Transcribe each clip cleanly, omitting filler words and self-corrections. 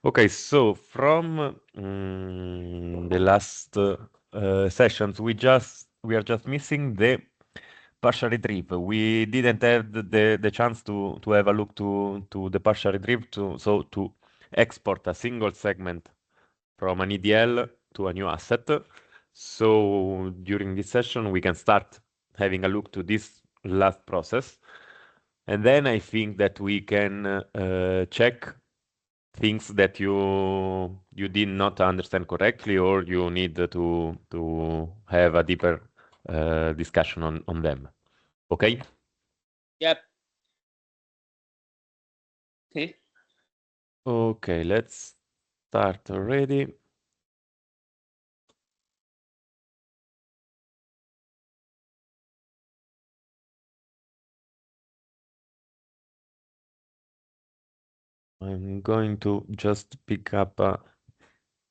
Okay, so from the last sessions, we are just missing the partial retrieve. We didn't have the chance to have a look to the partial retrieve to export a single segment from an EDL to a new asset. So during this session, we can start having a look to this last process. And then I think that we can check things that you did not understand correctly or you need to have a deeper discussion on them. Okay? Yep. Okay. Okay, let's start already. I'm going to just pick up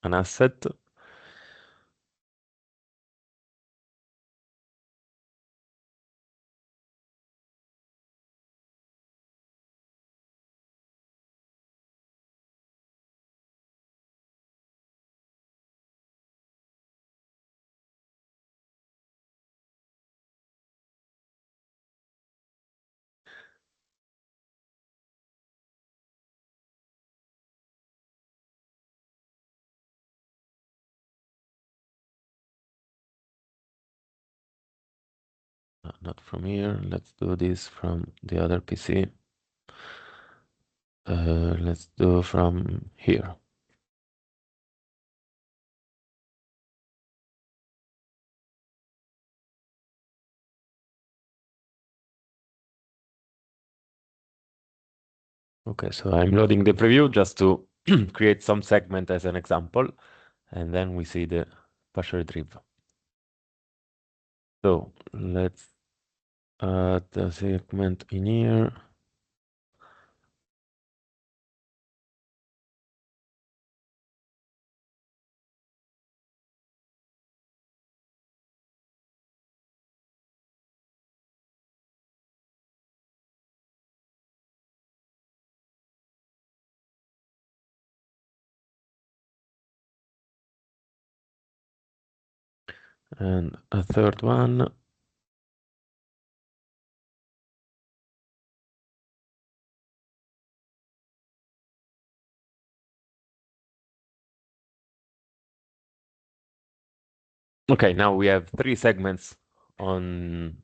an asset. Not from here. Let's do this from the other PC. Let's do from here. Okay, so I'm loading the preview just to create some segment as an example, and then we see the partial retrieve. So let's add the segment in here. And a third one. Okay, now we have 3 segments on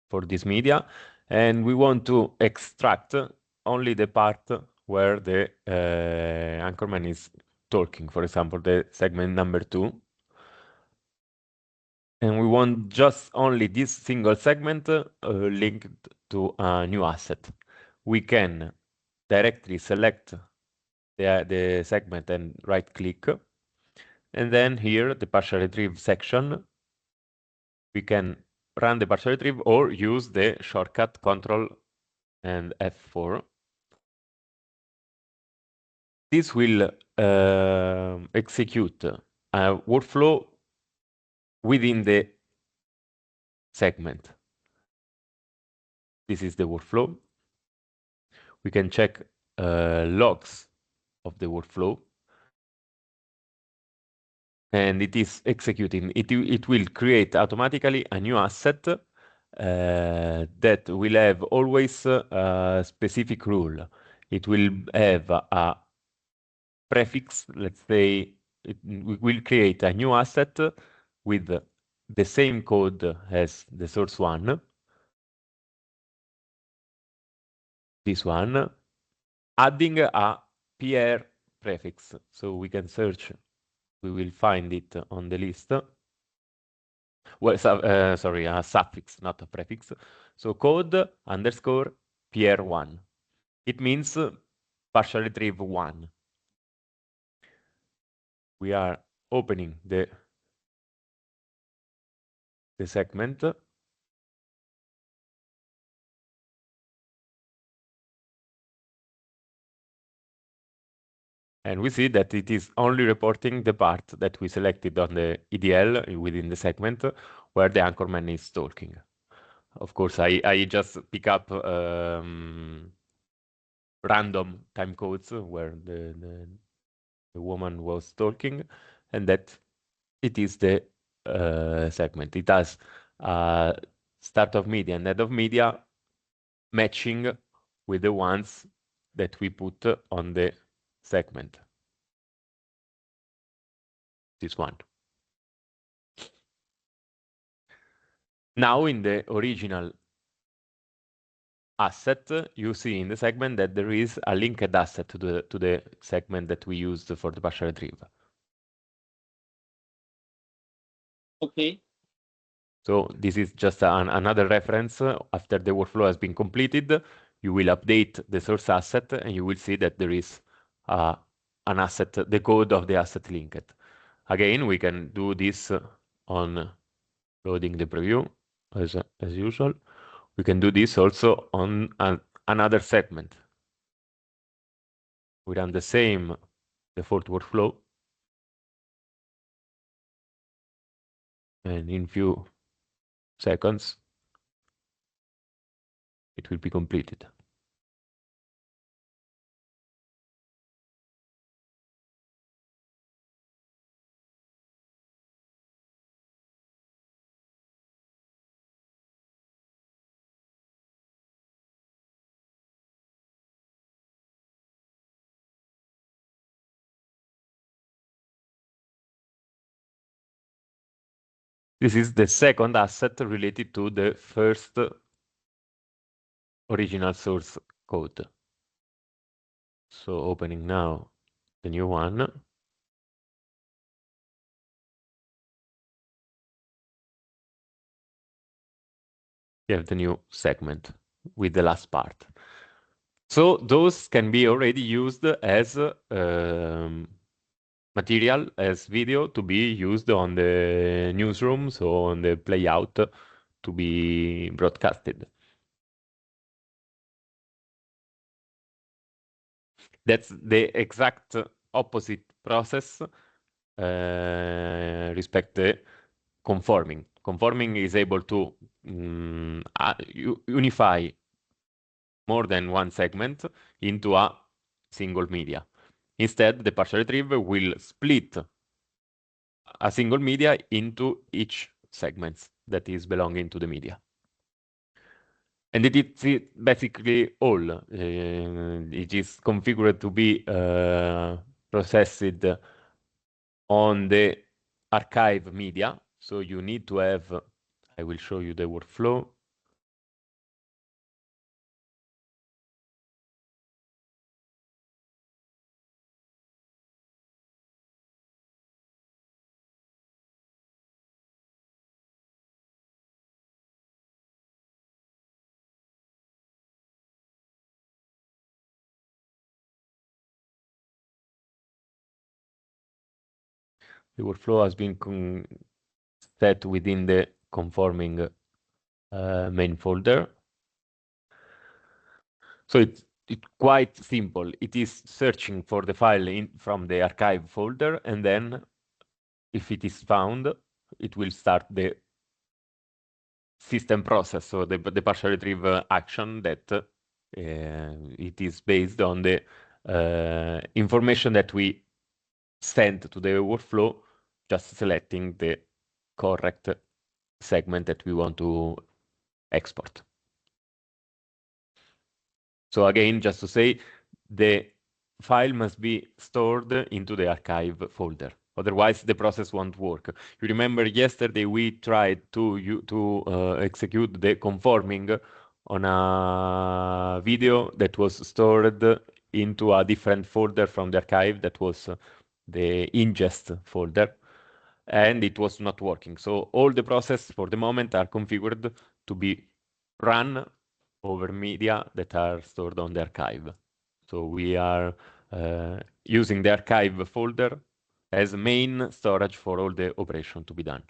for this media, and we want to extract only the part where the anchorman is talking, for example, the segment number 2. And we want just only this single segment linked to a new asset. We can directly select the segment and right click. And then here, the partial retrieve section, we can run the partial retrieve or use the shortcut Control and F4. This will execute a workflow within the segment. This is the workflow. We can check logs of the workflow. And it is executing. It will create automatically a new asset that will have always a specific rule. It will have a prefix, let's say, we will create a new asset with the same code as the source one, this one, adding a PR prefix. So we can search, we will find it on the list. Well, sorry, a suffix, not a prefix. So code underscore PR1. It means partial retrieve 1. We are opening the segment. And we see that it is only reporting the part that we selected on the EDL within the segment where the anchorman is talking. Of course, I just pick up random time codes where the woman was talking, and that it is the segment. It has start of media and end of media matching with the ones that we put on the segment. This one. Now in the original asset, you see in the segment that there is a linked asset to the segment that we used for the partial retrieve. Okay. So this is just another reference. After the workflow has been completed, you will update the source asset and you will see that there is an asset, the code of the asset linked. Again, we can do this on loading the preview as usual. We can do this also on another segment. We run the same default workflow. And in few seconds, it will be completed. This is the second asset related to the first original source code. So opening now the new one. You have the new segment with the last part. So those can be already used as material, as video to be used on the newsroom, so on the playout to be broadcasted. That's the exact opposite process respect the conforming. Conforming is able to unify more than one segment into a single media. Instead, the partial retrieve will split a single media into each segments that is belonging to the media. And it is basically all. It is configured to be processed on the archive media. So you need to have, I will show you the workflow. The workflow has been set within the conforming main folder. So it's quite simple. It is searching for the file from the archive folder, and then if it is found, it will start the system process, so the partial retrieve action that it is based on the information that we sent to the workflow, just selecting the correct segment that we want to export. So again, just to say, the file must be stored into the archive folder. Otherwise, the process won't work. You remember yesterday we tried to execute the conforming on a video that was stored into a different folder from the archive that was the ingest folder, and it was not working. So all the processes for the moment are configured to be run over media that are stored on the archive. So we are using the archive folder as main storage for all the operation to be done.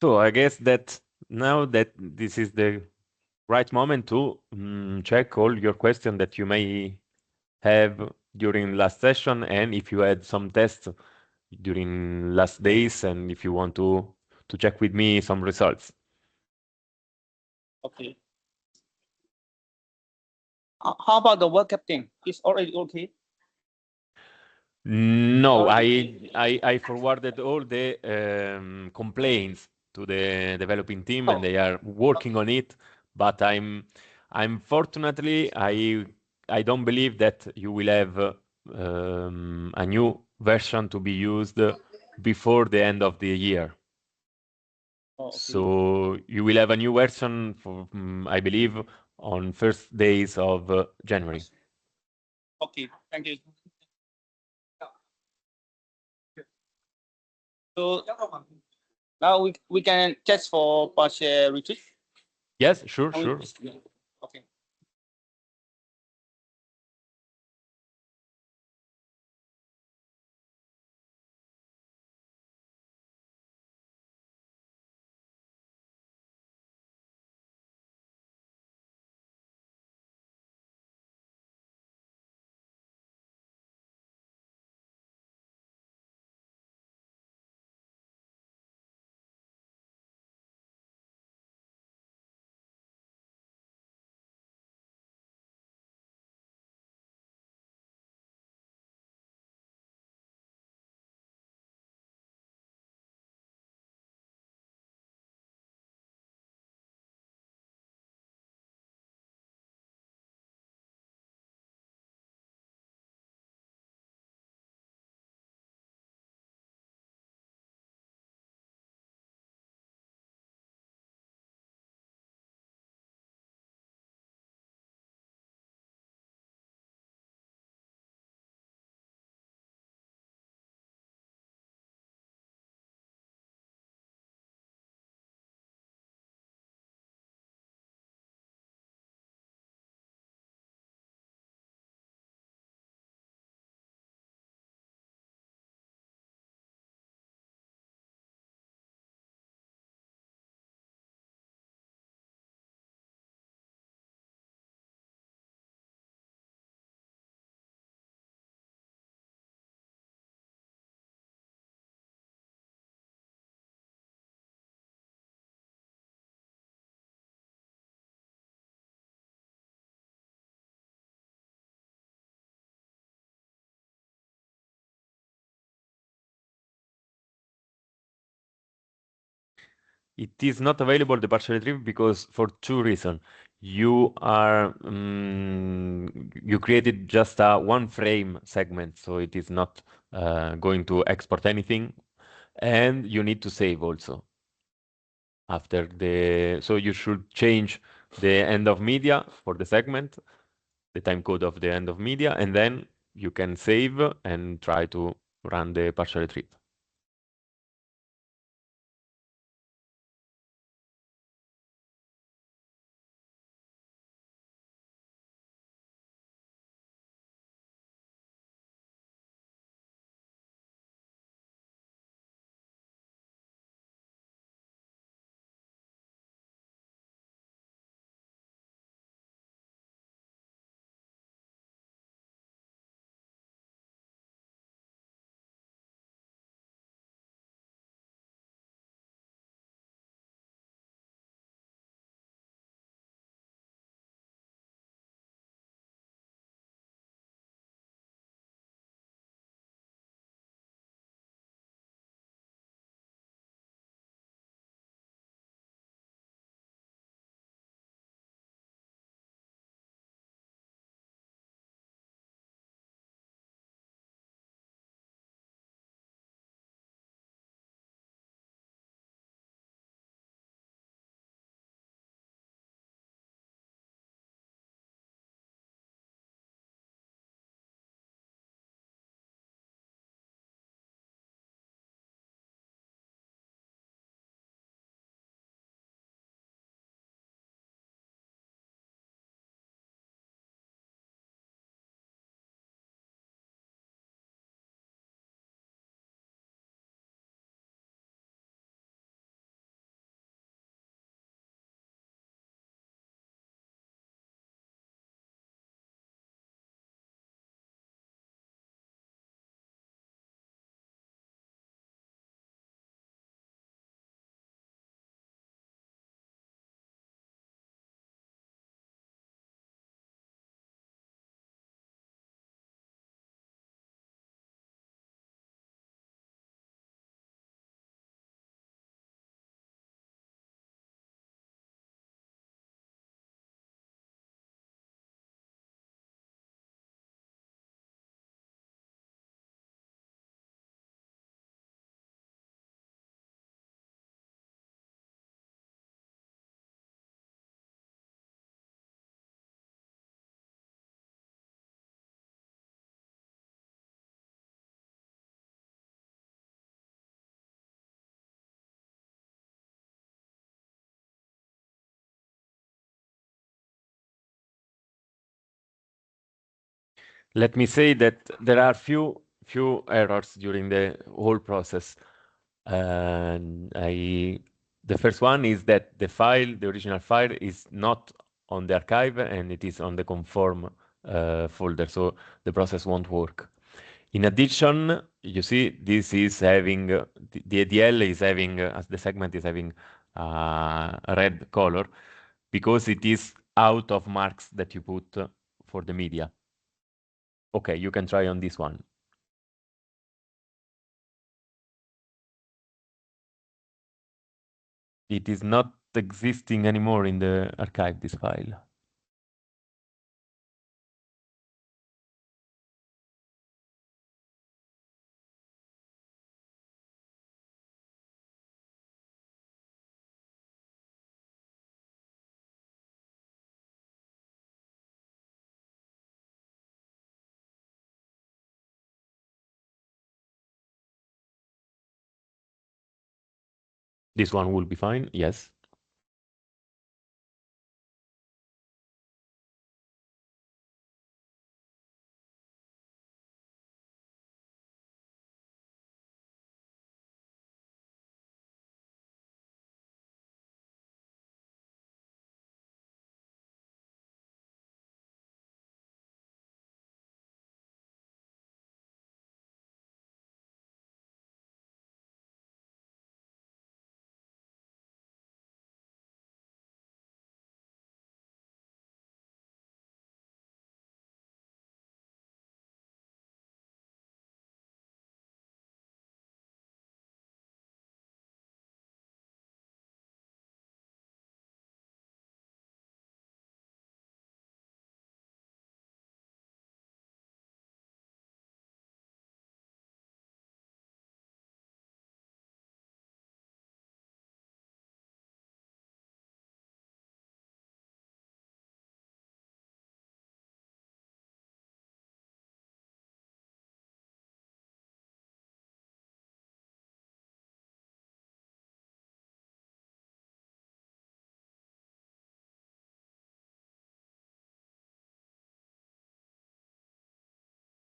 So I guess that now that this is the right moment to check all your questions that you may have during last session, and if you had some tests during last days, and if you want to check with me some results. Okay. How about the world captain? It's already okay. No, I forwarded all the complaints to the developing team, and Oh, they are working on it. But I'm fortunately I don't believe that you will have a new version to be used before the end of the year. oh, okay. So you will have a new version for I believe on first days of January. Okay, thank you. So now we can test for partial retreat. Yes, sure, sure. Okay. It is not available the partial retrieve because for two reasons. You created just a one frame segment, so it is not going to export anything, and you need to save also after the. So you should change the end of media for the segment, the time code of the end of media, and then you can save and try to run the partial retrieve. Let me say that there are few errors during the whole process. And the first one is that the original file, is not on the archive and it is on the conform folder, so the process won't work. In addition, you see, this is having the ADL is having as the segment is having a red color because it is out of marks that you put for the media. Okay, you can try on this one. It is not existing anymore in the archive, this file. This one will be fine, yes.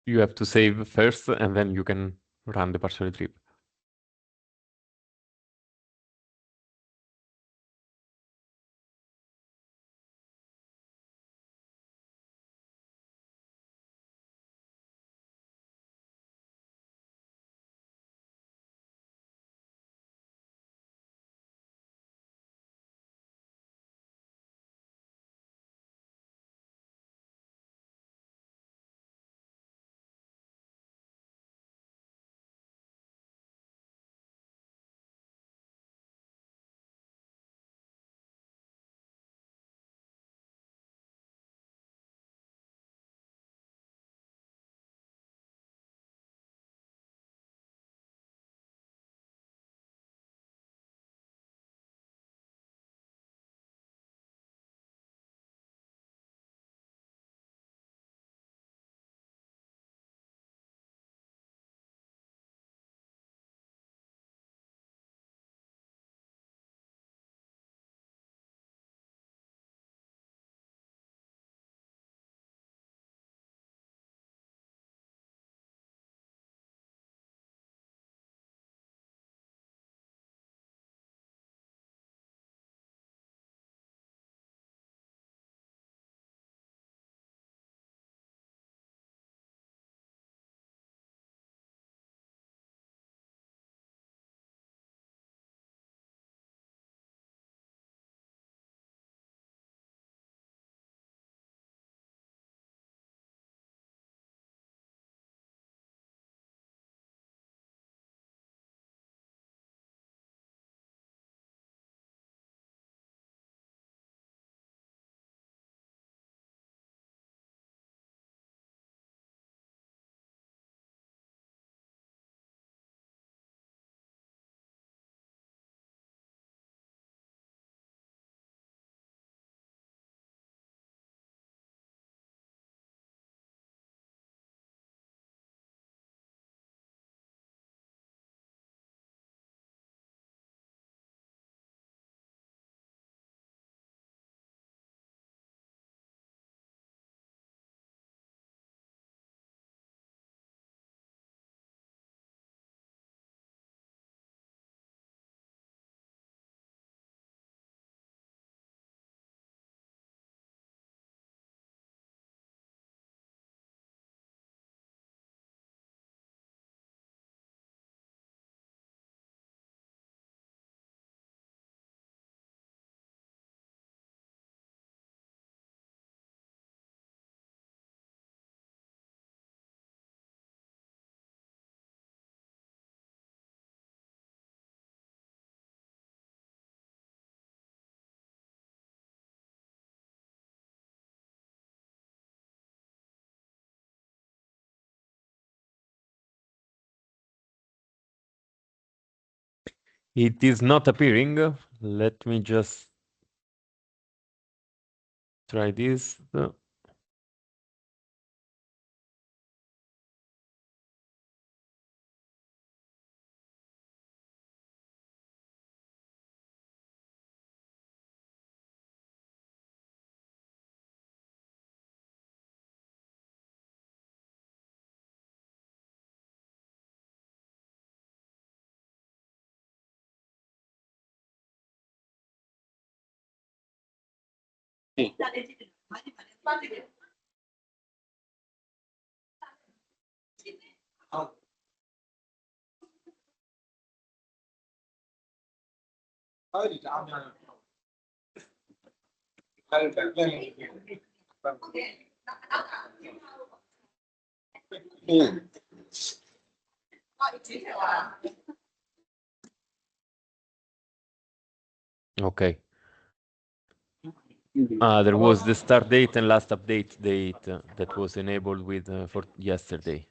You have to save first and then you can run the partial retrieve. It is not appearing. Let me just try this. Okay. There was the start date and last update date that was enabled with for yesterday.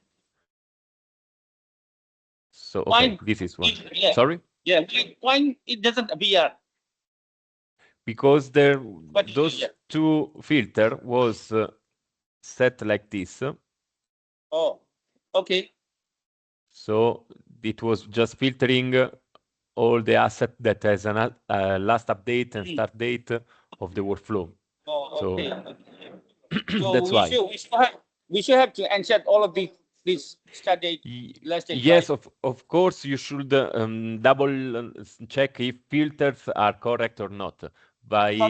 So okay, this is one. Yeah. Sorry? Yeah, why it doesn't appear? Because those two filter was set like this. Oh, okay. So it was just filtering all the asset that has a last update and start date of the workflow. Oh, okay. So that's why. We should have to insert all of these start date, last date. Yes, right? of course, you should double check if filters are correct or not. By it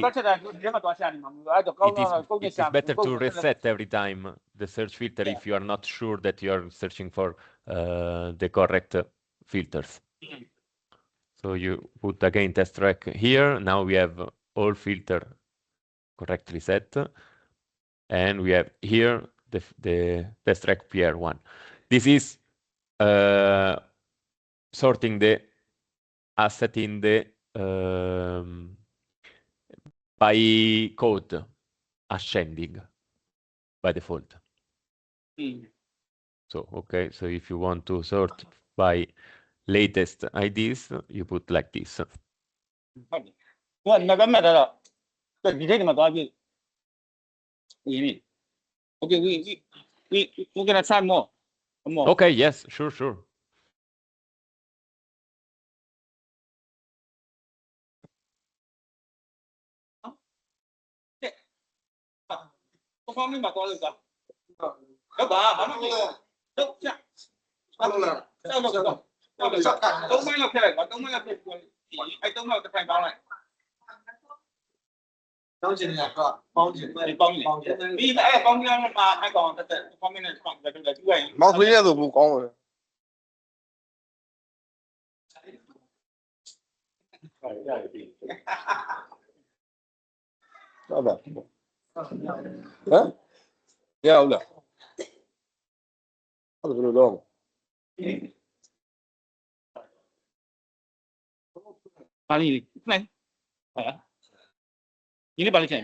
is better to reset every time the search filter if you are not sure that you are searching for the correct filters. So you put again test track here. Now we have all filter correctly set, and we have here the test track PR1. This is sorting the asset in the by code ascending by default. So okay, so if you want to sort by latest IDs, you put like this. Well, never matter. But we take them about you. Okay, we're gonna try more. More. Okay, yes, sure. Không nhưng mà có được cả. Đâu bà nó đâu chả. Sao được rồi. Đâu mới là phải có đâu mới là phải ai đâu mà phải bao này. Bao nhiêu là có bao nhiêu vì vậy bao nhiêu mà ai còn thật sự bao nhiêu là khoảng là cái vậy. Bao nhiêu rồi không có rồi. Sao vậy? Hả? Nghe không được? Không được đâu. 아니, này. Hả? 이리 빨리 해.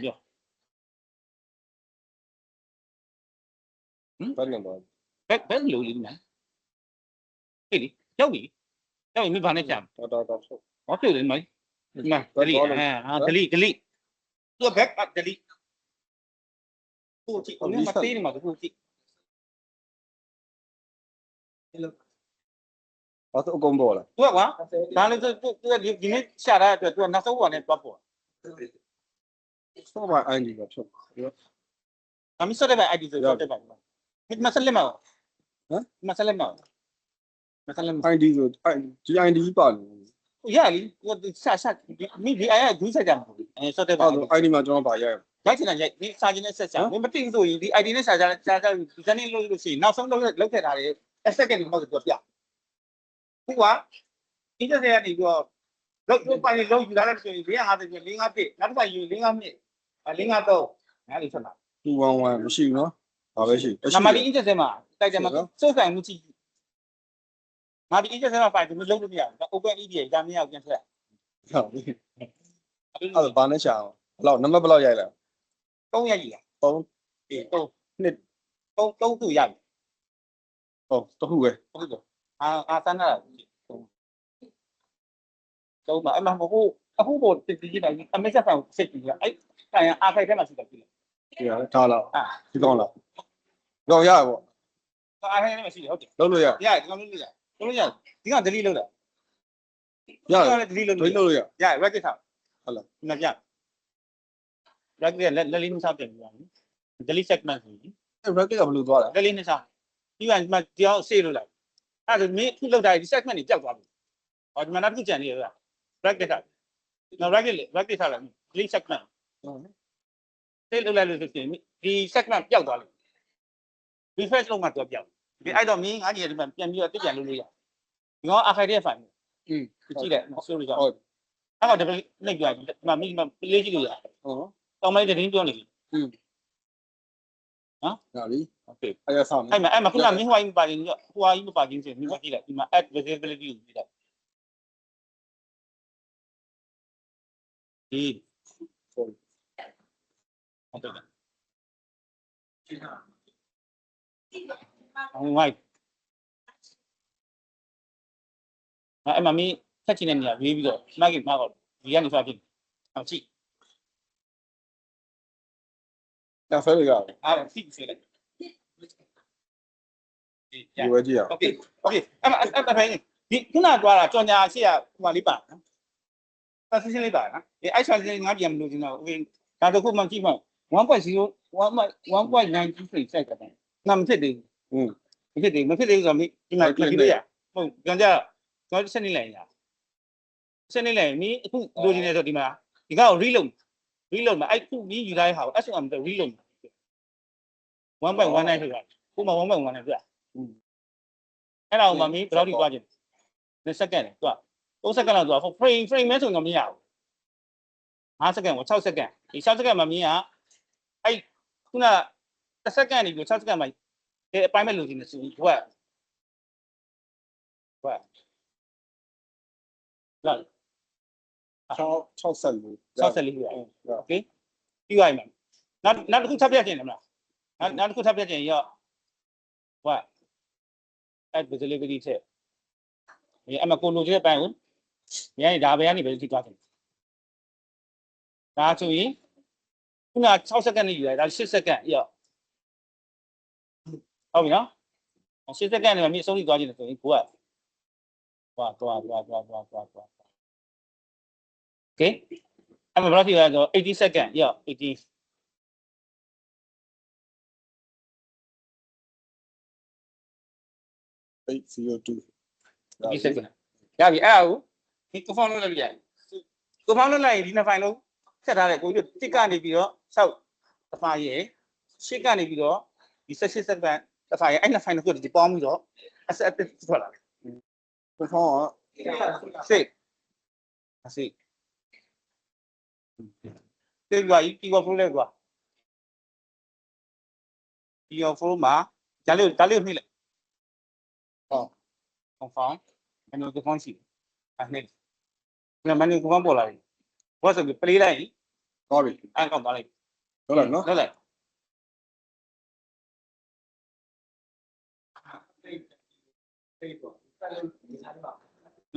Vẫn là bảo. Bé liệu liệu nè. Cái gì? Cháu bị vào đây chạm. Đó. Có tiêu đến mấy? Mà, delete. Tôi back up delete. Cô chị nếu mà tên mà cô chị. Tôi combo là. Tôi quá. Đó tôi đi này xả ra tôi nó xấu quá này quá bộ. Sao mà anh đi gặp chồng? Kami sorry ba ID rồi sorry ba. Hit masalah mau. Hả? Masalah mau. Anh đi rồi, anh đi bạn. Ya, sa mi di ai du sa jam. Sorry ba. Anh đi mà cho nó bài vậy. Cái chuyện này đi sa trên set sa. Mình tin rồi đi ID này sa cái này lo gì. Nào xong lâu thế này. Second mà được ya. Quá. Ý là thế này rồi. Lâu phải lâuอยู่แล้วဆိုရင်450ကျ450ပြည့်နောက်တစ်ခါယူ450မြင့်453နားလေးဆက်ပါ 211မရှိဘူးနော်ဒါပဲရှိ နံပါတ်အင်းချက်စဲမှာတိုက်တယ်မှာစုပ်ဆိုင်မှုကြည့်ငါဒီအင်းချက်စဲမှာဖိုင်သူမလုံးလို့မရဘူး open EDA ဒါမရအောင်ပြန်ထည့် ဟုတ်ပြီအဲ့ဒါဘာနဲ့ရှာအောင်ဘယ်လောက်နံပါတ်ဘယ်လောက်ရိုက်လဲ3ရက်ကြီးလား3 အေး3သူရပြီ ဟုတ်တစ်ခုပဲ ဟုတ်ကဲ့အာစမ်းတာ တော့မှာအမှဟိုအခုပေါ်တည်ကြည့်လိုက်အမေဆက်ဆောင်စစ်ကြည့်ရအဲ့တိုင်အားခိုက်ထဲမှာရှိတယ်ကြည့် ဒီကထားလောက် အာ ဒီကောင်းလားတော့ရပါ အားခိုက်ထဲမှာရှိတယ်ဟုတ်တယ် လုံးလို့ရ ရဒီကောင်လုပ်လို့ရဒီကောင် delete လုပ်တာ ရ ဒီကောင်လည်း delete လုပ် ဒွေးလို့ရ ရ record ထား ဟုတ်လား ဒီမှာပြ record လက်လေးနှစားပြန်ပြရမယ် delete segment ဆိုရင် အဲ့ record ကဘယ်လိုသွားလဲ လက်လေးနှစားပြီးရင်ဒီမှာဒီအောင် save လုပ်လိုက်အဲ့ဒါမင်းခုလောက်တာဒီ segment တွေပျောက်သွားပြီဟောဒီမှာနောက်တစ်ခုကြံနေရတာ record ထားနော် record ထားလိုက် delete segment save လုပ်လိုက်လို့ဆိုရင်ဒီ segment ပျောက်သွားလို့ refresh လုပ်မှတော့ပျောက်ဒီအဲ့တော့မင်းငါကြီးဒီမှာပြန်ပြီးတော့တိကျလုပ်လို့ရဒီကောင် archive ရဲ့ file ကြည့်လိုက် sorry ကြောင့် ဟုတ် အဲ့တော့ဒီနှိပ်ပြဒီမှာမိမလေးကြည့်လို့ရ ဟုတ် တောင်းလိုက်တဲ့တင်းပြောနေပြီ ဒါလी โอเค အဲ့ရဆောင် အဲ့မှာခုနမင်းဟိုင်းမပါရင်ဟိုင်းမပါရင်ဆိုရင်မင်းကြည့်လိုက်ဒီမှာ add visibility ကိုကြည့်လိုက်ဒီဟုတ်တယ်ဟိုင်းအဲ့မှာမင်းဆက်ချင်တဲ့နေရာရေးပြီးတော့မှတ်ကြည့်မှတ်တော့ဒီကနေစကြည့်အောင်ကြည့် ဒါဆွဲလို့ရ အဲ့ဖိစေလိုက် ဒီဝဲကြည့်ရ โอเคအဲ့မှာဖိုင်ဒီခုနသွားတာကြော်ညာရှိရဟိုမှာလေးပါနော် transition လေးပါနော်ဒီအဲ့ transition ငါပြန်မလို့ကျွန်တော် okay ဒါတခုမှကြည့်မှ 1.0 1.93 set တယ်ငါမဖြစ်သေးဘူးမဖြစ်သေးဘူးဆိုတော့ဒီမှာကြည့်လို့ရဟုတ်ကြံကြကျွန်တော်စနေလိုက်ရစနေလိုက်မင်းအခုလိုချင်နေဆိုဒီမှာဒီကောင် reload မှာအဲ့ခုမင်းယူလိုက်ဟာကို SOM တော့ reload 1.19ဆိုတာခုမှ1.19ဆိုတာအဲ့ဒါကိုမှမင်းဘယ်လောက်ထိသွားချင်လဲစက္ကန့်သူက3စက္ကန့်လောက်သူက frame မဲဆိုတော့မရဘူး5စက္ကန့်ကို6စက္ကန့်ဒီ6စက္ကန့်မှာမင်းကအဲ့ခုန1စက္ကန့်နေပြီး6စက္ကန့်မှာဒီအပိုင်းမဲ့လိုချင်နေဆိုရင်ဟုတ်လား60လို့ 64ပြရโอเคပြီးသွားပြီနောက်တစ်ခုထပ်ပြချင်တယ်မလားနောက်တစ်ခုထပ်ပြချင်ရောဟုတ် add visibility တဲ့အဲ့မှာကိုလိုချင်တဲ့ပိုင်းကိုမင်းဒါဘယ်ကနေပဲထိသွားတယ်ဒါဆိုရင်ခုန6စက္ကန့်နေယူလိုက်ဒါ8စက္ကန့်ရောဟုတ်ပြီနော်8စက္ကန့်နေမှာမြင့်ဆုံးထိသွားခြင်းဆိုရင်ကိုကသွားโอเคအဲ့မှာဘယ်လောက်ထိလဲဆို80စက္ကန့်ရော80 802 80စက္ကန့်ရပြီအဲ့ဒါကိုဒီ confirm လုပ်လိုက်ရတယ် confirm လုပ်လိုက်ရင်ဒီနှစ် file လုံးဆက်ထားတယ်ကိုကြီးတစ်ကနေပြီးတော့6တစ် file ရဲ့8ကနေပြီးတော့ဒီ18စက္ကန့်တစ် file ရဲ့အဲ့နှစ် file ကိုဒီပေါင်းပြီးတော့ asset ထွက်လာတယ် perform စိတ်ဒီကဒီက follow ကွာဒီက follow မှာဒါလေးနှိမ့်လိုက် confirm menu confirm ရှိအဲ့နှိမ့်ဒီ menu confirm ပေါ်လာပြီဘောဆိုပြီး play လိုက် သွားပြီ အဲ့ကောက်သွားလိုက် ဟုတ်လားနော် လုပ်လိုက်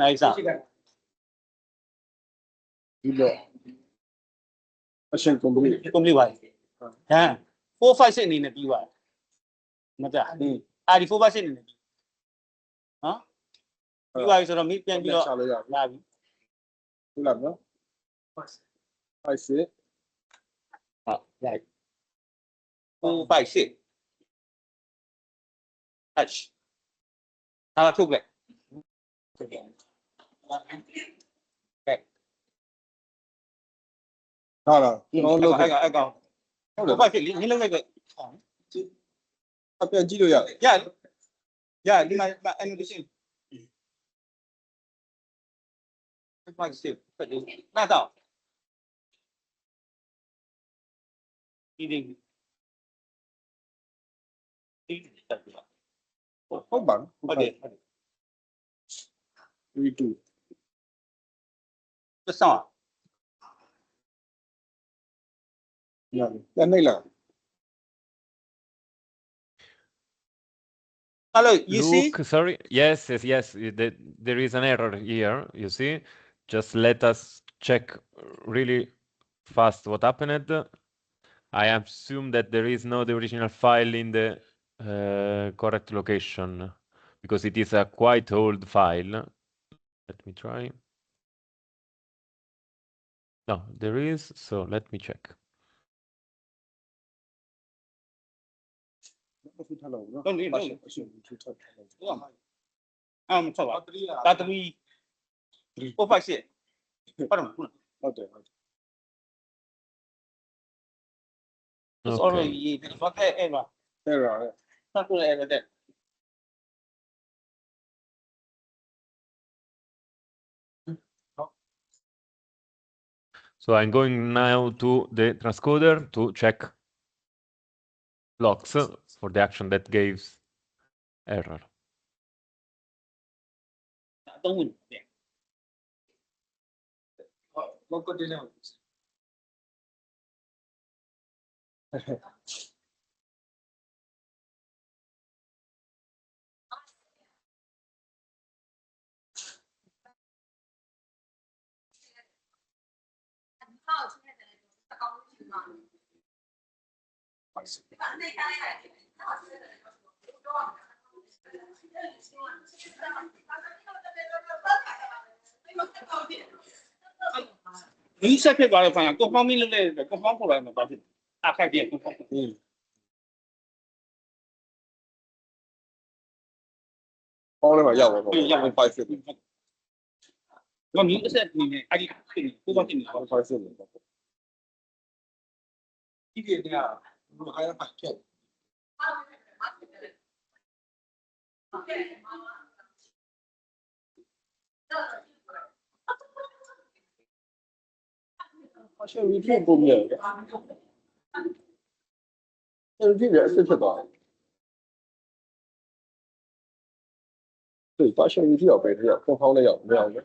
နိုင်စား ဒီလိုအရှင် complete complete ပါဟမ်4 5 6အနေနဲ့ပြီးသွားတယ်မကြအာဒီ4 5 6အနေနဲ့ပြီးနော်ပြီးသွားပြီဆိုတော့မိပြန်ပြီးတော့ ချလို့ရ လာပြီ ဟုတ်လားနော်5 6 ဟုတ်လိုက်4 5 6 touch ဒါထုတ်လိုက်ကဲ ဟာလားကျွန်တော်လုပ်ခဲ့ အဲ့ကောင် ဟုတ် 4 တယ် 5 6လေးနင်းလုပ်လိုက်ပဲ အပြန်ကြည့်လို့ရတယ် ရဒီမှာ annotation 5 6နားတော့ဒီတက်ပြီ ဟုတ်ပါ ဟုတ်တယ် 32 သက်ဆောင် ရတယ်ညနေလား hello you see Look, sorry. Yes. There is an error here. You see, just let us check really fast what happened. I assume that there is no the original file in the correct location because it is a quite old file. Let me try. No, there is, so let me check. battery 456 It's already not that error. Error. Not good error that. So I'm going now to the transcoder to check logs for the action that gives error. Don't win. What could you know? 你设备管理方向各方面的各方过来嘛，关系大概变各方。帮那边要我，要我快速。我明是你阿里不光是你，快速的。一点点啊，我们还要反骗。好像一片不灭。但是这边是什么？对，把小鱼药备着药，更好的药那样的。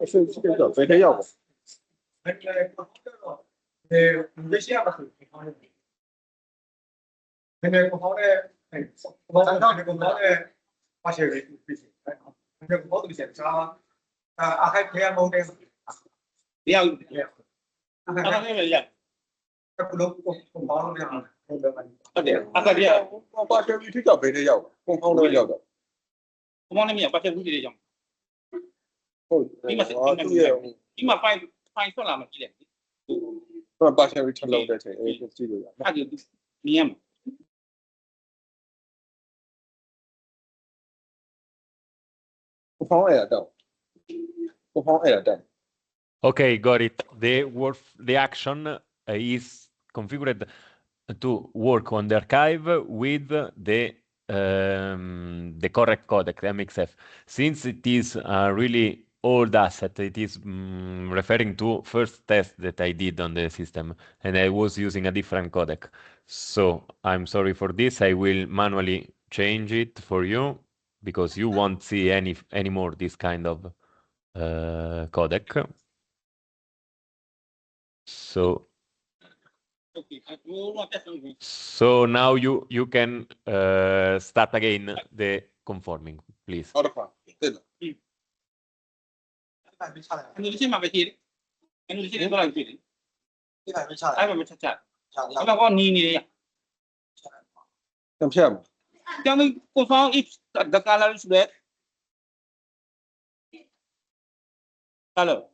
是这个备着药。你先把手放上去。那个不好的，早上那个不好的，把些人不行，那个不好的检查，还培养某点，不要那那个样。那不能不好那样，对的，阿个的，我把小鱼药备着药，更好的药的。我往那边把这屋里的样。哦，你嘛翻错了嘛，这点。那把小鱼吃了的，这个。那就明嘛。不方便的，不方便的。Okay, got it. The action is configured to work on the archive with the correct codec, the MXF. Since it is a really old asset, it is referring to first test that I did on the system, and I was using a different codec. So I'm sorry for this. I will manually change it for you because you won't see anymore this kind of codec. So now you can start again the conforming, please. 好的话，对的。你先把这些，你先过来对的。一百没差，哎，没差。我讲我你的。想骗吗？将那各方一的干了出来。Hello.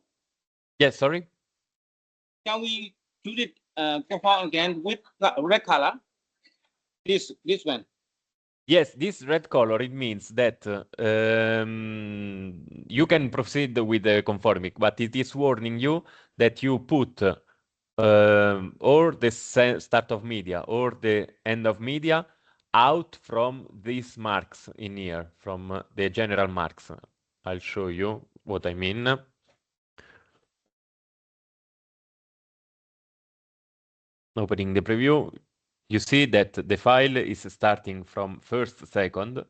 Yes, sorry. Can we do it perform again with red color? This one. Yes, this red color, it means that you can proceed with the conformic, but it is warning you that you put or the start of media or the end of media out from these marks in here, from the general marks. I'll show you what I mean. Opening the preview, you see that the file is starting from first second,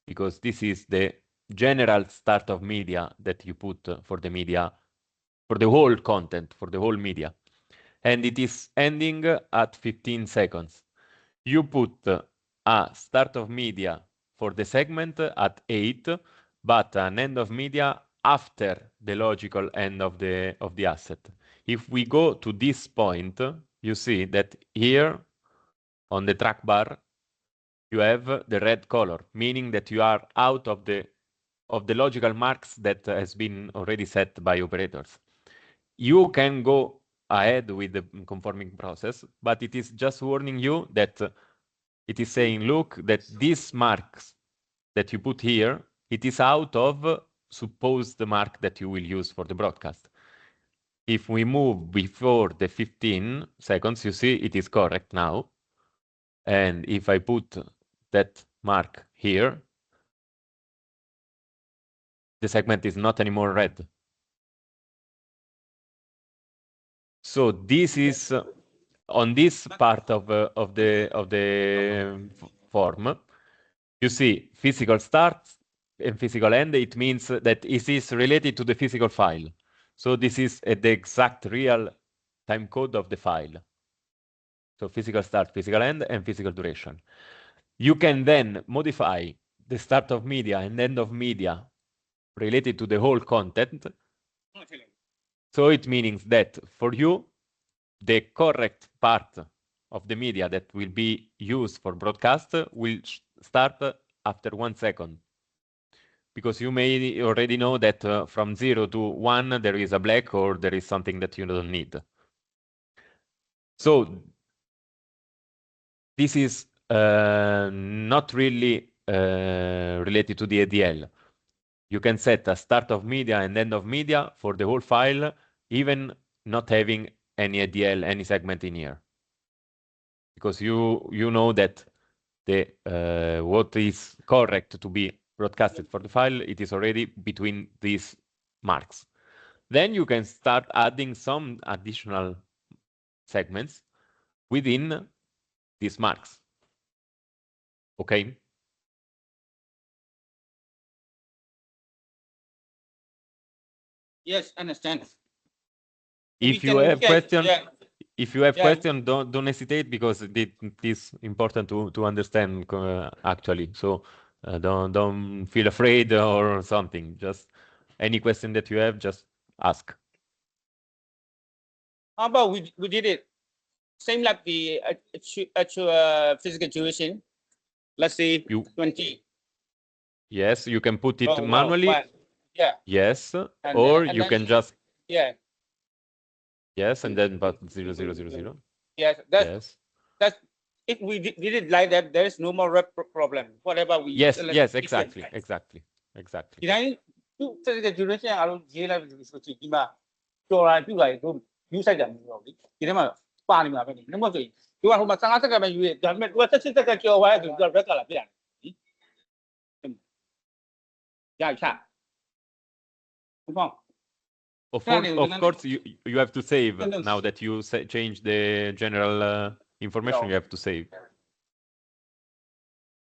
because this is the general start of media that you put for the media, for the whole content, for the whole media. And it is ending at 15 seconds. You put a start of media for the segment at 8, but an end of media after the logical end of the asset. If we go to this point, you see that here on the track bar, you have the red color, meaning that you are out of the logical marks that has been already set by operators. You can go ahead with the conforming process, but it is just warning you that it is saying, look, that these marks that you put here, it is out of supposed mark that you will use for the broadcast. If we move before the 15 seconds, you see it is correct now. And if I put that mark here, the segment is not anymore red. So this is on this part of the form. You see physical start and physical end. It means that it is related to the physical file. So this is the exact real time code of the file. So physical start, physical end, and physical duration. You can then modify the start of media and end of media related to the whole content. So it means that for you, the correct part of the media that will be used for broadcast will start after 1 second. Because you may already know that from 0 to 1, there is a black or there is something that you don't need. So this is not really related to the ADL. You can set a start of media and end of media for the whole file, even not having any ADL, any segment in here. Because you know that the what is correct to be broadcasted for the file, it is already between these marks. Then you can start adding some additional segments within these marks. Okay? Yes, understand. If We you can have check, question, yeah. if you have Yeah. question, don't hesitate, because it is important to understand actually. So don't feel afraid or something. Just any question that you have, just ask. How about we did it same like the actual physical duration. Let's say You 20. Yes, you can put it Oh, manually. but, yeah. Yes, And or then- and you then- can just Yeah. yes, and then but 0000. Yes. Yes. That's if we did it like that, there is no more rep problem. Whatever we Yes, select, yes, it's exactly, like- exactly, ဒီ exactly. တိုင်းသူစတဲ့ duration အားလုံးရေးလိုက်ပြီဆိုချင်ဒီမှာကြော်လာပြလိုက်တို့ view site တာမျိုးတော့လေဒီထဲမှာပါနေမှာပဲနေမဟုတ်ဆိုရင်သူကဟိုမှာ15စက္ကန့်ပဲယူရဒါပေမဲ့သူက16စက္ကန့်ကြော်သွားတယ်ဆိုတော့ red color ပြရတယ်ရချဟုတ်ပါ Of course, you have to save Sentence. now that you change the general information. You have to save.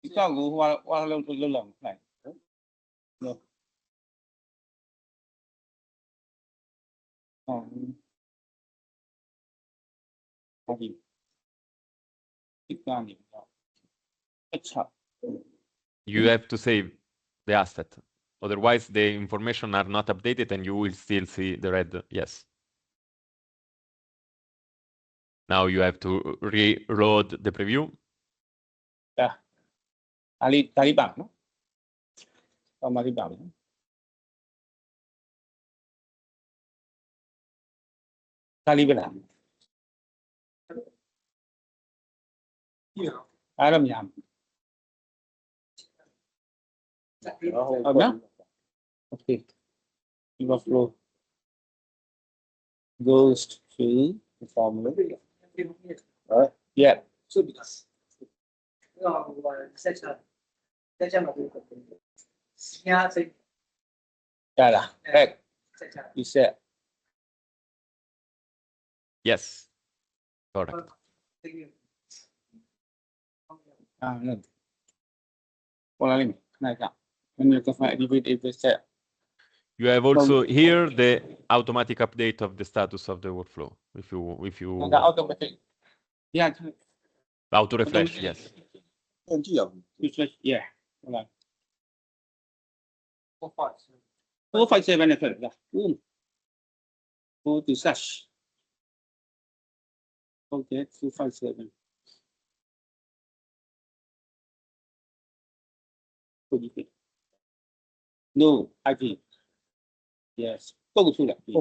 ဒီတော့ကိုဟိုလုံးလုံးလုံးလိုက်နော်ဟုတ်ပြီဒီကနေတော့အချ You have to save the asset. Otherwise, the information are not updated and you will still see the red yes. Now you have to reload the preview. ဒါလေးပါနော်။တော့မလေးပါမယ်။ဒါလေးပဲလား။အဲ့တော့များဟုတ်နော်။ Okay. Overflow goes to the formula. Right? Yeah. So because sectionမှာဒီစီယာစိတ် Yeah. Right. section You said. Yes, correct. No. Well, I mean, like that. When you can edit it, set. You have also here the automatic update of the status of the workflow. If you The automatic. Yeah. auto refresh, yes. ပြန်ကြည့်ရအောင် Refresh. Yeah. Hold on. for parts 457 နဲ့ထွက်တယ်ဗျာ4 to slash okay 457 no IP yes ပုတ်ထုတ်လိုက် 457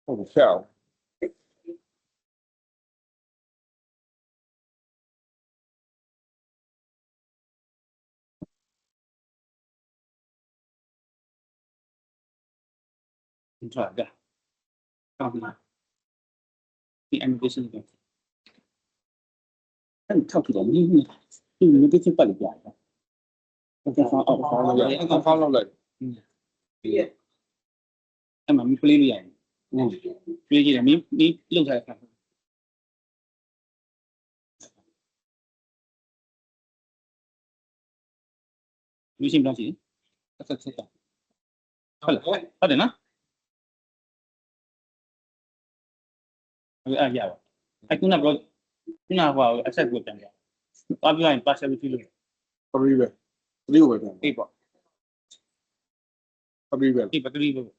ဟုတ်ဖြောက် ထွက်ဗျာကောင်းပြီဒီ animation ကအဲ့ထောက်ကြည့်တော့ဒီnegative ပတ်လို့ပြရတယ်အဲ့ဒါအောက်ဖောင်းလို့ရတယ် အကောင်ဖောင်းလောက်လိုက် အဲ့မှာမီး play လို့ရတယ်ပြေးကြည့်တယ်မီးလှုပ်ထားတဲ့ခါမီးရှင်းတော့ရှိဆက်ဟုတ်တယ်နော်အဲ့ရပါအဲ့ခုနကဟို access ကိုပြန်ပြသွားပြရင် passability လို့ 3ပဲ3ကိုပဲပြန် အေးပေါ့ 3ပဲ ဒီ battery လို့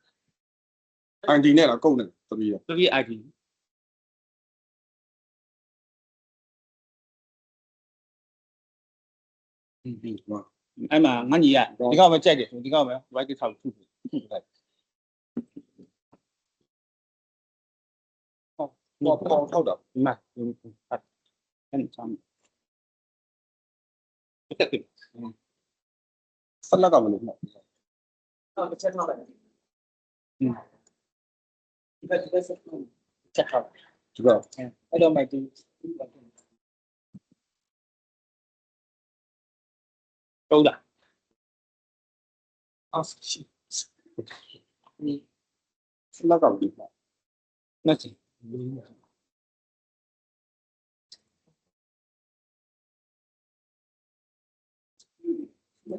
ID နဲ့လားကုန်တယ်3ရ 3 ID အဲ့မှာငါညီရဒီကောက်ပဲကြိုက်တယ်ဒီကောက်ပဲ right ထောက်ထုလိုက် ပေါ်ထောက်တာ ဒီမှာအဲ့ချမ်းတက်တယ် ဆက်လက်ကမလို့နော် ဟုတ်တစ်ချက်နောက်လိုက်ဒီဘက်ဆက်ချက်ထား ဒီက အဲ့တော့မိုက်တူ ဟုတ်လား အော်ရှိ ဆက်လက်ကမလို့နော် ငါစီ မှ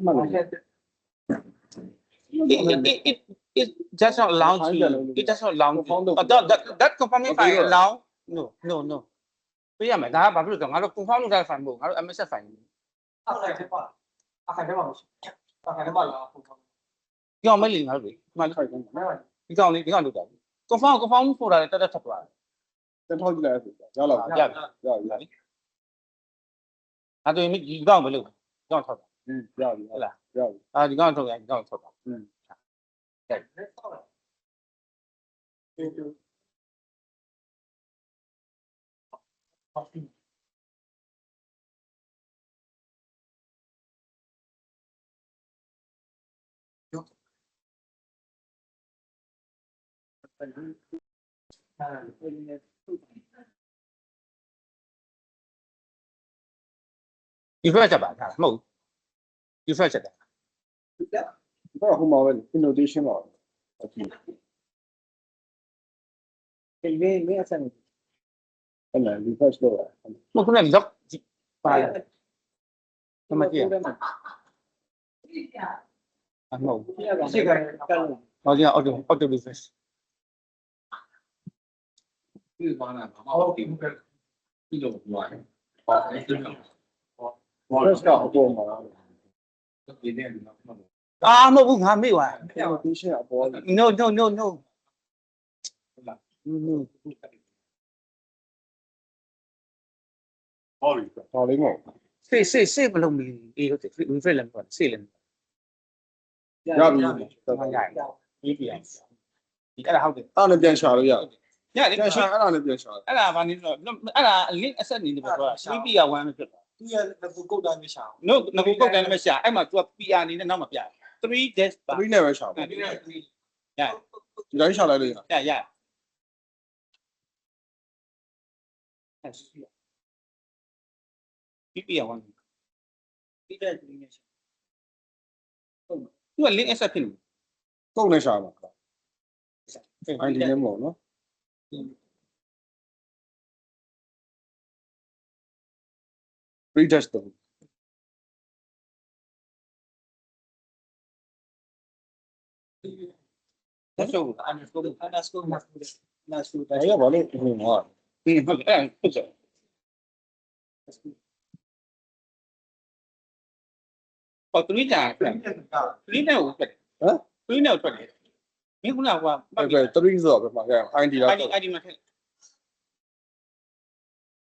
န်တယ် it just not allow to it does not allow that confirming file allow no ပြရမယ်ဒါကဘာဖြစ်လို့ဆိုတော့ငါတို့ confirm လုပ်တဲ့ file မဟုတ်ငါတို့ MSF file အခါထဲပါအခါထဲပါမရှိအခါထဲပါလားပုံပေါ် ဒီကောင်မဲလီငါတို့ဒီမှာ ထိုက်တယ် ဒီကောင်လေးဒီကောင်လုပ်တာ confirm ပို့တာတက်ထပ်သွားတယ် တက်ထောက်ကြည့်လိုက်ဆိုရလောက် ရပြီ ရပြီ အဲ့တော့ဒီကောင်ပဲလုပ်ဒီကောင်ထောက်တာ ရပြီဟုတ်လားရပြီ ဒီကောင်ထုတ်ရဒီကောင်ထောက်တာ ဒီဖက်ချက်ပါထားမဟုတ်ဒီဖက်ချက်တယ် ဘာဟိုမှာပဲ innovation ပါအကြည့် ဒီမေးအဆက်နေ အဲ့ဒါ refresh လုပ်ရ မဟုတ်ခုနက lock ပါလာမမကြည့်အမဟုတ် ရှိကကန် ဟောဒီ auto refresh ဒီဘာနာအော်ဒီဒီလိုပြောရတယ်ဟောဒီလို refresh ကအပေါ်မှာ ဒီနေ့ဒီမှာ မဟုတ်ဘူးငါမေ့သွား innovation အပေါ် no ဟောလေးမဟုတ် စေးမလုံးမီအေးဟုတ်တယ် refresh လည်းမဟုတ်စေးလည်း ရပြီ ဒီပြန်ဒီအဲ့ဒါဟုတ်တယ် အဲ့ဒါပြန်ရှာလို့ရတယ် ရတယ် ပြန်ရှာအဲ့ဒါနဲ့ပြန်ရှာ အဲ့ဒါဘာနေလို့အဲ့ဒါ link asset နေတယ်ပြောတာ CPR 1ပဲဖြစ်တာ သူရဲ့ငကူကုတ်တိုင်းမရှာ no ငကူကုတ်တယ်လည်းမရှာအဲ့မှာ तू PR နေနဲ့နောက်မှာပြ3 dash ပါ 3နဲ့ပဲရှာပါ ရ ဒီတိုင်းရှာလိုက်လို့ရ ရCPR 1 ပြီးတဲ့ဒီနေ့ရှာ သူက link asset ဖြစ်နေ ကုန်နဲ့ရှာပါ ID နဲ့မဟုတ်နော် retest တော့ that's all underscore အဲ့ရပါလို့ဟိုမှာ ဟုတ်တယ်ဟုတ်တယ် ဟော3ကြာ 对， 3နဲ့ကိုထွက်တယ် ဟမ် 3နဲ့ကိုထွက်တယ်မင်းခုနကဟို အဲ့ပဲ3ဆိုတော့ပဲမှာခဲ့ ID လား ID မှာထည့်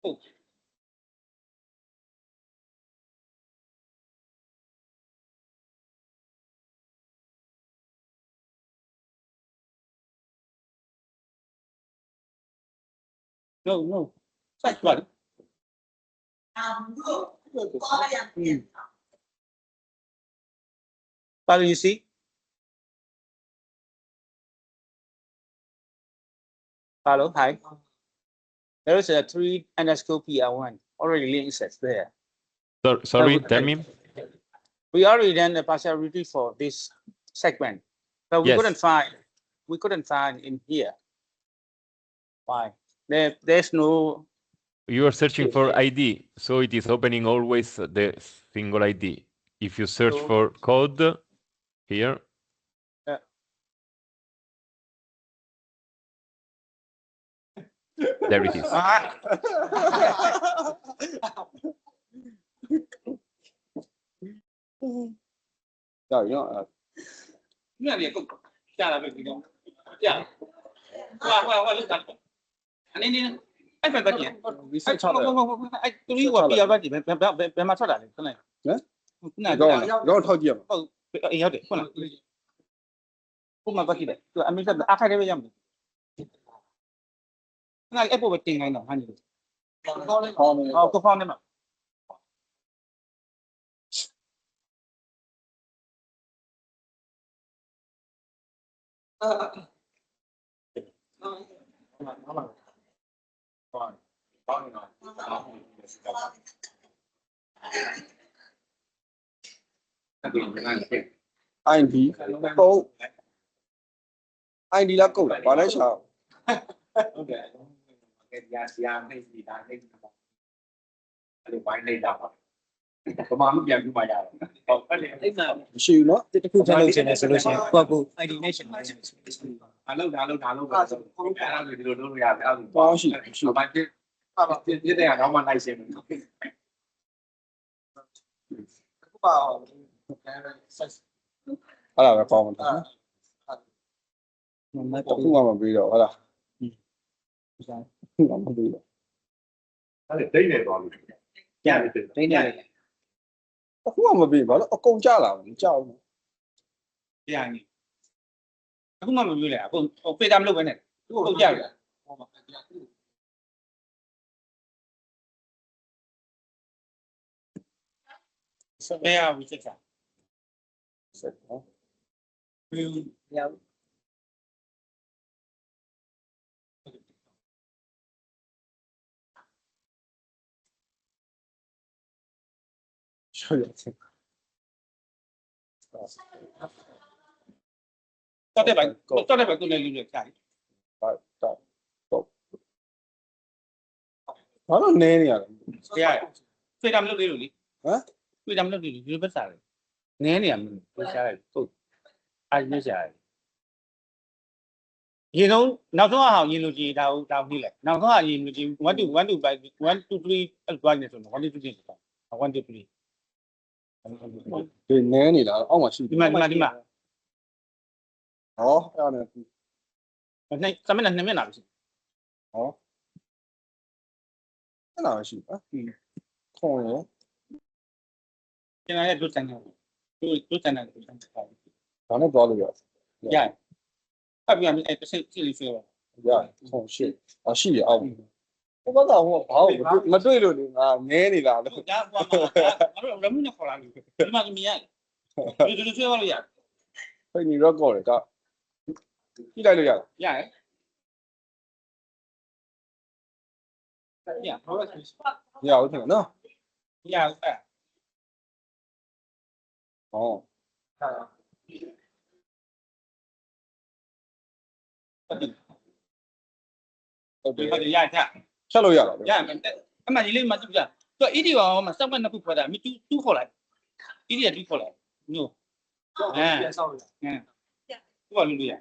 ဟုတ် no စိုက်ပါလေ But you see, hello, hi. There is a 3_PR1 already linked there. Sorry, tell me. We already done the partiality for this segment, but we Yes. couldn't find in here. Why? There's no. You are searching for ID, so it is opening always the single ID. If you search So- for code here, there it is. Rồi nó Cái này cũng cha là việc gì đâu. Cha. Qua lúc đặt. Anh đi. Anh phải bắt gì? reset cho rồi. Không, anh tôi nghĩ qua PR bắt gì? Bé mà thoát lại cái này. Đấy. Cái này. Rồi thôi điểm. Anh hiểu đấy. Không mà bắt gì đấy. Rồi anh mới ra ác hay đấy bây giờ. Cái này Apple bật tiền này nào anh. Có phong đấy mà. ID câu ID là câu bạn ấy sao siêu nó တစ်ခုချက်လုပ်ချင်တယ်ဆိုလို့ရှိရင်ကိုယ့်ကို ID နဲ့ရှင်နေတယ်ဆိုလို့ရှိရင် အလုပ်ဒါလုပ်အဲ့ဒါဒီလိုလုပ်လို့ရတယ်အဲ့ဒါ bao xì xì ဘာဖြစ်ပြတဲ့ကတော့မှလိုက်ရှင်းမယ် ခုပါ အဲ့ဒါပဲပေါင်းမှာ မတ် တခုမှမပြီးတော့ဟုတ်လားခုမှမပြီးတော့ အဲ့ဒါဒိတ်နေသွားလို့ကြားတယ် ဒိနေတယ် တခုမှမပြီးဘာလို့အကုန်ကြလာမကြောက်ဘူး တရားကြီးအခုမှမပြောလေအခုပေတာမလုပ်ပဲနဲ့ဟုတ်ကြတယ်ဘယ်ဟာဝိစစ်ချာ ဆက်နော် ရောက် ရှေ့ရချက် တော့တဲ့ဘက်ကိုလည်းလူတွေချာ ဟုတ်တော့ဘာလို့နေနေရလဲ တရားပေတာမလုပ်သေးလို့လေ ဟမ် ပေတာမလုပ်သေးလို့ဒီလိုပဲစားတယ်နည်းနေရမလို့ရှားတယ်ဟုတ်အားရရှားတယ်ရေလုံးနောက်ဆုံးအောင်ရင်လူကြီးဒါဟုတ်နှိမ့်လိုက်နောက်ဆုံးအောင်ရင်လူကြီး1 2 1 2 5 1 2 3အဲ့လိုနေဆိုတော့1 2 3 1 2 3 ဒီနေနေတာအောက်မှာရှိ ဒီမှာ ဟောအဲ့ဒါနဲ့ နှစ်စမနဲ့2မျက်နှာပဲရှိ အဲ့ဒါရှိอ่ะခွန်ရ ကျွန်တော်ရဲ့ဒုစံတယ်ဒုစံတယ် ဒါနဲ့သွားလို့ရ ရတယ်အဲ့ပြန်အဲ့တစ်စိတ်ကြည့်လို့ဆိုတော့ ရခွန်ရှိရှိရအောင်ဘယ်တော့ဟိုဘာလို့မတွေ့လို့လေငါငဲနေတာလို့ ဒါကွာအဲ့တော့ရမင်းနဲ့ခေါ်လာလို့ဒီမှာမြင်ရတယ်ဒီလိုဆွဲလို့ရတယ် ဖိနေရက်ကော့တွေကကြည့်လိုက်လို့ရ ရတယ်ရဟုတ်ကဲ့ ရဟုတ်တယ်နော် ရအဲ့ ဟောဟုတ်တယ် ဟုတ်ရရ ချက်လို့ရလား ရမယ်အမှန်ကြီးလေးမှကြည့်ပြသူအီဒီရောမှာစောက်မဲ့နှစ်ခုဖွဲ့တာမတူခေါ်လိုက်အီဒီကတူခေါ်လိုက်ညို့ ပြန်ဆောက်ရ သူကလူလူရ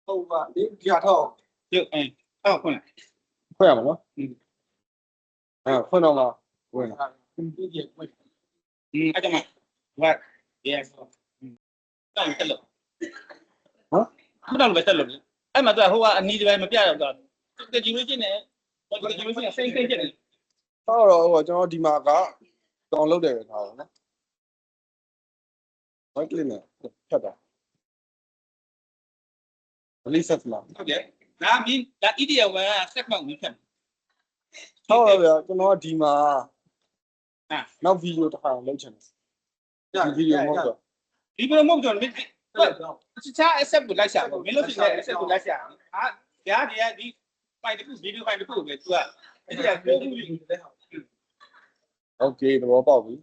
ဟုတ်ပါဒီဟာတော့ ပြုတ်အဲ့ခွန်းလိုက် ဖွင့်ရမှာနော်ဖွင့်တော့မှာဝင် ဒီဒီဝက် အဲ့ကြောင့် Right. Yes. Đó là chất lượng. Hả? Cái đó là về chất lượng. Ấy mà tôi hoa anh đi về mà biết rồi. Cái gì mới chứ này. Cái gì mới chứ này xây cái này. တော့ကျွန်တော်ဒီမှာကတောင်းလုပ်တယ်ထားတယ်နော် right click နဲ့ဖြတ်တာ release set မှာ ဟုတ်တယ်ဒါမင်းဒါ EDL က set မှမဖြစ် ဟုတ်ပါဗျာကျွန်တော်ကဒီမှာ အာ နောက် video တစ်ခါလုပ်ချင်တယ်ဒီ video မဟုတ်တော့ ဒီဘယ်လိုမဟုတ်ကျွန်တော်မင်းတခြား accept ကိုလိုက်ရှာပေါ့မင်းလို့ရှိရင် accept ကိုလိုက်ရှာဟာဒါဒီဒီ file တစ်ခု video file တစ်ခုပဲ तू ကအဲ့ဒီကကိုမှုယူတယ်ဟုတ် okay သဘောပေါက်ပြီ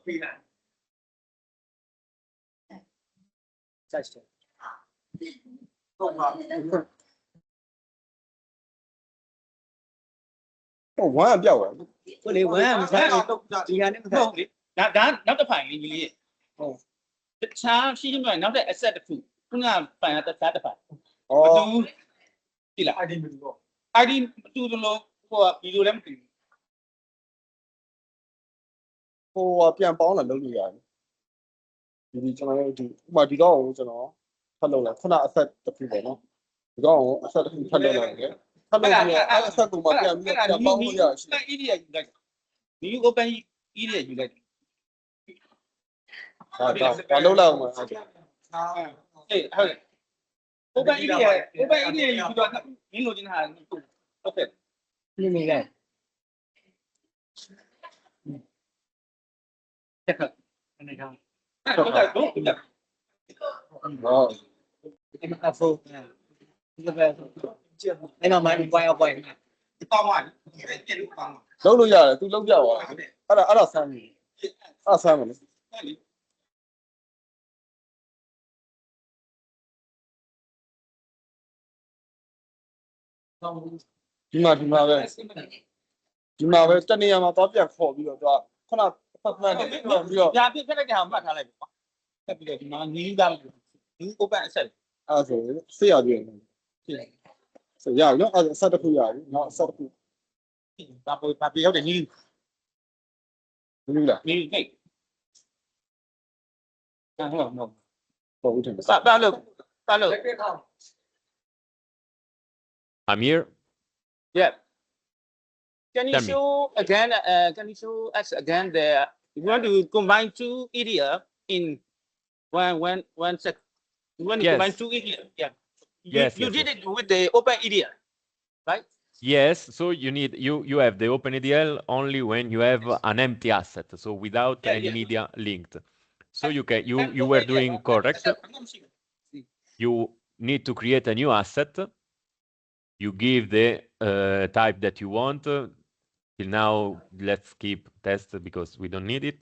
ပြီလားစိုက်တယ်ဟုတ်ပါ ဟိုဝမ်းကပြောက်သွားပြီ ကိုလေဝမ်းမဆိုင်ဒီဟာနဲ့မဟုတ်လေဒါနောက်တစ်ဖိုင်လေးကြီးလေးဟုတ်တခြားရှိရှိမှနောက်တဲ့ asset တစ်ခုခုနကဖိုင်ကတခြားတစ်ဖိုင် ဩ ဘယ်သူဒီလား ID မတူတော့ ID မတူသလိုဟိုကဗီဒီယိုလည်းမတူ ဟိုကပြန်ပေါင်းလာလုပ်လို့ရတယ်ဒီကျွန်တော်ဒီဥမာဒီတော့ကိုကျွန်တော်ဖတ်လို့လားခုန asset တစ်ခုပေါ့နော်ဒီတော့ asset တစ်ခုဖတ်လို့ရတယ်ဖတ်လို့ရအဲ့ asset ကိုမှပြန်ပြီးပြန်ပေါင်းလို့ရရှိ ED ရယူလိုက် new open ED ရယူလိုက် ဒါလုပ်လိုက်အောင်ပါ အေးဟုတ် open ED ရ open ED ရယူတော့မင်းလိုချင်တာဟုတ်ကဲ့နေနေလိုက်တက်ခအနေကောင်ဟုတ်တယ်ဟုတ်တယ် ဟော ဒီမှာအဖိုးဒီပဲအဲ့တော့မှပွိုင်းအောင်ပွိုင်းတောင်းပါတင်လို့တောင်းပါ လုပ်လို့ရတယ် तू လုပ်ပြပါအဲ့ဒါဆမ်းပြီအဲ့ဆမ်းမယ် အဲ့လေ ဒီမှာပဲတနေရာမှာတော့ပြန်ခေါ်ပြီးတော့သူကခုနဖတ်မှတ်တယ်ပြန်ပြီးတော့ ညာပြစ်လိုက်တဲ့ဟာမှတ်ထားလိုက်ပါဖက်ပြီးတော့ဒီမှာနီးသား new open asset အဲ့ဆိုဆေးရပြည့်ဆိုရပြီနော်အဲ့ဆက်တစ်ခုရပြီနော်ဆက်တစ်ခု ဒါပေါ်ပါပြရောက်တယ်နီး ဘူးလား နီးဟဲ့ဟုတ်ဟုတ် ပေါ်ဦးတယ် ပါလို့ I'm here. yeah can you Tell me. show again can you show us again the you want to combine two area in one sec you want to Yes. combine two area yeah Yes, you yes, did it with the open area right Yes, so you have the OpenADL only when you have an empty asset, so without Yeah, any yeah. media linked. So you were doing correct. You need to create a new asset. You give the type that you want. Till now, let's keep test because we don't need it.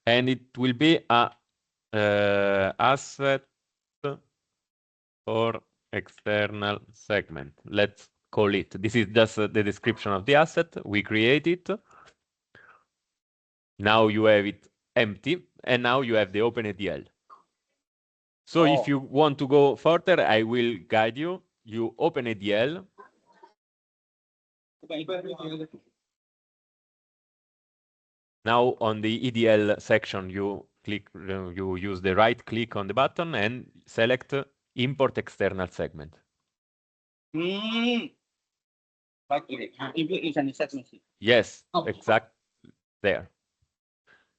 And it will be a asset for external segment. Let's call it. This is just the description of the asset. We create it. Now you have it empty, and now you have the OpenADL. So if you want to go further, I will guide you. You OpenADL. Now on the EDL section, you use the right click on the button and select import external segment. Right click. It's an assessment. Yes, exact there.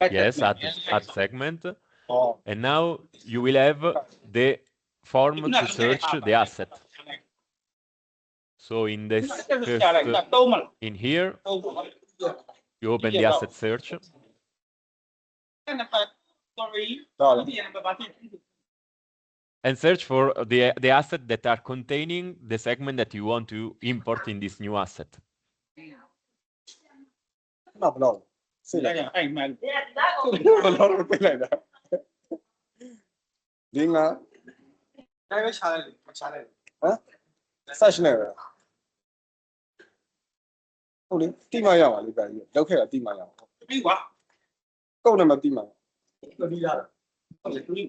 Yes, add segment. And now you will have the form to search the asset. So in this first, in here, you open the asset search. And search for the asset that are containing the segment that you want to import in this new asset. နောက်ဘလောက်စိတ်လိုက် အဲ့မှန် ဘလောက်တော့ပြလိုက်တာဒီငါ ဒါပဲချားလိုက်ချားလိုက် ဟမ် search နဲ့ပဲဟုတ်လေတိမရပါလိမ့်ပဲလောက်ခဲ့တာတိမရအောင် ပြီးကွာ ကုတ်နဲ့မတိမ တော့ဒီရတာ ဟုတ်တယ်ပြီး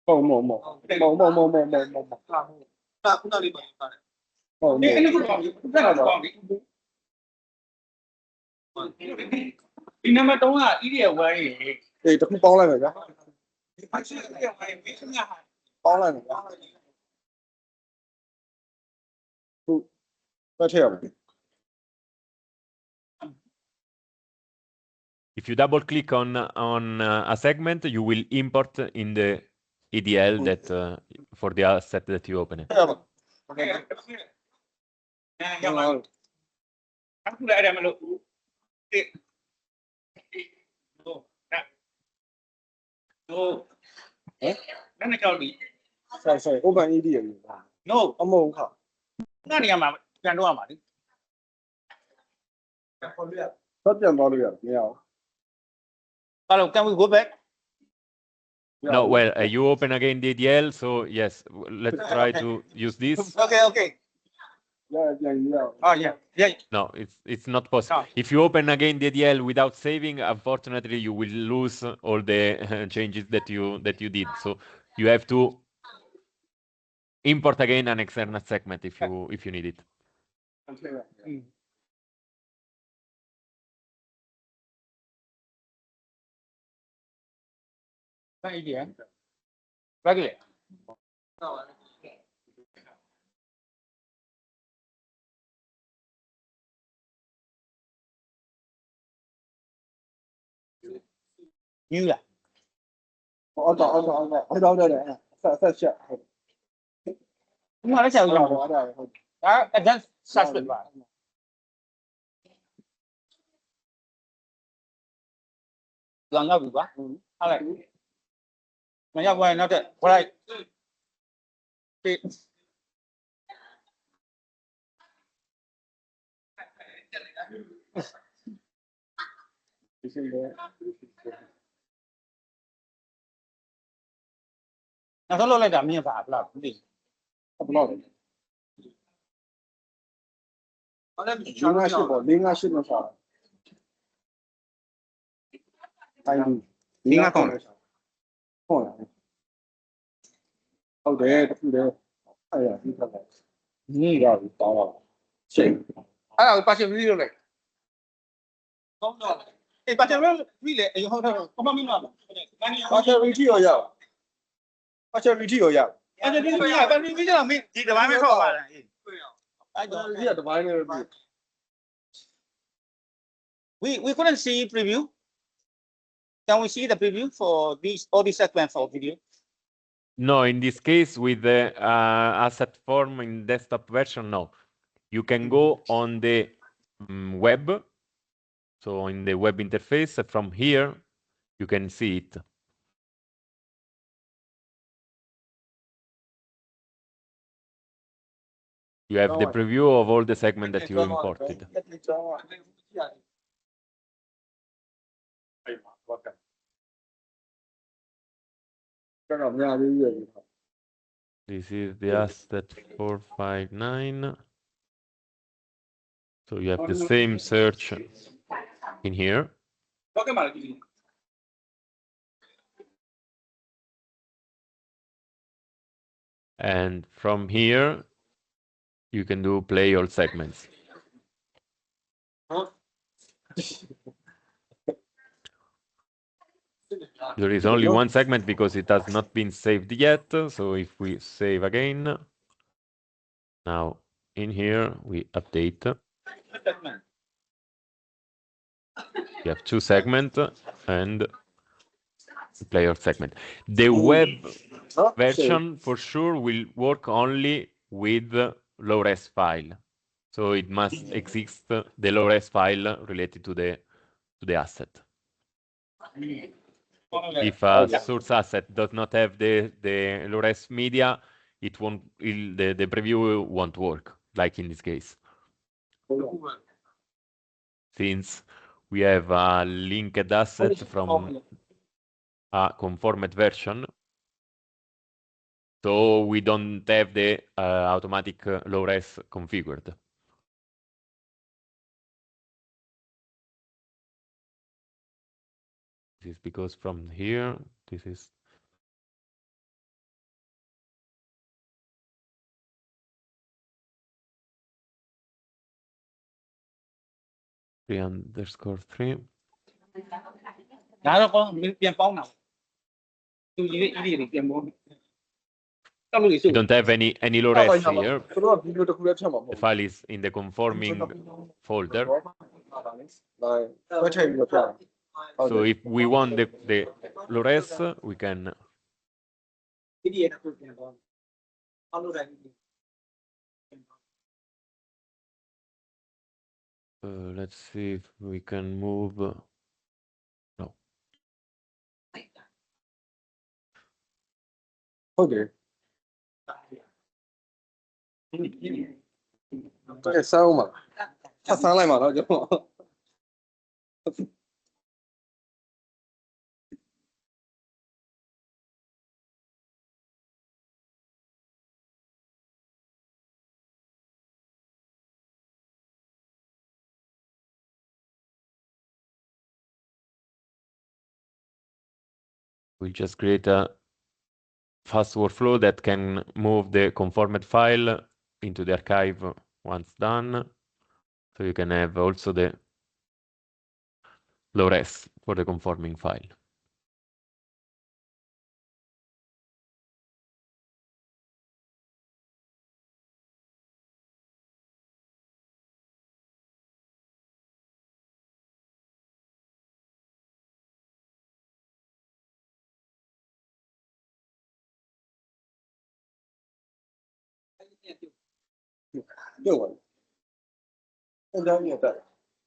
ပုံမမပုံမမမမမ ခုနလေးပါပါတယ် ဟုတ် ဒီအဲ့လိုပေါ့ဒီအဲ့လိုပေါ့ဒီ ဒီနံပါတ်3က EDF 1ရေ အေးတစ်ခုပေါင်းလိုက်မယ်ဗျာ အချင်း EDF 1ရေမင်းက ပေါင်းလိုက်မယ်ဗျာခုပတ်ထည့်ရမယ် If you double click on a segment, you will import in the EDL that for the asset that you open it. ထည့်ရမယ် ရပါအခုလည်းအဲ့ဒါမလို့တစ်တို့နားကြောက်ပြီ sorry open ed ရပြီ no အမဟုတ်ခါ ငါနေရာမှာပြန်တော့ရမှာလေ ဆက်ပြန်သွားလို့ရမရဘူး ဘာလို့ can we go back No, well, you open again the EDL, so yes, let's try to use this. okay okay ရပြန်ရအောင် oh yeah yeah No, it's not possible. If you open again the EDL without saving, unfortunately, you will lose all the changes that you did. So you have to import again an external segment if you need it. ဘာ EDF ဘာကြည့် new လား အော်တော့ဆက်ချက်ဟုတ် ဒီမှာလည်းချက်ဦး အဲ့ တော့ ဒါအဲ့ဒါဟုတ် ဒါ advanced search ဖြစ်ပါလောင်ရောက်ပြီကွာဟုတ်လိုက်မရောက်ဘူးနောက်တက်ခေါ်လိုက်ဒီ ဒီစင်းလေး နောက်ဆုံးလောက်လိုက်တာမြင်ပါဘလားမသိ ဘယ်လောက်လဲ ဟုတ်တယ် 58ပေါ့58နဲ့ရှာတိုင်းဟုတ်လားဟုတ်တယ်တခုတည်းအဲ့ဒါဒီကလည်း နည်း ရပြီတောင်းတော့ချိန် အဲ့ဒါပါချင်ဗီဒီယိုလိုက်ကောင်းတော့အေးပါချင်ဗီလေအရင်ဟုတ်တယ်ကမမင်းလာ ပါချယ်ရီတီရောရပါချယ်ရီတီရောရ အဲ့ဒါဒီမရပါဗီဒီယိုမင်းဒီတပိုင်းပဲခေါ်ပါလားအေးအဲ့ ဒါ တော့ ဒီကတပိုင်းနဲ့ပြီ we couldn't see preview can we see the preview for these all these segments for video No, in this case, with the asset form in desktop version, no. You can go on the web, so in the web interface. From here, you can see it. You have the preview of all the segments that you imported. ကတော့များသေးရဲ့ This is the asset 459. So you have the same search in here. ဟုတ်ကဲ့ပါလေဒီ And from here, you can do play all segments. There is only one segment because it has not been saved yet. So if we save again, now in here we update. You have two segments and player segment. The web version for sure will work only with low-res file. So it must exist the low-res file related to the asset. If a source asset does not have the low-res media, it won't. The preview won't work, like in this case. Since we have a linked asset from a conformed version, so we don't have the automatic low-res configured. This is because from here, this is 3_3. ဒါတော့ကောင်းပြန်ပေါင်းတာသူကြီးအီးတွေပြန်ပေါင်းတောက်လို့ရ We don't have any low res here. သူတို့ကဗီဒီယိုတစ်ခုလည်းဖြတ်မှာမဟုတ် The file is in the conforming folder. လိုက်ဆွဲချိန်ပြီးတော့ဖြတ် So if we want the low res, we can. ဒီဒီရဲ့တော့ပြန်ပေါင်းအောက်လို့တိုင်း Let's see if we can move. No. ဟုတ်တယ်ကဲဆောင်းမှာထပ်ဆန်းလိုက်မှာတော့ကျွန်တော် We'll just create a fast workflow that can move the conformed file into the archive once done. So you can have also the low res for the conforming file. Được rồi. Em đâu nhiều vậy?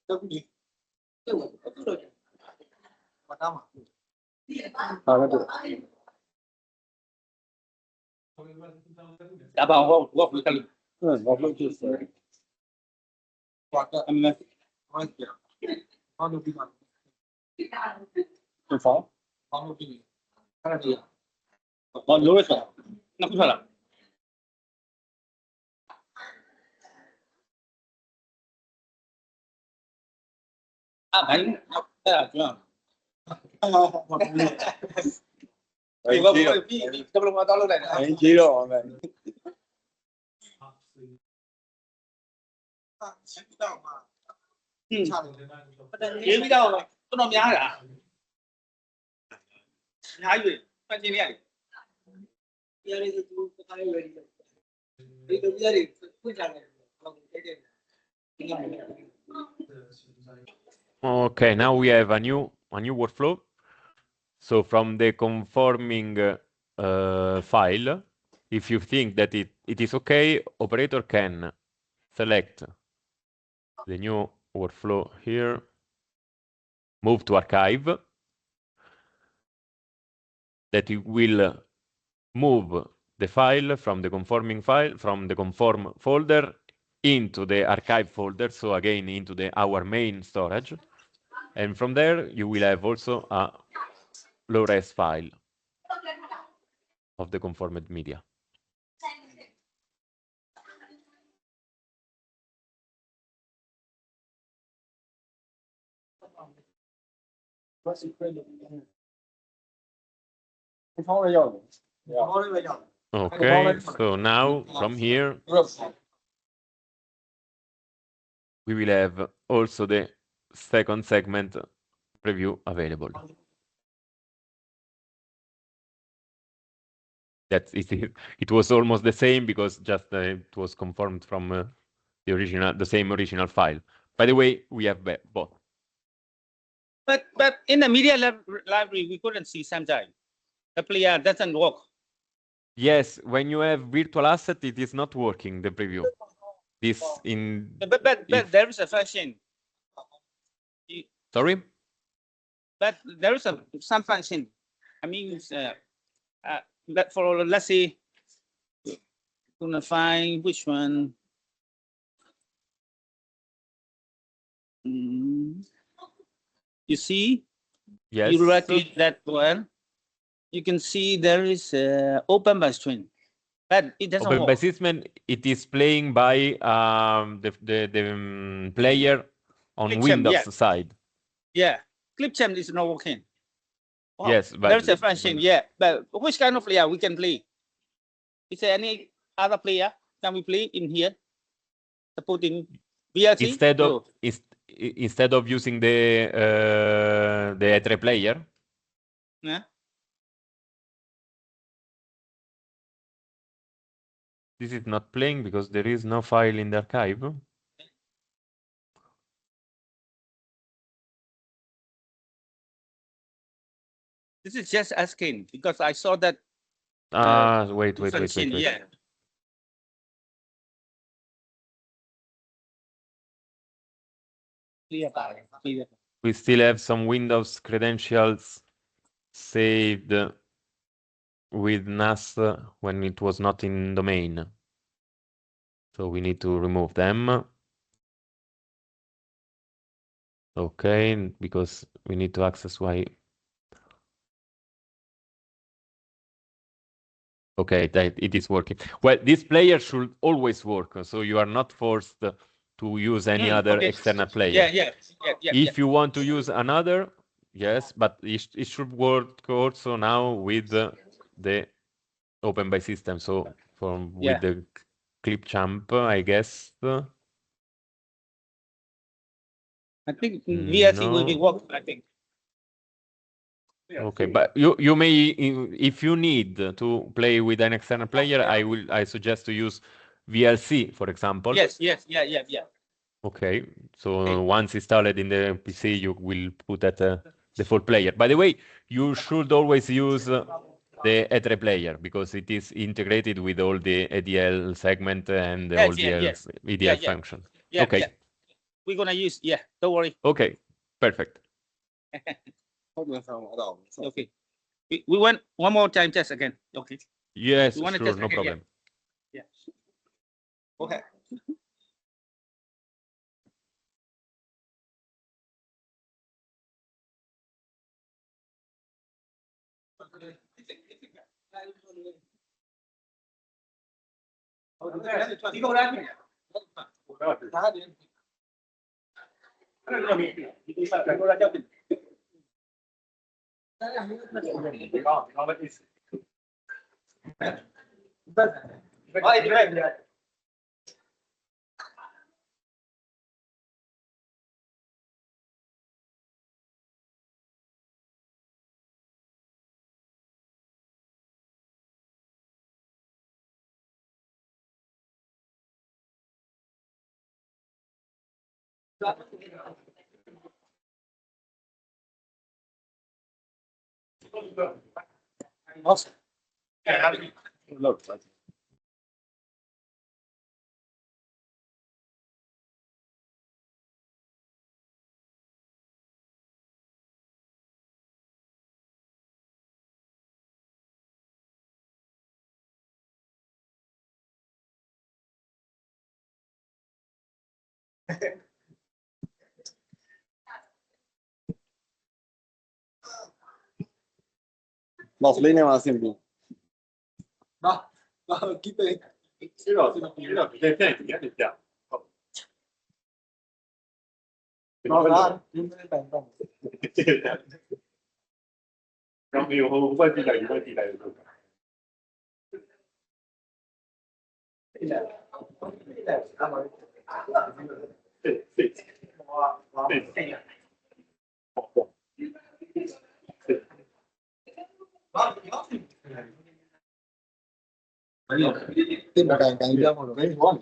Đâu có gì. Đâu có rồi. Mà tao mà. Nó được. Đã bảo không? Góp với thằng. Nó vẫn chưa sửa. Hoặc là em này. Nói kìa. Nó được đi mà. Tôi phó. Nó được đi. Cái là gì? Bọn lối rồi. Nó cũng phải là. Bánh đây là chưa? Anh chí rồi. Tâm lòng tao lúc này nữa. Anh chí rồi mày. Nhớ biết đâu mà tôi nói nhá hả? Nhá gì? Bạn gì này? Giờ đi tôi thay rồi. Đi tôi giờ đi cứ chẳng không thấy được. Okay, now we have a new workflow. So from the conforming file, if you think that it is okay, operator can select the new workflow here, move to archive, that it will move the file from the conform folder into the archive folder, so again into our main storage. And from there, you will have also a low-res file of the conformed media. Okay, so now from here, we will have also the second segment preview available. It was almost the same because just it was confirmed from the same original file. By the way, we have both. But in the media library we couldn't see sometimes. The player doesn't work. Yes, when you have virtual asset, it is not working, the preview. But there is a function. Sorry? But there is some function. I mean, let's see. Gonna find which one. You see? Yes. You write it that one. You can see there is open by string, but it doesn't Open work. by system, it is playing by the player on Click Windows yeah. side. Yeah, clip champ is not working. Wow. Yes, but there's a function. Yeah, but which kind of player we can play? Is there any other player can we play in here? Supporting BRT? instead of using the Etere player. Yeah. This is not playing because there is no file in the archive. This is just asking because I saw that. Wait. Yeah. Clear. We still have some Windows credentials saved with NAS when it was not in domain. So we need to remove them. Okay, because we need to access why. Okay, that it is working. Well, this player should always work, so you are not forced to use any other okay. external player. Yeah. If you want to use another, yes, but it should work also now with the Open by System. So with the Clipchamp, I guess. I think VLC will be work. I think. Okay, but you may, if you need to play with an external player, I suggest to use VLC, for example. Yes. Yeah. Okay, so once installed in the PC, you will put that default player. By the way, you should always use the Etere player because it is integrated with all the ADL segment and all the EDL function. Yeah. Okay. Yeah. We're gonna use. Yeah. Don't worry. Okay. Perfect. Okay. We want one more time test again. Okay. Yes, You wanna sure, test no again? problem. Yeah. Okay. Lost lane name asim bi. Keep it. Tin mà càng ra mà cái ngon.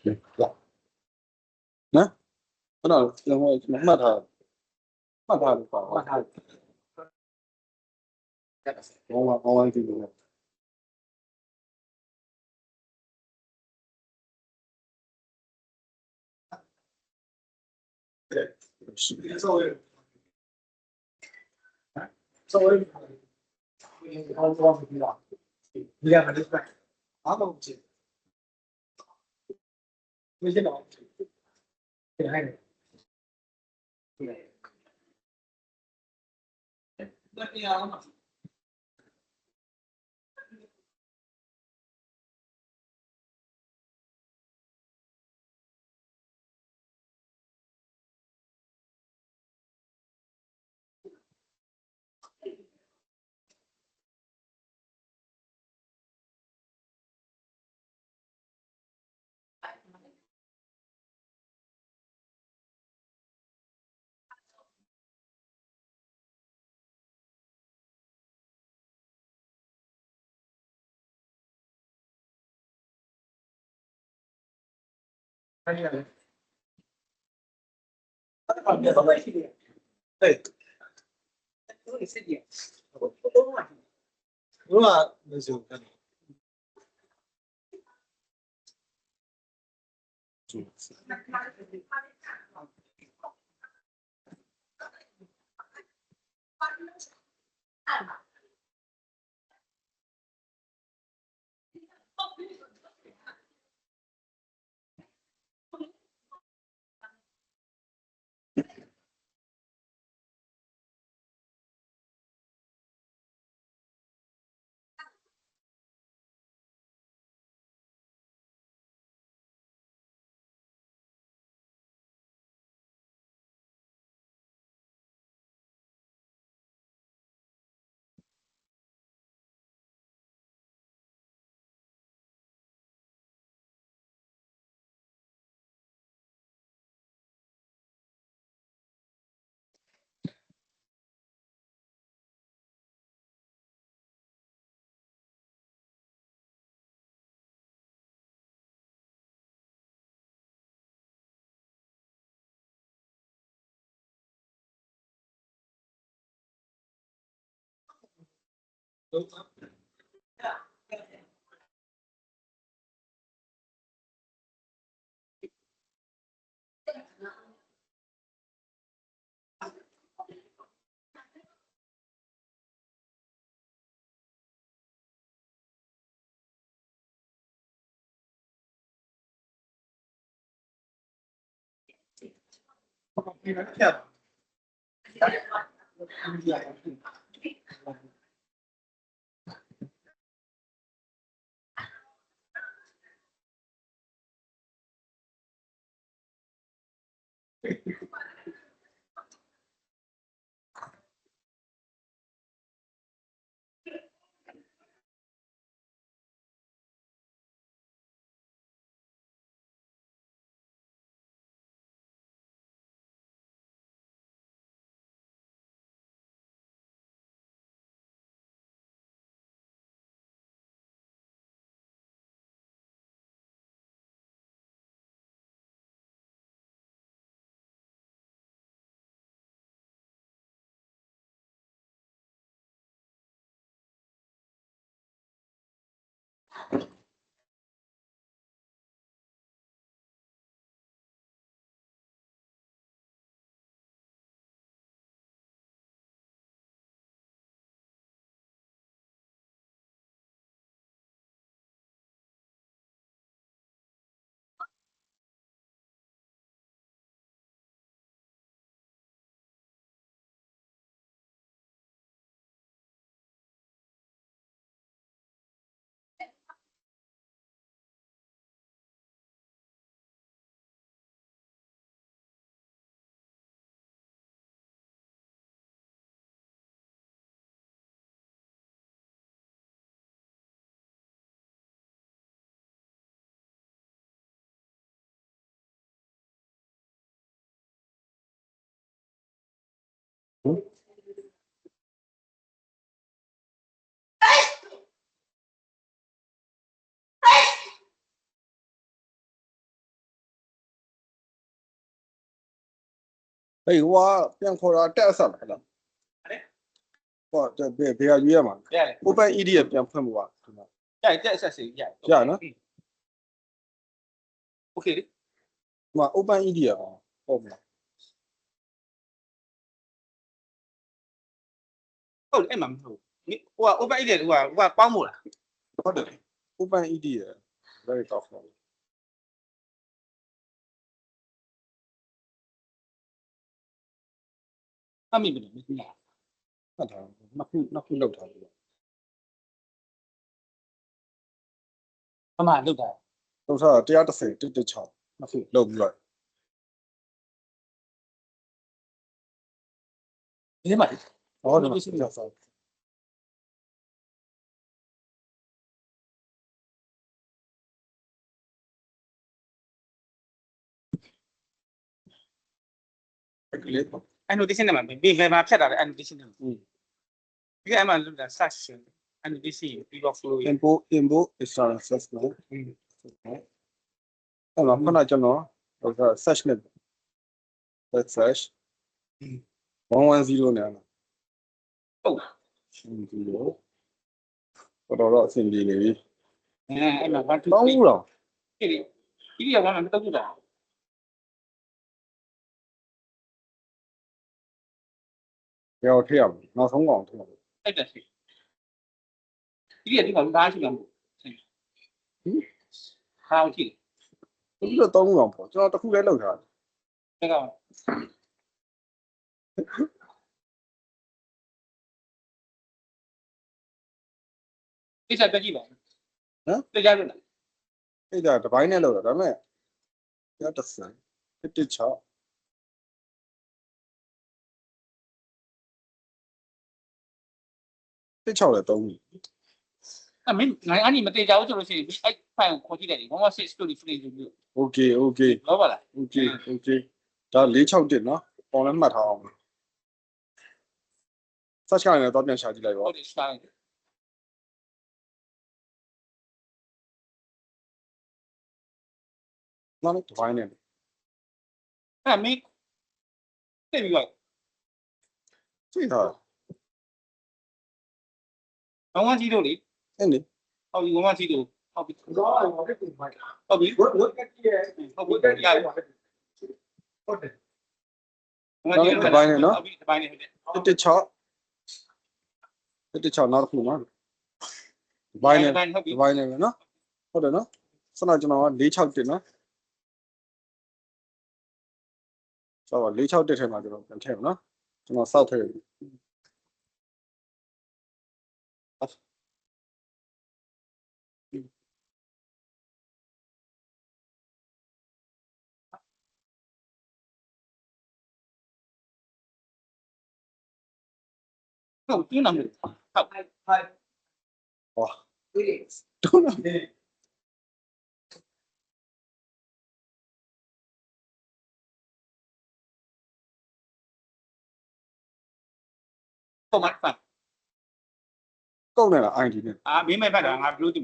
နော်အဲ့တော့ကျွန်တော်မှတ်ထားလို့ပါမှတ်ထားဘောင်းကြည့်လို့ sorry 好多没了，你俩还得办，俺们不行，没见到，给还得，对，那这样嘛。看见没？别说外星人，对，说你是点，我不懂啊。如果那就看。你们骗吧。Hey, what? Pian Kora test up. What? They are you, man. Yeah. Open ED pian from what? Yeah, that's it. Yeah. Yeah, no? Okay. Ma open ED. Oh, Oh, em mà hầu. Ủa vậy thì ủa bao mùa à? what the? Open ED. Very tough. Nó mình được nhà. Nó không lâu thôi. Mà được rồi. Đâu sao?တရားတစ်စိတစ်ချောင်းနှစ်ခုလုံပြီးတော့ Thế mà ဟောတယ်ဆက်စား annotation နဲ့မှာဘယ်မှာဖြတ်တာလဲ annotation နဲ့ဒီကမှလို့တာ section annotation ပြီးတော့ flow import external assessment အဲ့တော့ခုနကျွန်တော်ဟို search နဲ့ search 110နဲ့ ဟုတ် တော့အဆင်ပြေနေပြီ အဲ့မှာ1 2 တောင်း 3 ဘူးတော့ ဒီကဘာမှမတော့ဘူးတာ ပြောထည့်ရမယ်နောက်ဆုံးကောင်ထည့်ရမယ် အဲ့ဒါရှိဒီကဒီကောင်သားရှိမှာဟောင်းကြည့် ဒီလိုတောင်းဘူးတော့ပေါ့ကျွန်တော်တစ်ခုလည်းလောက်ထားတယ် ဒါကောင်ဒီစားကြည့်ပါနော်ကြားလို့လား အဲ့ဒါတစ်ပိုင်းနဲ့လောက်တာဒါပေမဲ့တရားတစ်စံတစ်ချောင်းတစ်ချောင်းလည်းတောင်းပြီ အမင်းငါအဲ့ဒီမတေချာဘူးဆိုလို့ရှိရင်အဲ့ဖိုင်ကိုခေါ်ကြည့်တယ်116 story frame လို့ပြော okay လောပါလား okay ဒါ461เนาะပေါ်လည်းမှတ်ထားအောင် search ကနေတော့ပြန်ရှာကြည့်လိုက်ပါ ဟုတ်တယ်ရှာတယ် နောက်တစ်ပိုင်းနဲ့ အဲ့မင်းသိပြီကော ကြည့်ထား ဘာမှကြည့်လို့လေ အဲ့လေ ဟုတ်ပြီဘာမှကြည့်လို့ဟုတ်ပြီ တော့ဘာဖြစ်နေမှာလဲ ဟုတ်ပြီ ဝတ်ကတိရဲ့ ဟုတ်ပြီရပြီ ဟုတ်တယ် ဘာမှကြည့်လို့ဒီပိုင်းနဲ့ဟုတ်ပြီဒီပိုင်းနဲ့ဟုတ်တယ် တစ်ချောင်းနောက်တစ်ခုနော်ဒီပိုင်းနဲ့ ဟုတ်ပြီ ဒီပိုင်းနဲ့ပဲနော်ဟုတ်တယ်နော်စနကျွန်တော်က461နော်ဆိုတော့461ထဲမှာကျွန်တော်ပြန်ထည့်မယ်နော်ကျွန်တော်စောက်ထည့်ပြီ ဟုတ်ပြီနော်ဟုတ် ဟုတ် ဟော ဒီ တို့နော် ဒီ ပုံမှန်ဖတ် ကုတ်နေလား ID နဲ့ အာမင်းမဲ့ဖတ်တာငါဘလို့ဒီ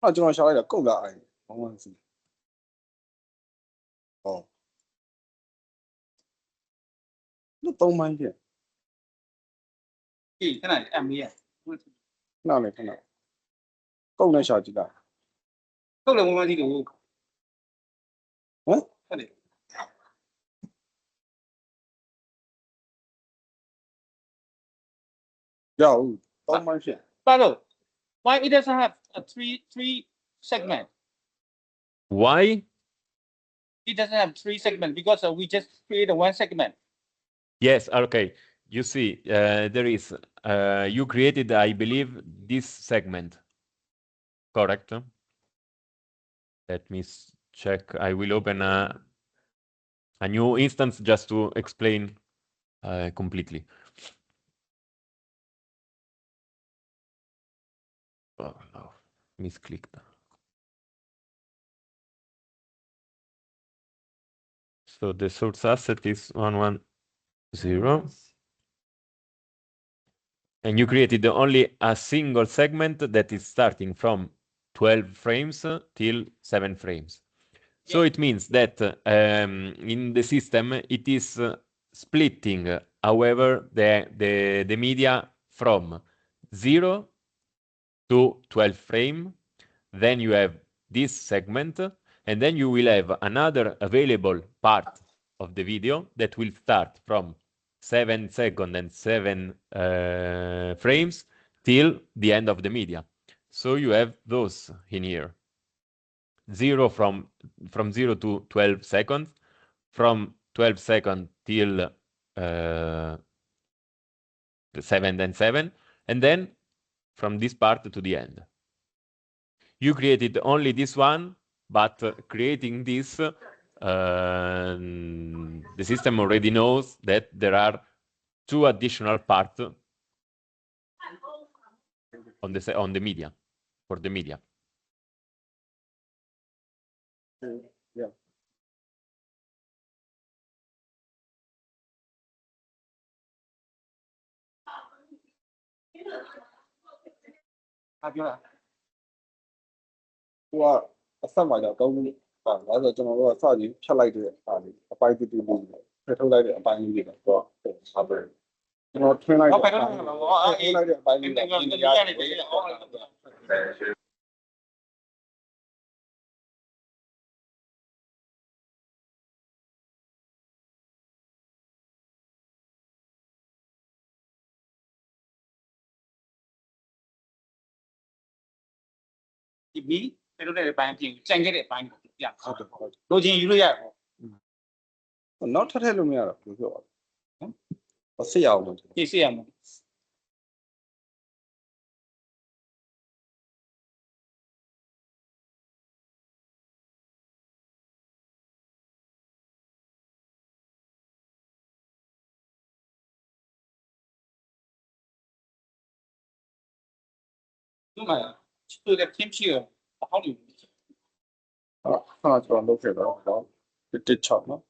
အဲ့ကျွန်တော်ရှာလိုက်တာကုတ်လား ID ဘာမှမသိဟောလို့3မိုင်းပြ ကြည့်ခဏအမီးရ ခဏလေးခဏကုတ်နဲ့ရှာကြည့်တာ ဟုတ်တယ်ဘာမှကြည့်လို့ ဟမ် ဟုတ်တယ် ရအောင်3မိုင်းပြ ပါလို့ why it doesn't have a three segment Why? it doesn't have 3 segment because we just create a 1 segment Yes, okay. You see, there is, you created, I believe, this segment. Correct? Let me check. I will open a new instance just to explain completely. Oh, no, misclicked. So the source asset is 110. And you created only a single segment that is starting from 12 frames till 7 frames. So it means that in the system it is splitting, however, the media from 0 to 12 frame. Then you have this segment, and then you will have another available part of the video that will start from 7 seconds and 7 frames till the end of the media. So you have those in here. 0 from 0 to 12 seconds, from 12 seconds till 7 and 7, and then from this part to the end. You created only this one, but creating this, the system already knows that there are 2 additional parts on the media, for the media. Yeah. Well, somewhat of going rather than what thought you shall like to abide to do it like a binding it for cover. You know, train like a binding Me, I don't know the banking, change it, bank. Yeah. Lodging you yeah. not to tell me. I'll see you. You see, I'm. To the team here, how do you? Not to look at all. It did chop, no?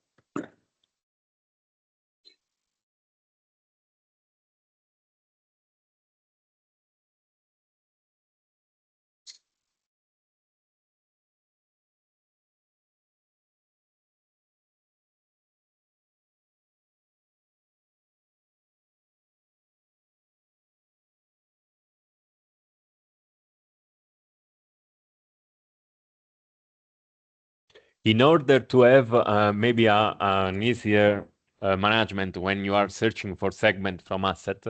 In order to have maybe an easier management when you are searching for segment from asset,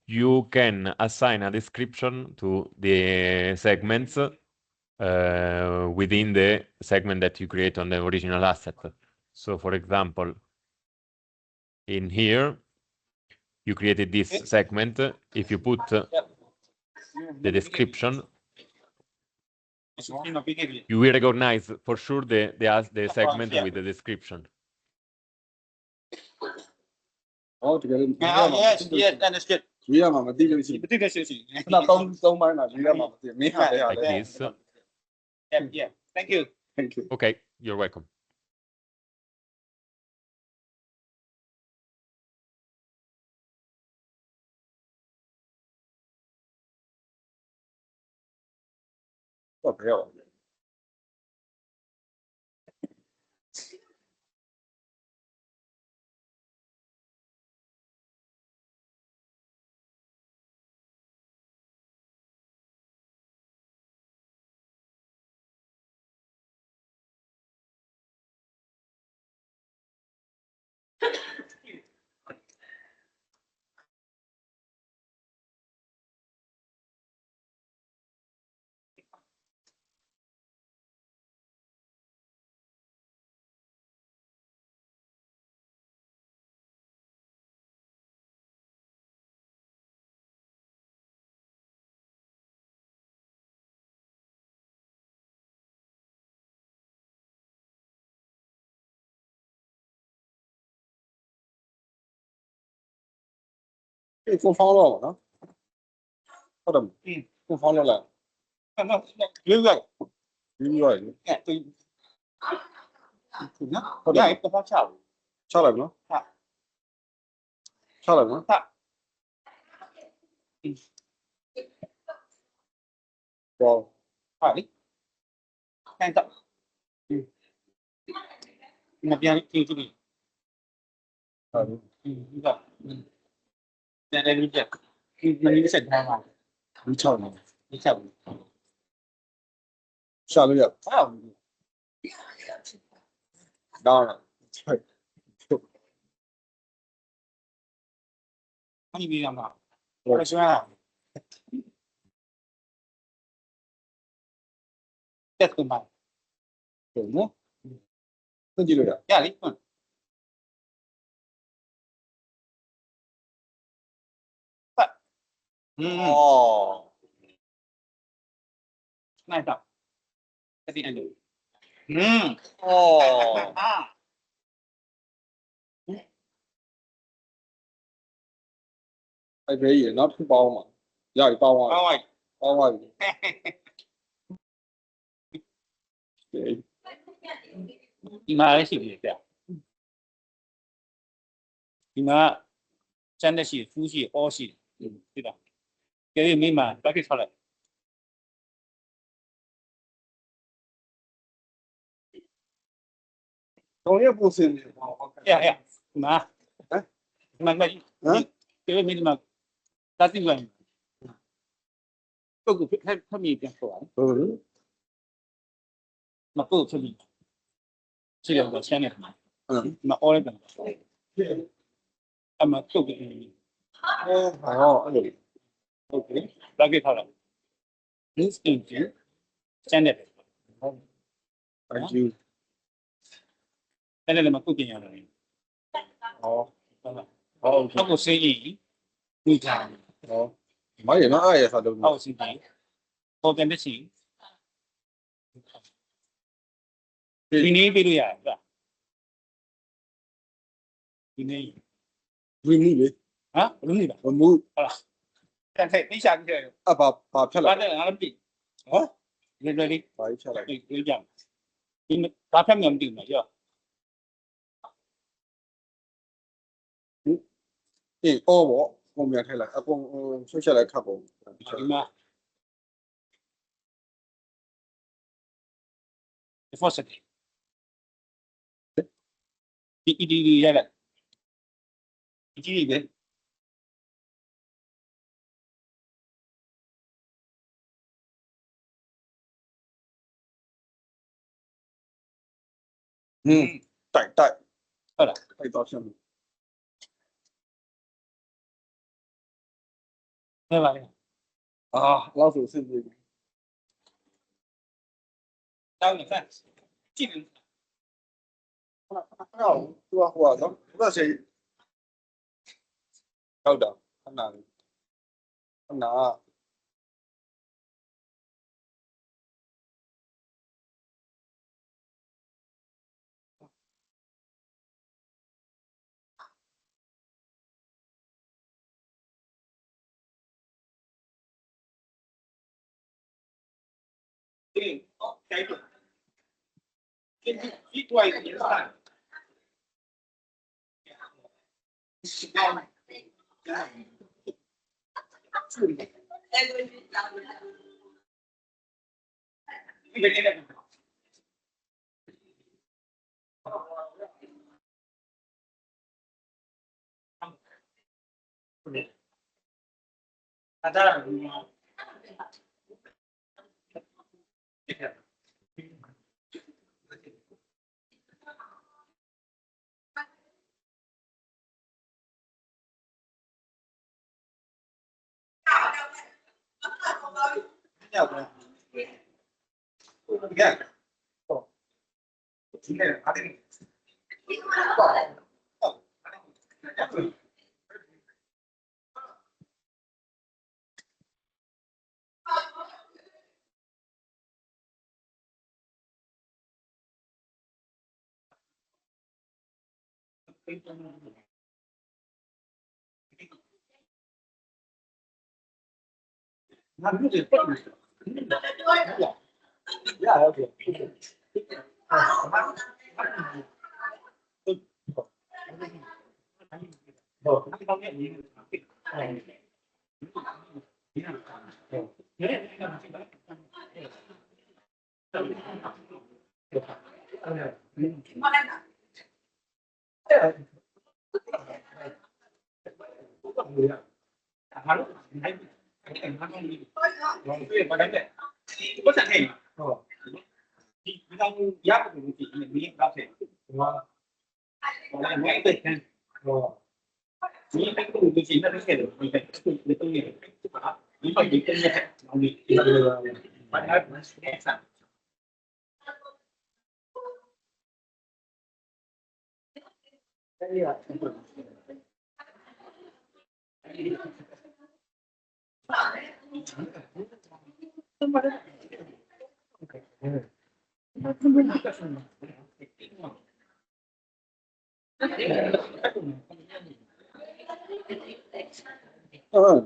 you can assign a description to the segments within the segment that you create on the original asset. So for example, in here, you created this segment. If you put the description, you will recognize for sure the segment with the description. Oh, together. Yes, understood. We are Mama Digging. Not don't mind us. We are Mama. Like this. Yeah, thank you. Thank you. Okay, you're welcome. What the hell? Không phong rồi nó. Có đầm. Không phong là Như vậy. như vậy. Nghe tôi. Dạ, em có chào. Sao lại nó? Sao lại nó? Wow. Hỏi đi. Nhanh chậm. 那边挺这里，好，一个，在那里边，那你是台吗？你唱呢？你下午，下个月下午，当然，对，你不一样吧？我喜欢，再怎么，对吗？那几个月？压力，哦，那到，这边的，哦，啊，还可以，那不包嘛？要8万八万， ，8万，对，你妈是不是这样？你妈真的是夫妻好事，对吧？给你妈把给出来，农业公司的，哎呀，你妈，哎，妈，给你妈打电话，个股他们也变出来，嗯，那个股出来，这两个钱的，那熬了等，他们个股，哦，哎， OK，把给他了，你是真的，哎就，真的嘛，个股样的，好，好，他个生意，你讲，好，买也那爱也啥都，他个生意，好赚的钱，你比如呀，是吧？你为你的，啊，不是吧？我冇，好了，看看你下去，啊把票把了，这拿来比，啊，你把票了，你讲，你们打票没定嘛？要诶，我明天来，啊，接下来看不，你们放实的，一下来，一里边，带，好了，带到下面，对吧？啊，老鼠是不是？打个饭，技能，要我那谁要的，很难，很难啊，对，好，下一个，一多一个人饭，一个人的，他当然，要不然，你看，今天哪里？那不得笨死了。呀，OK。这方面你 Có sẵn hình. Thì trong giáp của chị mình đọc thể. Là ngay tịch ha. Chỉ cái cùng từ chính là cái thể mình phải từ tôi nghĩ lý phải những cái nhẹ nó bị phải nói nó sẽ sẵn.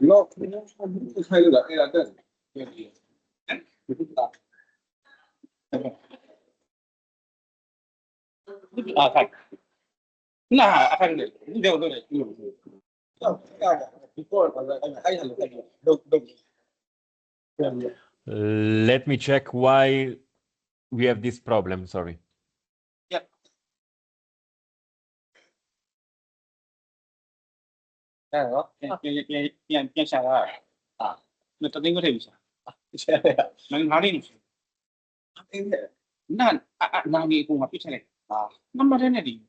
이거 차이가 해야 돼. Phải. Là thành để đều tôi để Let me check why we have this problem. Sorry. Pian xài người ta tính có thể mình nói đi nào nghĩ cùng hợp này năm mà thế này thì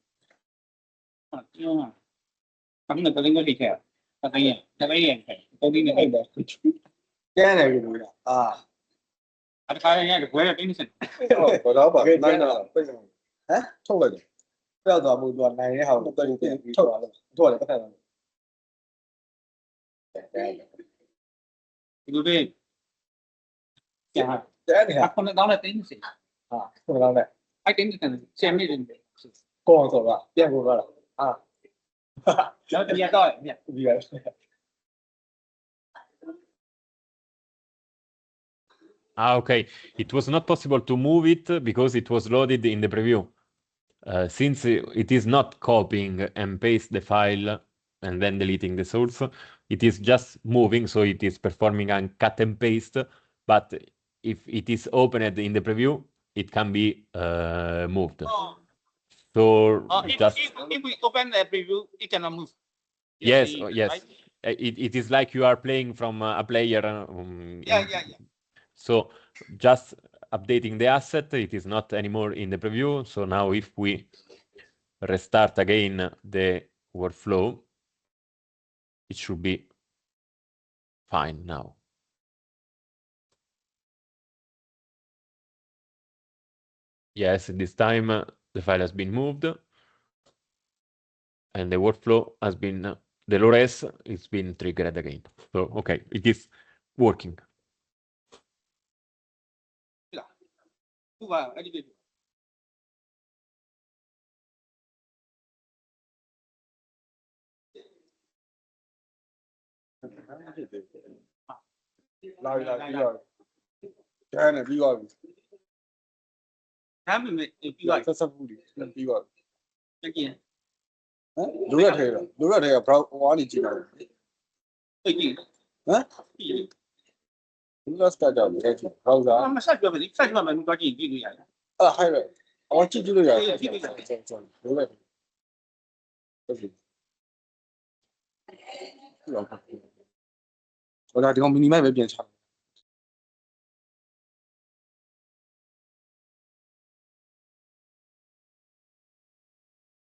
cắm người ta tính có thể kẹo ta thấy tôi đi này cái này cái gì anh khai nghe được quên là tính có đó bảo nay nào bây giờ không lại bây giờ một tuần này hầu tôi đi thua là có thể tôi đi cái này không đó là tính gì không đâu này anh tính xem đi con rồi à biết rồi đó thì rồi vì Okay. It was not possible to move it because it was loaded in the preview. Since it is not copying and paste the file and then deleting the source, it is just moving, so it is performing a cut and paste. But if it is opened in the preview, it can be moved. So just if we open the preview, it cannot move. Yes, yes. It is like you are playing from a player. Yeah. So just updating the asset, it is not anymore in the preview. So now if we restart again the workflow, it should be fine now. Yes, this time the file has been moved and the workflow has been, the LORES is been triggered again. So, okay, it is working. lại bây giờ cái này bây giờ Khám mình thì gọi rất sắp đi bây giờ cái gì đúng là thầy bảo quá đi chị nào cái gì đúng là start down cái gì how ra mà sao mình có gì gì vậy hay rồi chị chú rồi đúng rồi cái gì我打电话你买没变长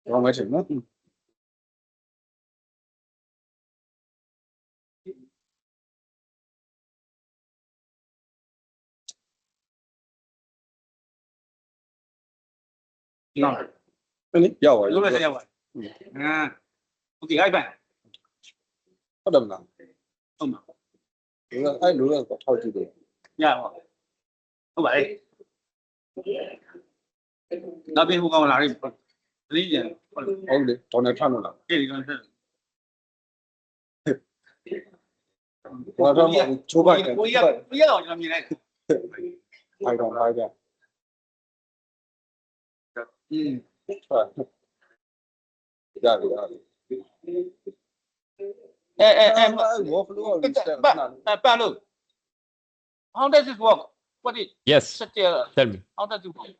我买什么要我 lúc này sao vậy ok ai bạn có đầm nào không đúng là có thôi chứ được nhà không vậy nó bên không là đi lý gì ông đi trong này thằng nào cái gì con thế我让我出版我要làm gì này hai cái ra em Paolo how does it work what is Yes, such a tell me. how does it work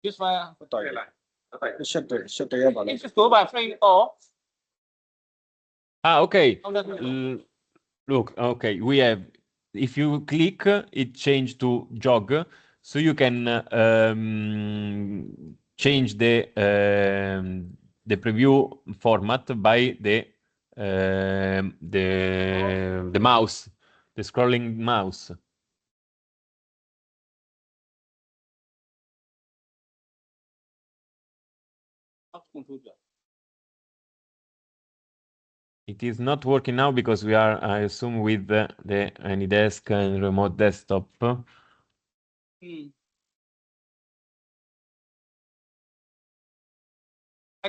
this one shut ရပါလား It's store by frame or Okay. how does it go? Look, okay, we have, if you click, it changed to jog, so you can change the preview format by the mouse, the scrolling mouse. It is not working now because we are, I assume, with the AnyDesk and remote desktop. I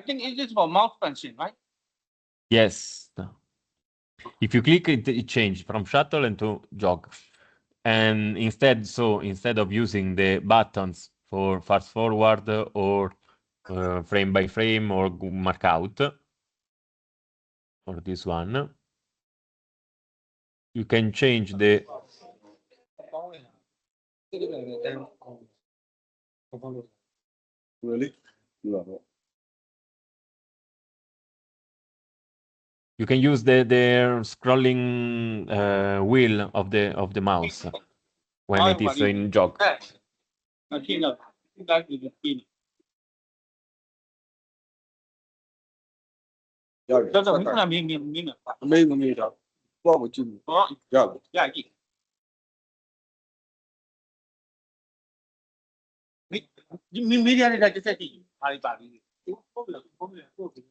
think it is for mouse function, right? Yes. If you click it, it changed from shuttle into jog. And instead of using the buttons for fast forward or frame by frame or mark out, or this one, you can change the really ဒီပါတော့ you can use the scrolling wheel of the mouse when it is in jog. I think that is the key. ရတယ် တော့မင်းကမင်း အမေမမေတော့ပေါ့ကိုကြည့် ဟော ရတယ် ရကြည့်မီဒီယာတွေတက်ကြည့်ဘာတွေပါပြီးဟုတ်ပြီဟုတ်ပြီဟုတ်ပြီ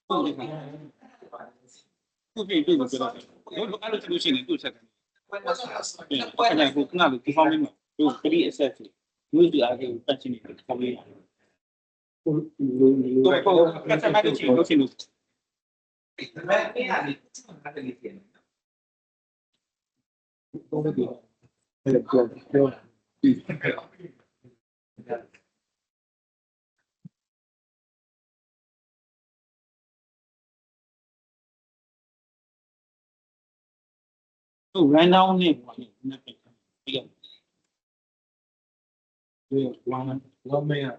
ဟုတ်ပြီပြောတော့အဲ့လိုဆိုလို့ရှိရင်သူ့ဆက်တယ်အဲ့ဒါကိုကနာလို့ဒီဖောင်းလေးမှာသူ3 asset ကိုယူအားကိုပတ်ချင်တယ်ဖောင်းလေးတော့ကတ်စမိုက်ချင်လို့ရှိရင် So right now only nothing. Again. One man.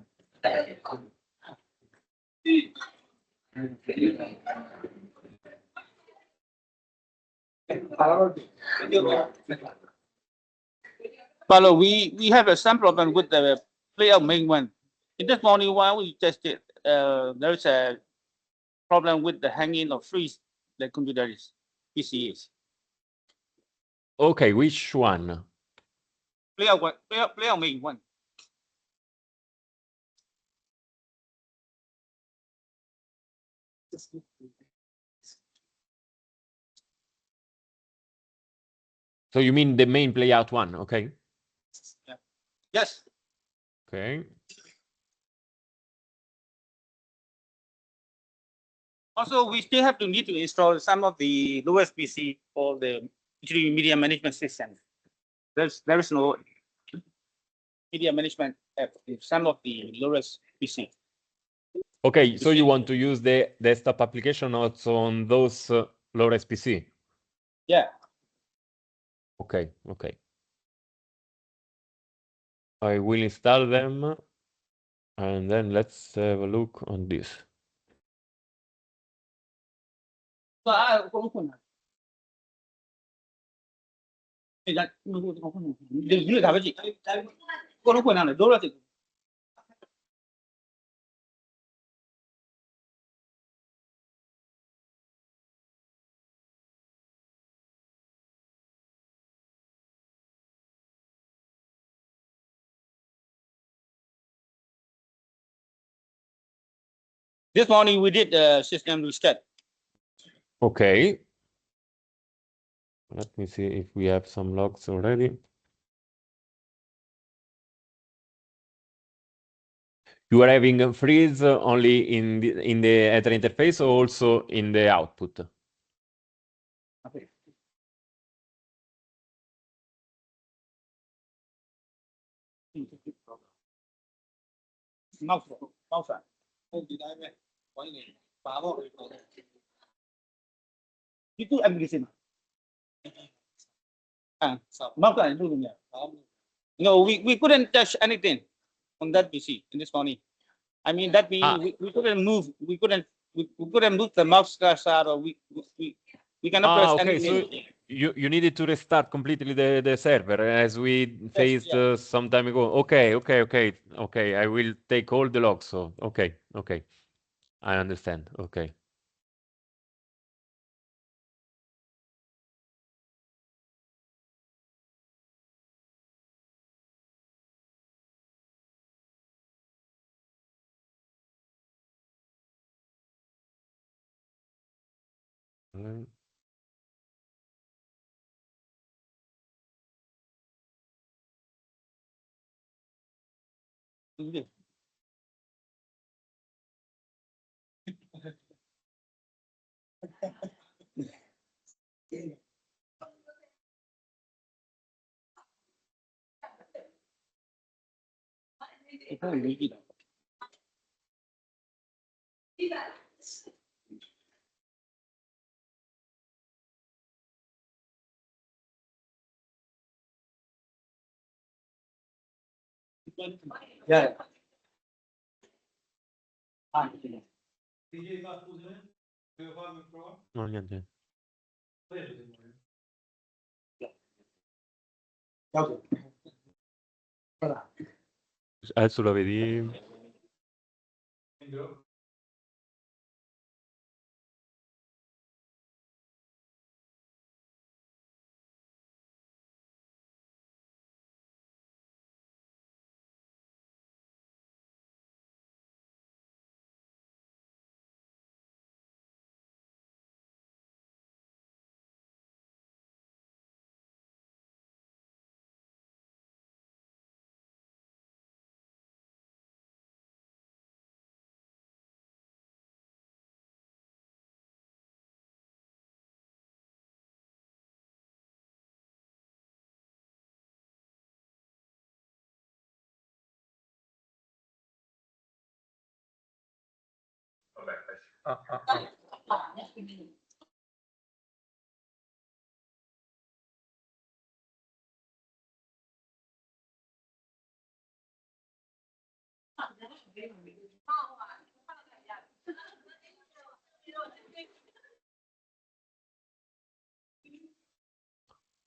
Follow, we have some problem with the playout main one. In this morning while we tested, there's a problem with the hanging of freeze the computers PCs. Okay, which one? Playout main one. So you mean the main playout one, okay? Yes. Okay. Also, we still have to need to install some of the lowest PC for the media management system. There is no media management app in some of the lowest PC. Okay, so you want to use the desktop application also on those low-res PC? Yeah. Okay, okay. I will install them and then let's have a look on this. This morning we did the system reset. Okay. Let me see if we have some logs already. You are having a freeze only in the Etere interface or also in the output? Okay. Mouse. Itu application. No, we couldn't touch anything on that PC in this morning. I mean that means we couldn't move. We couldn't move the mouse cursor, or we cannot press okay. So anything. you needed to restart completely the server as we faced yeah. some time ago. Okay. I will take all the logs. So okay. I understand. Okay. Mm. Yeah. No, niente. Adesso lo vedi.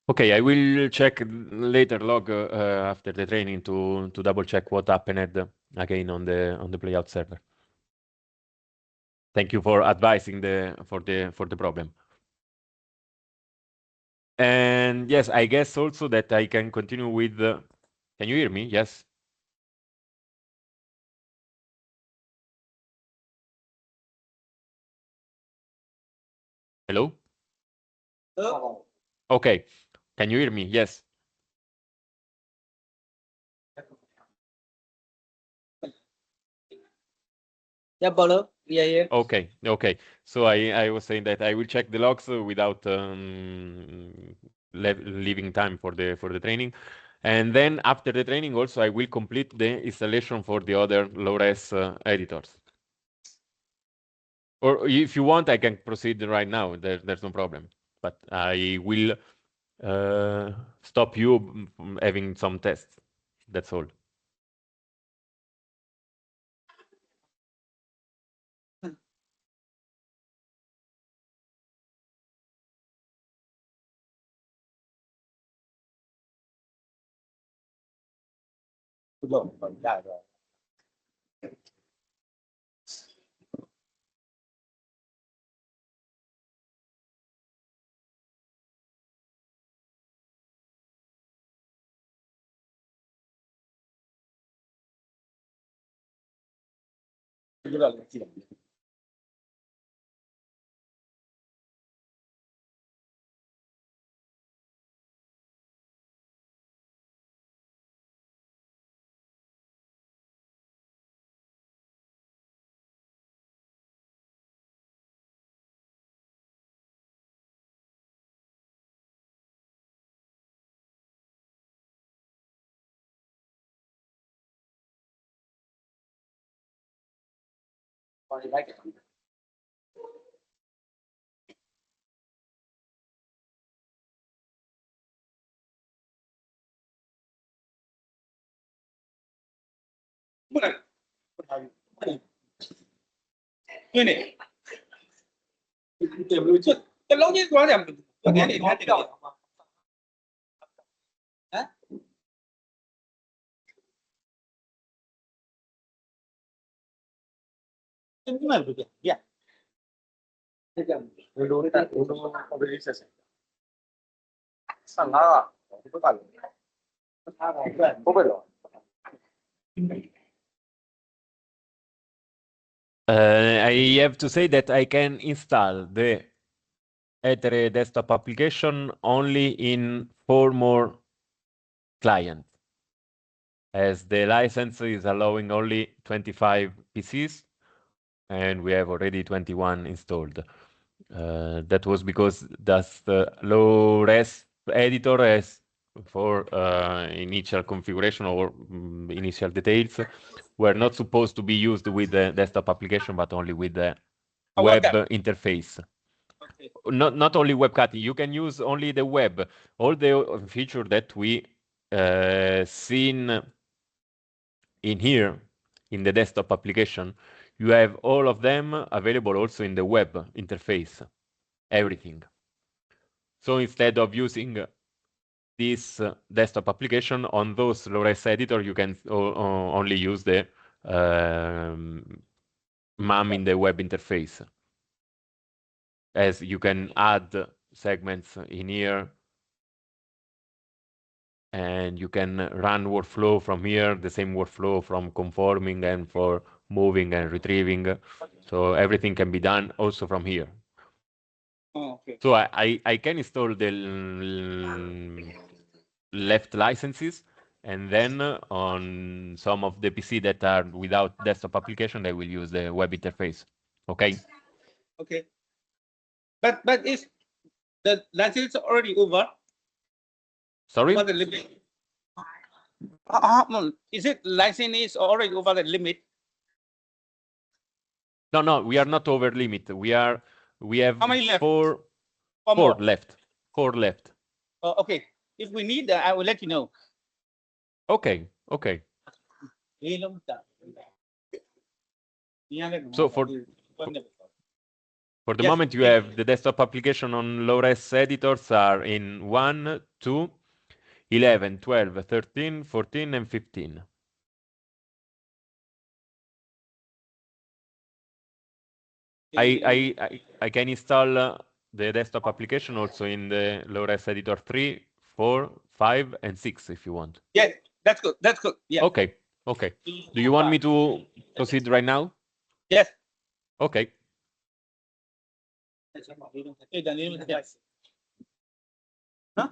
Okay, I will check later log after the training to double check what happened again on the playout server. Thank you for advising for the problem. And yes, I guess also that I can continue with. Can you hear me? Yes. Hello. Okay. Can you hear me? Yes. Yeah, Paulo. Yeah. Okay. So I was saying that I will check the logs without leaving time for the training, and then after the training also I will complete the installation for the other low-res editors. Or if you want, I can proceed right now. There's no problem. But I will stop you from having some tests. That's all. Yeah. 对呢，这龙筋光点，我给你看这个。哎，这根本不变，变。这个我都没写写。上哪啊？不干了。不会了。I have to say that I can install the Etere desktop application only in 4 more clients, as the license is allowing only 25 PCs, and we have already 21 installed. That was because that's the low-res editor has for initial configuration or initial details were not supposed to be used with the desktop application, but only with the web interface. Okay. Not only web cutting, you can use only the web. All the feature that we seen in here in the desktop application, you have all of them available also in the web interface, everything. So instead of using this desktop application on those low-res editor, you can only use the MAM in the web interface, as you can add segments in here, and you can run workflow from here, the same workflow from conforming and for moving and retrieving. So everything can be done also from here. Oh, okay. So I can install the left licenses, and then on some of the PC that are without desktop application, they will use the web interface. Okay. Okay. But is the license already over? Sorry. Over the limit? Is it license is already over the limit? No, we are not over limit. We have How many left? four more? left. 4 left. Okay. If we need that, I will let you know. Okay. So for the moment, you have the desktop application on low-res editors are in 1, 2, 11, 12, 13, 14, and 15. I can install the desktop application also in the low-res editor 3, 4, 5, and 6 if you want. Yes, that's good. That's good. Yeah. Okay. Do you want me to proceed right now? Yes. Okay. Huh?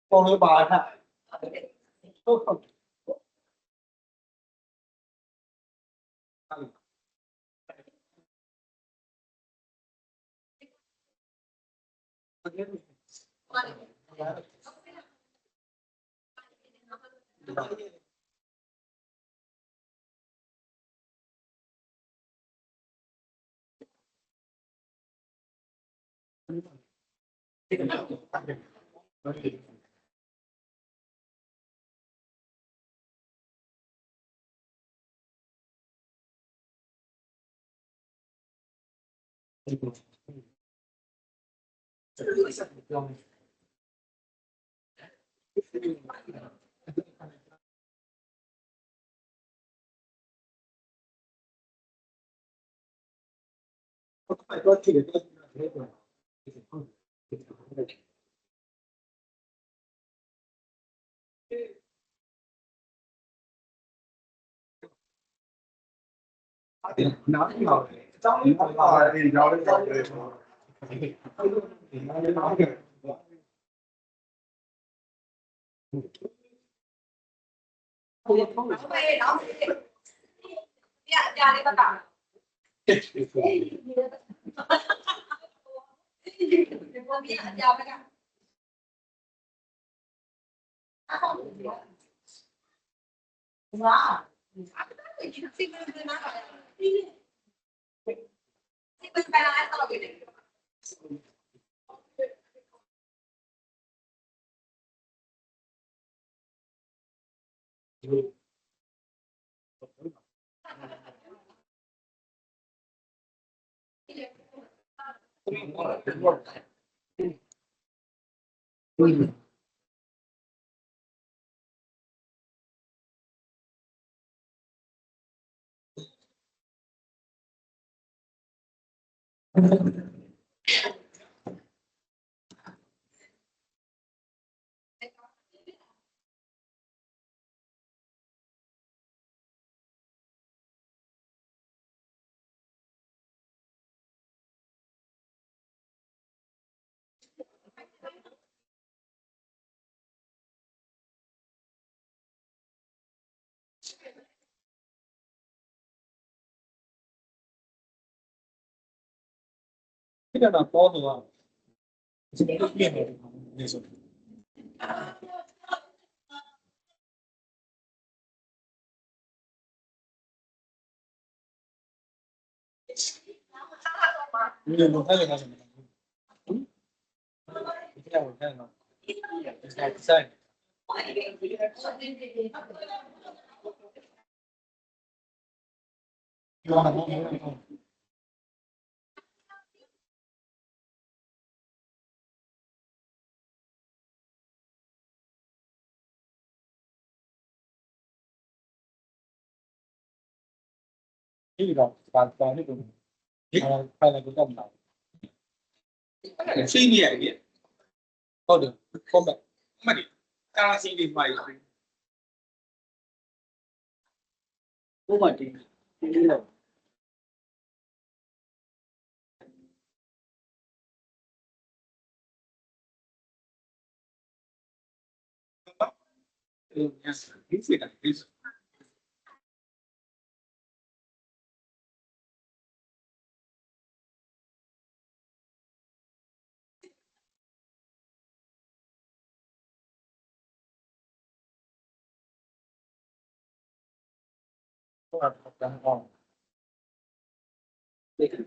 放了把看，快说这个哪里好？张力好大，你聊的张力好。这个呢，包子啊，这个面的那种。我看看什么？我看看。在。这个把那个，看那个干嘛？新年的，好的，方便。慢点，刚刚新的买。不管这个，这个。零岁的，零岁。然后。这个。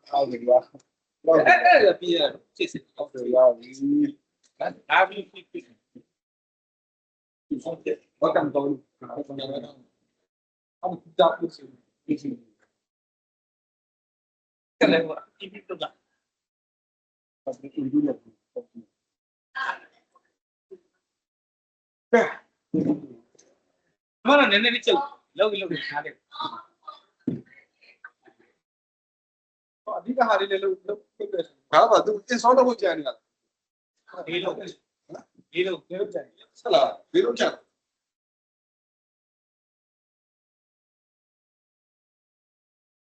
好的呀，哎，毕业这是好的呀，你还不我感动，他们家不是，再来我一笔都干。他们是一个，妈的，人家的酒，老啥的，啊，你干哈的嘞？看吧，都一双都会见的，一路，是了，没都见。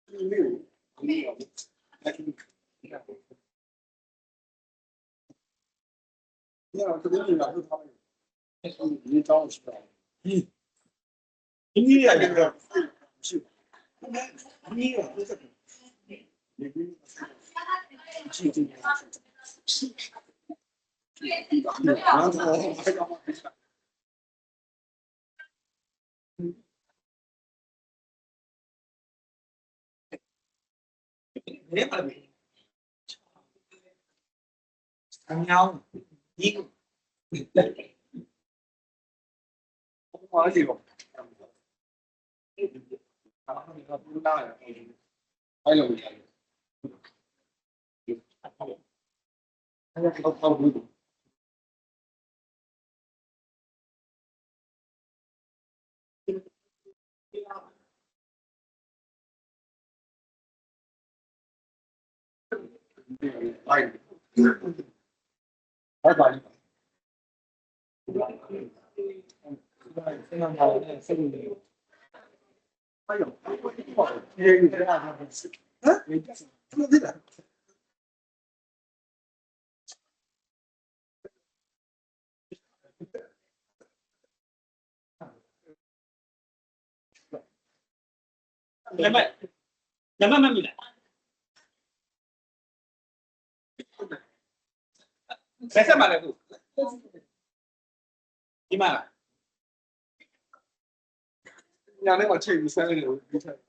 没有，没有，还是你看，这个力量是他们，你找我去的，你也这个是，你也不是，你是这个，然后还要没嘛没，鸟，一个，我这个，然后你看不大呀，还有一个，还有他不懂，哎，还把你，现在他这个。哎呦，也有这样的事，嗯，怎么这个？慢慢来，才上马来路，你妈了，让那个去三个人，你看，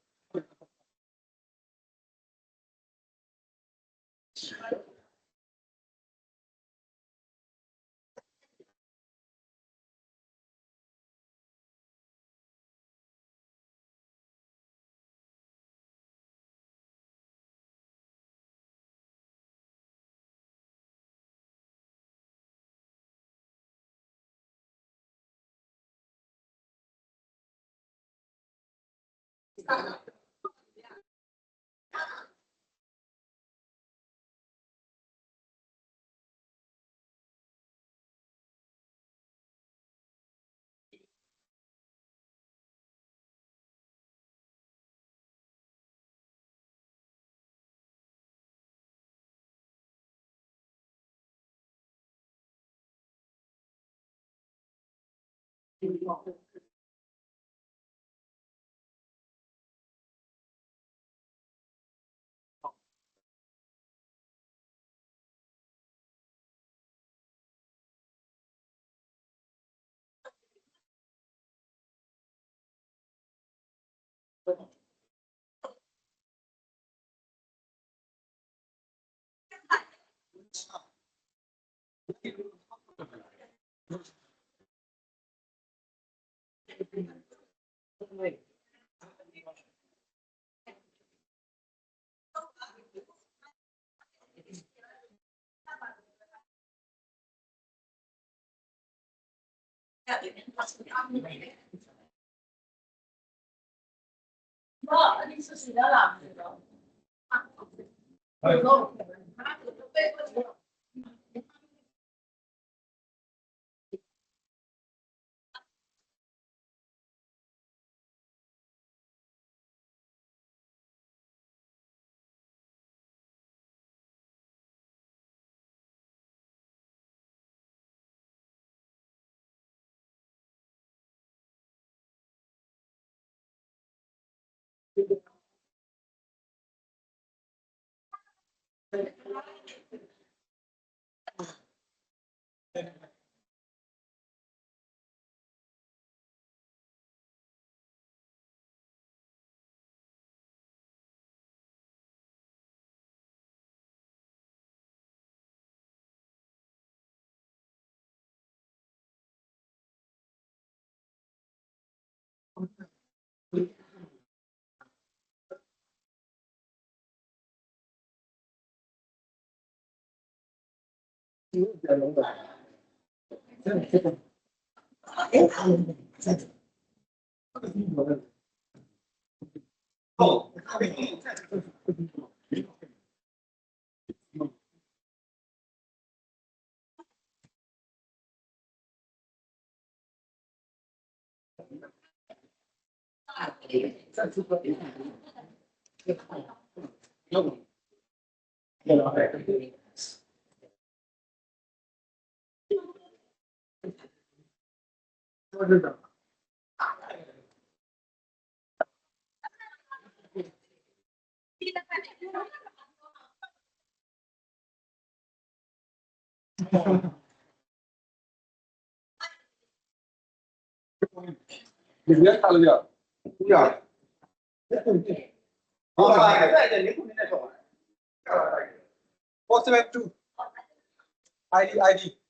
Dia kalau ya. Ya. Possible to ID.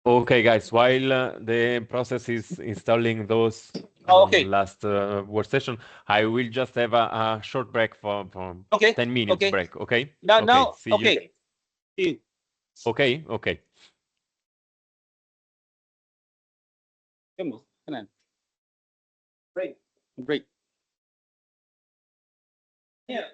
Okay, guys, while the process is installing those Okay. last workstation, I will just have a short break for Okay. 10 minutes Okay. break, okay? Now, see you. okay. See you. Okay, okay. Come on. Break. Break. Yeah.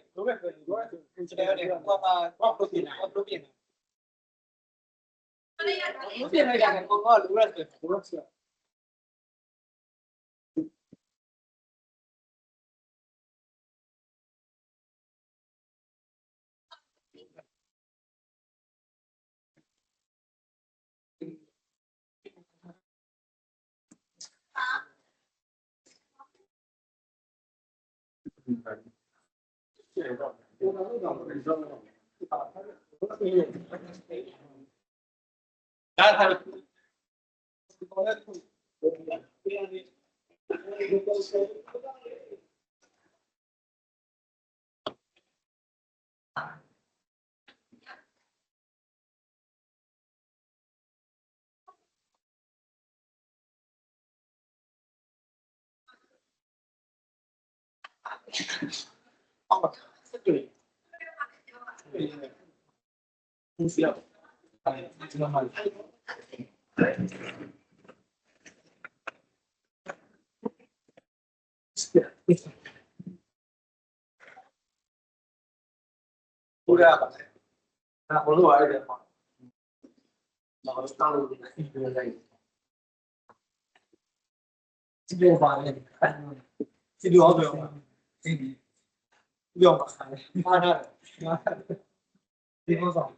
哦，对，对，不需要，哎，这个嘛，不这样吧？那我录完一点嘛，然后大陆一边在这边发的，这六号左右，这六号发的，发的，这多少？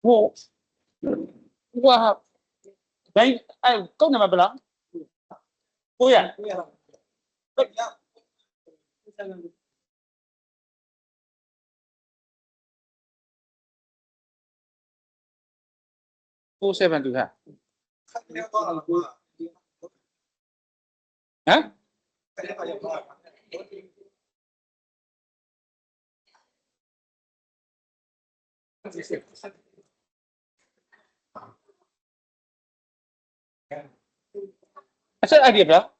我我，哎，够你们不了，不远，不一样。不7对看，啊？这 idea 不了，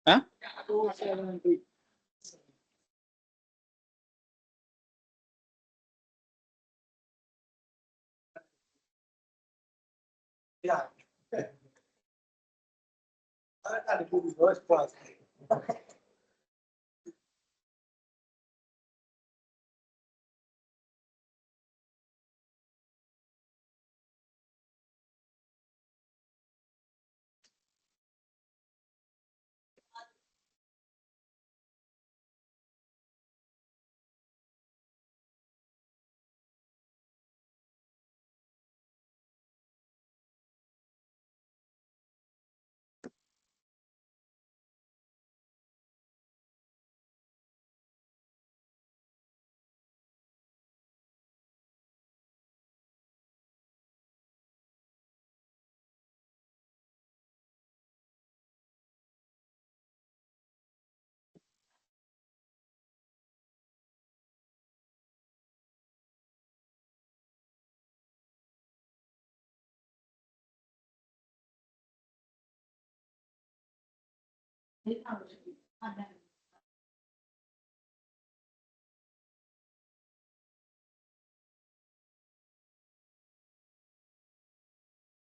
啊？Yeah. I had to do the first class.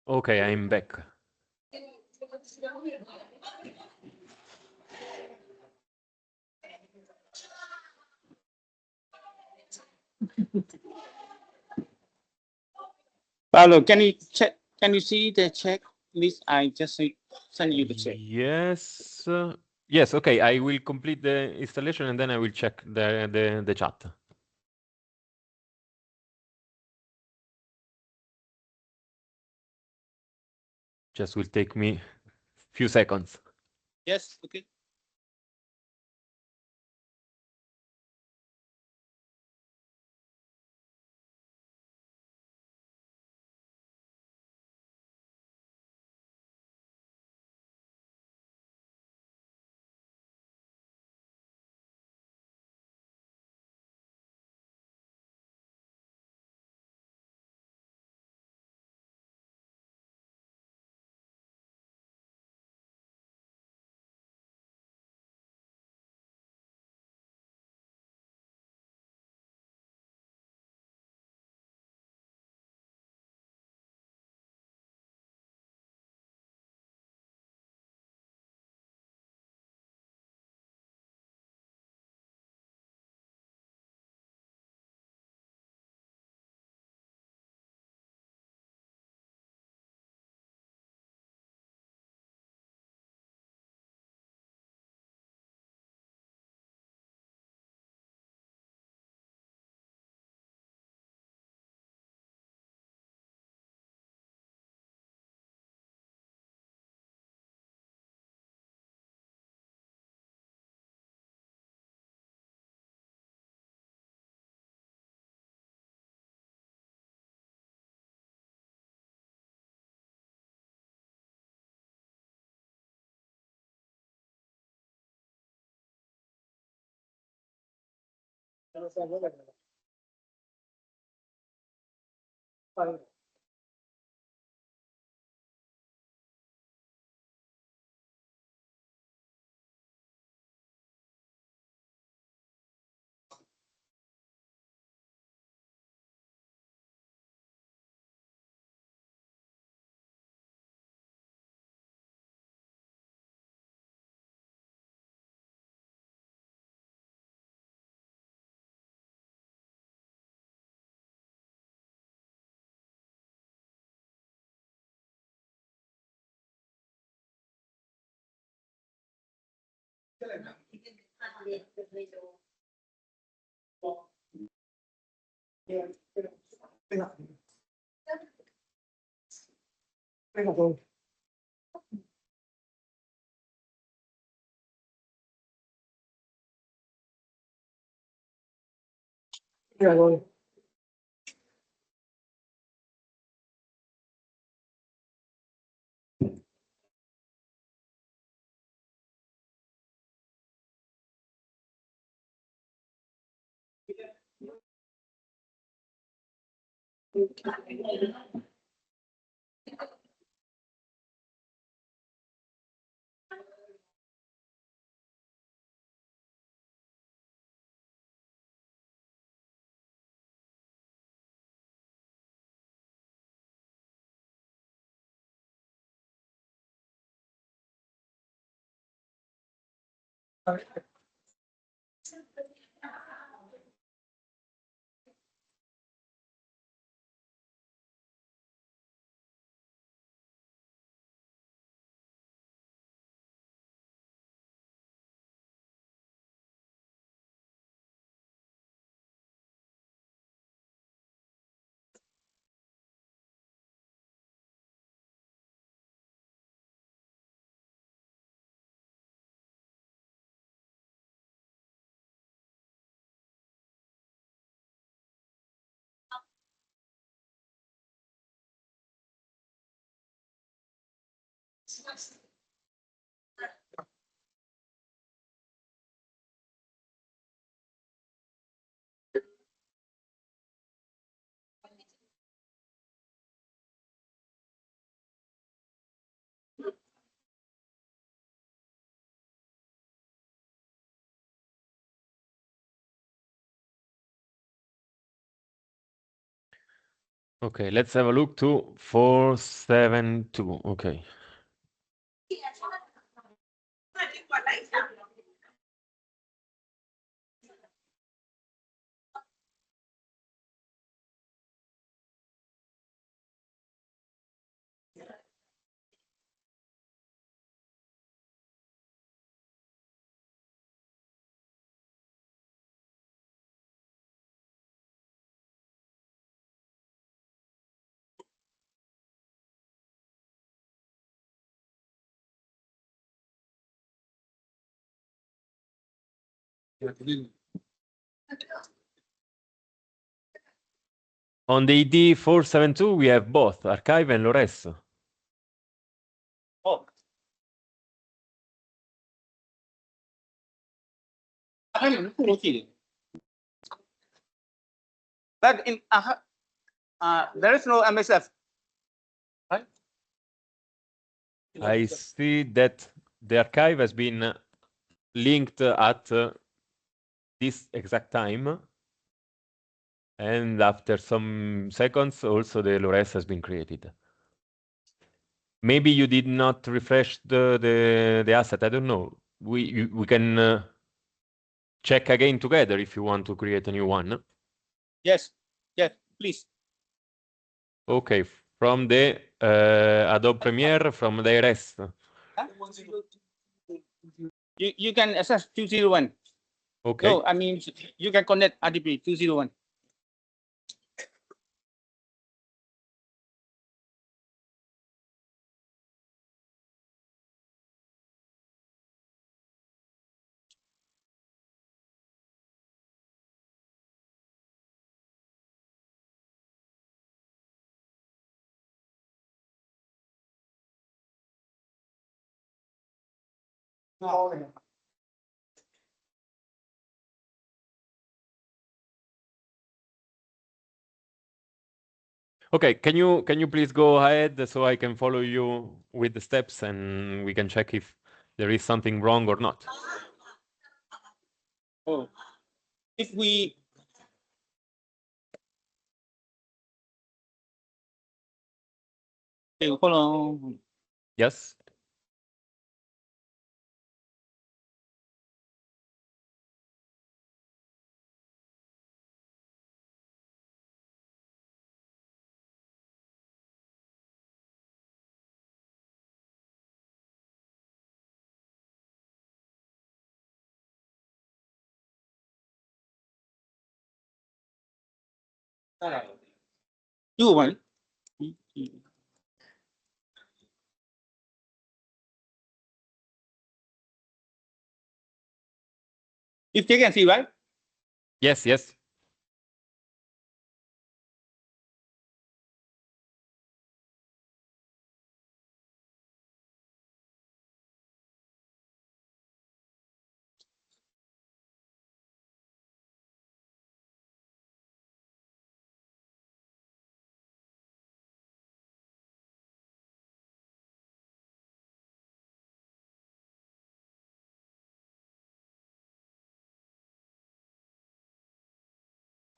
Okay, I'm back. Paolo, can you check? Can you see the check list? I just send you the check. Yes. Yes, okay. I will complete the installation and then I will check the chat. Just will take me few seconds. Yes, okay. Okay, let's have a look to 472. Okay. On the ID 472, we have both archive and LORES. Oh. But in there is no MSF. Right? I see that the archive has been linked at this exact time. And after some seconds, also the LORES has been created. Maybe you did not refresh the asset. I don't know. We can check again together if you want to create a new one. Yes. Yes, please. Okay, from the Adobe Premiere, from the rest. You can access 201. Okay. No, I mean you can connect RDP 201. Okay, can you please go ahead so I can follow you with the steps and we can check if there is something wrong or not. Oh. If we hold on. Yes? You one. If they can see, right? Yes, yes.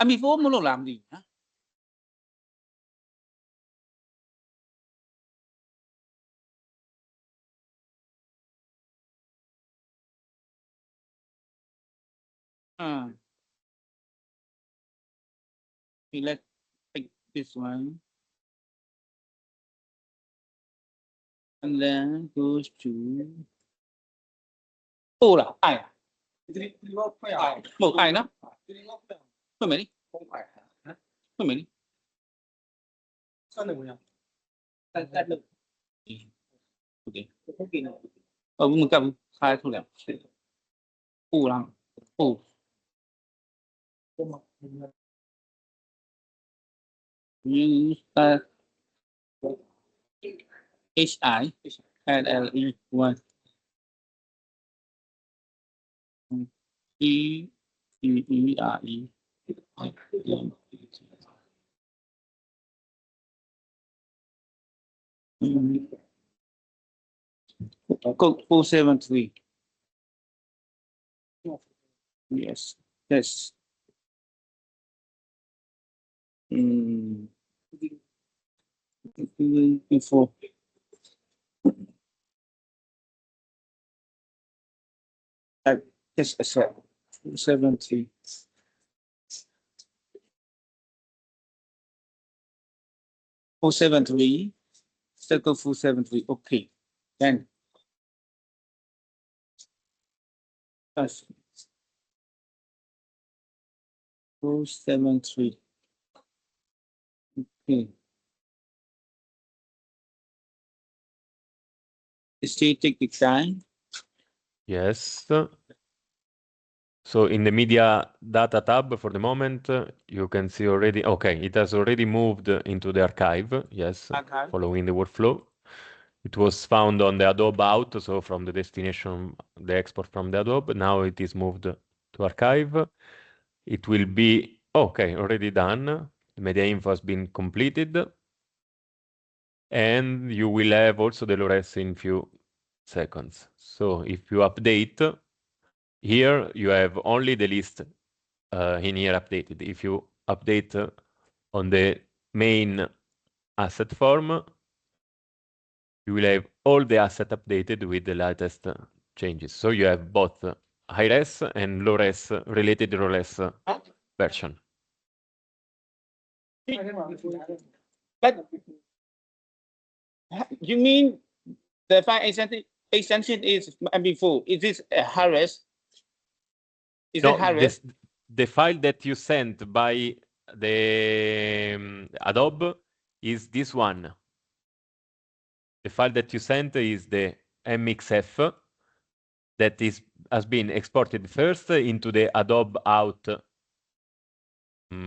Anh bị phố muốn làm gì hả? Okay, let's take this one. And then goes to là ai? Một ai đó. Thôi mày đi. Thôi mày đi. Sao được nhỉ? Ta được. Okay. Mình cầm khai thôi nè. Lắm. Use HI and LE one. E R E. Code 473. Yes. Yes. Before. Just a sec. 70. Full 73. Circle full 73. Okay. Then. That's full 73. Okay. Static decline. Yes. So in the media data tab for the moment, you can see already, okay, it has already moved into the archive. Yes, Archive. following the workflow. It was found on the Adobe out, so from the destination, the export from the Adobe. Now it is moved to archive. It will be, okay, already done. The media info has been completed. And you will have also the low-res in few seconds. So if you update, here you have only the list in here updated. If you update on the main asset form, you will have all the asset updated with the latest changes. So you have both high-res and low-res related low-res version. But you mean the file extension is before? Is this a high-res? Is No, it high-res? the file that you sent by the Adobe is this one. The file that you sent is the MXF that has been exported first into the Adobe out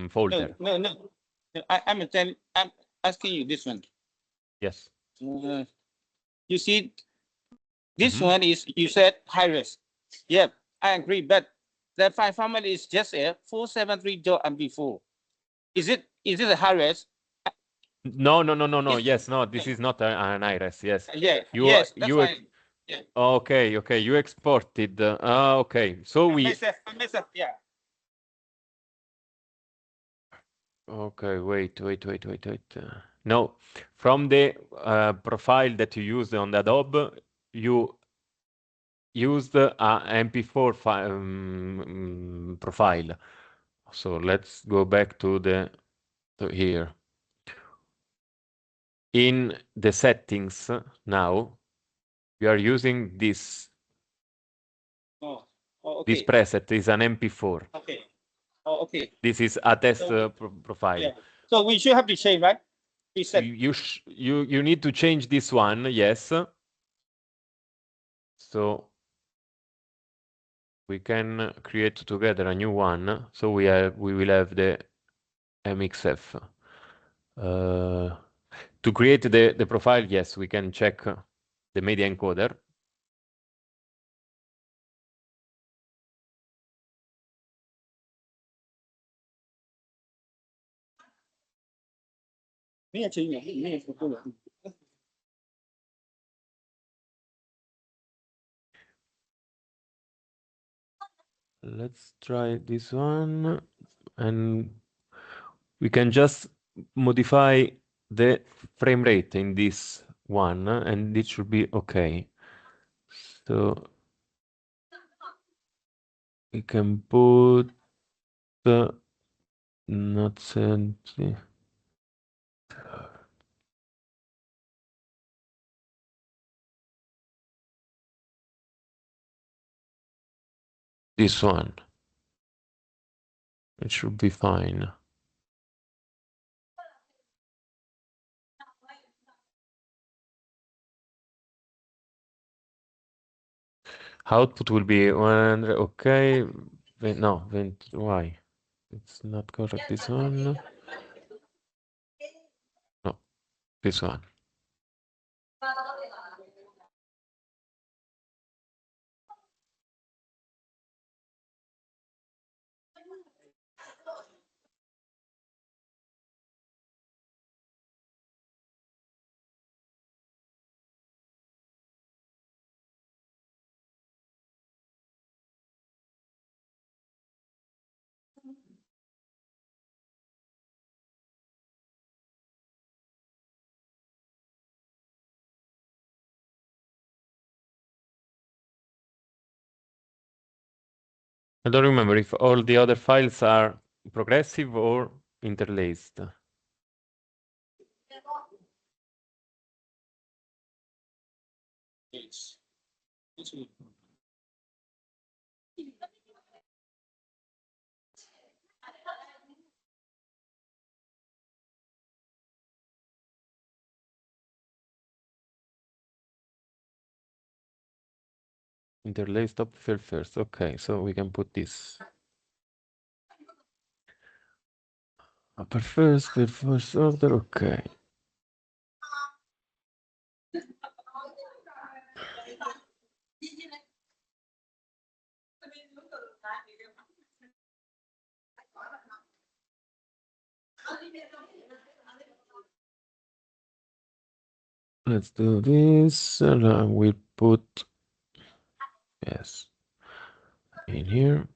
folder. No. I'm asking you this one. Yes. You see, this one is, you said high-res. Yeah, I agree, but the file format is just a 473.mp4. Is it a high-res? No. Yes, no, this is not an iris. Yes. Yeah, You, yes, that's you, fine. Yeah. okay. You exported. Okay. So MSF, yeah. Okay, wait. No, from the profile that you used on the Adobe, you used a MP4 profile. So let's go back to here. In the settings now, we are using this. Okay. This preset is an MP4. Okay. Oh, okay. This is a test profile. Yeah. So we should have to change, right? You need to change this one, yes. So we can create together a new one. So we will have the MXF. To create the profile, yes, we can check the media encoder. Let's try this one, and we can just modify the frame rate in this one, and it should be okay. So we can put not 70. This one. It should be fine. Output will be 100. Okay. No, why? It's not correct. This one. No, this one. I don't remember if all the other files are progressive or interlaced. Interlaced top field first. Okay, so we can put this. Upper first order. Okay. Let's do this. We'll put yes in here.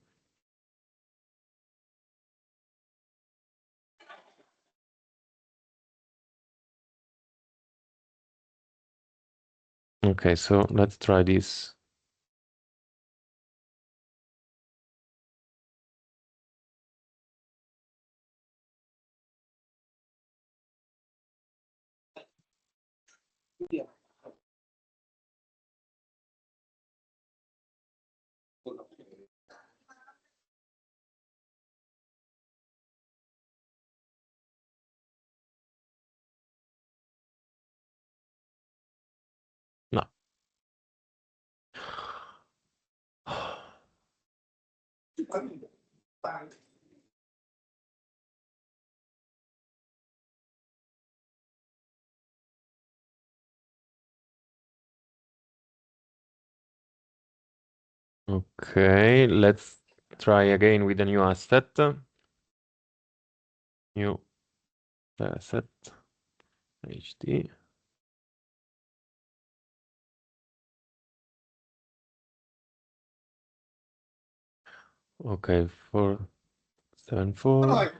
Okay, so let's try this. No. Okay, let's try again with a new asset. New asset HD. Okay, 474.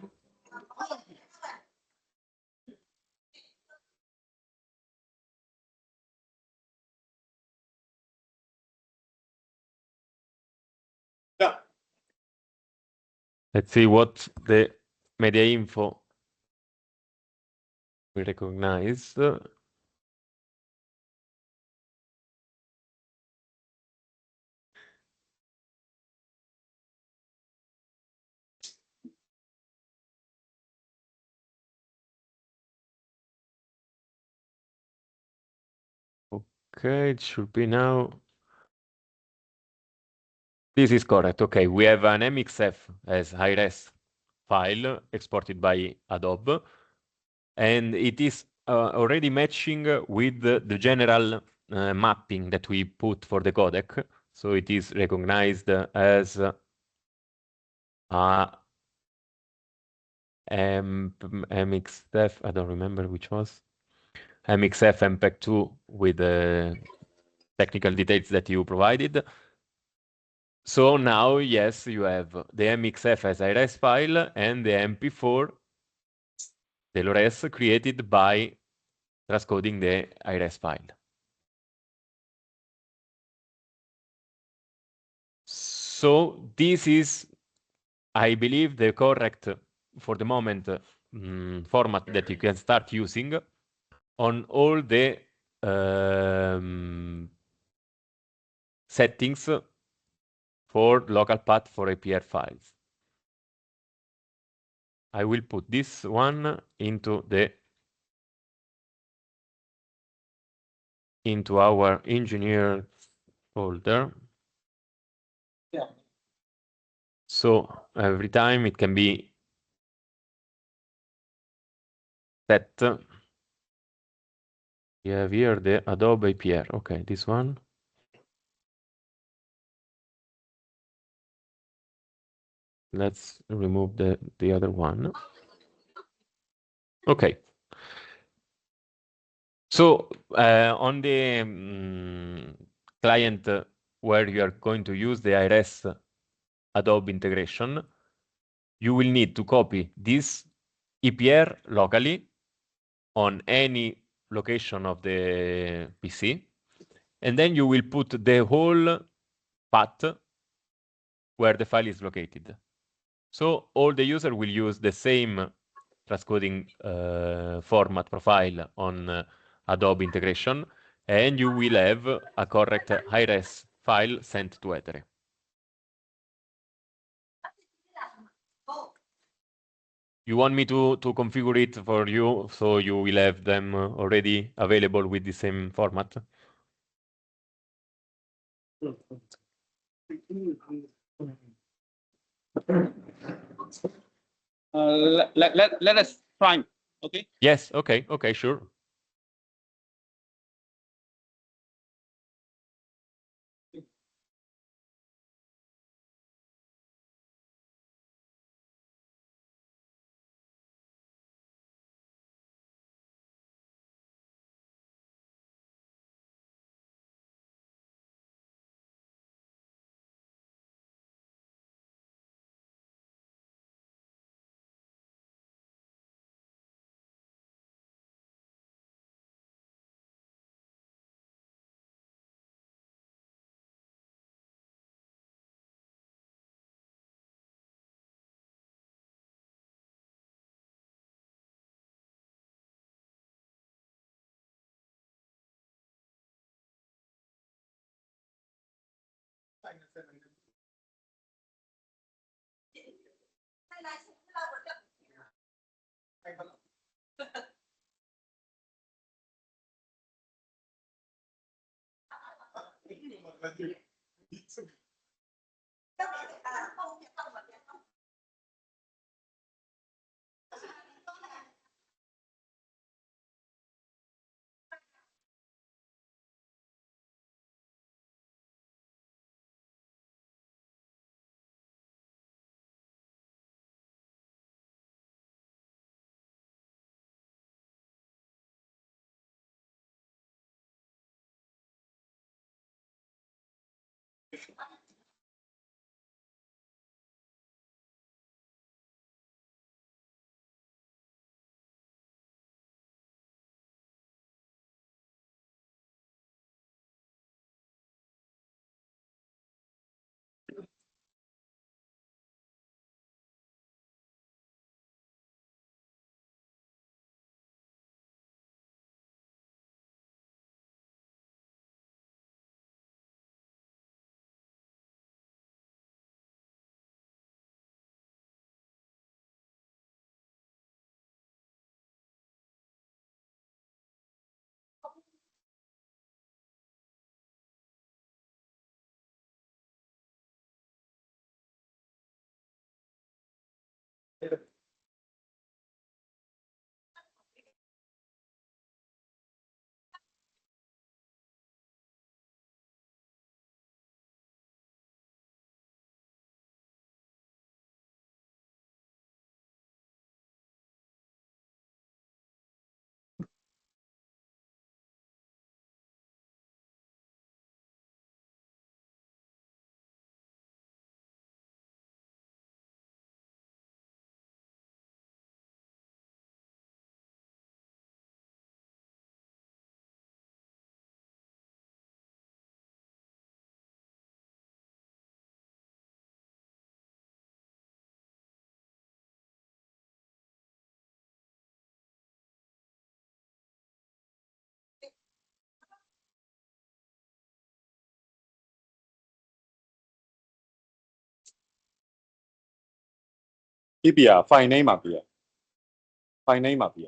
Yeah. Let's see what the media info we recognize. Okay, it should be now. This is correct. Okay, we have an MXF as high-res file exported by Adobe, and it is already matching with the general mapping that we put for the codec. So it is recognized as MXF, I don't remember which was, MXF MPEG-2 with the technical details that you provided. So now, yes, you have the MXF as a res file and the MP4 the LORES created by transcoding the IRES file. So this is, I believe, the correct, for the moment, format that you can start using on all the settings for local path for APR files. I will put this one into our engineer folder. Yeah. So every time it can be set. We have here the Adobe APR. Okay, this one. Let's remove the other one. Okay. So on the client where you are going to use the IRES Adobe integration, you will need to copy this EPR locally on any location of the PC, and then you will put the whole path where the file is located. So all the user will use the same transcoding format profile on Adobe integration, and you will have a correct high-res file sent to Etere. You want me to configure it for you so you will have them already available with the same format? Let us try. Okay. Yes. Okay. Okay. Sure. PPR file name မှာပြရ file name မှာပြရ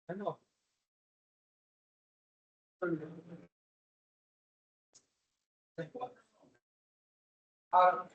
No. Ah,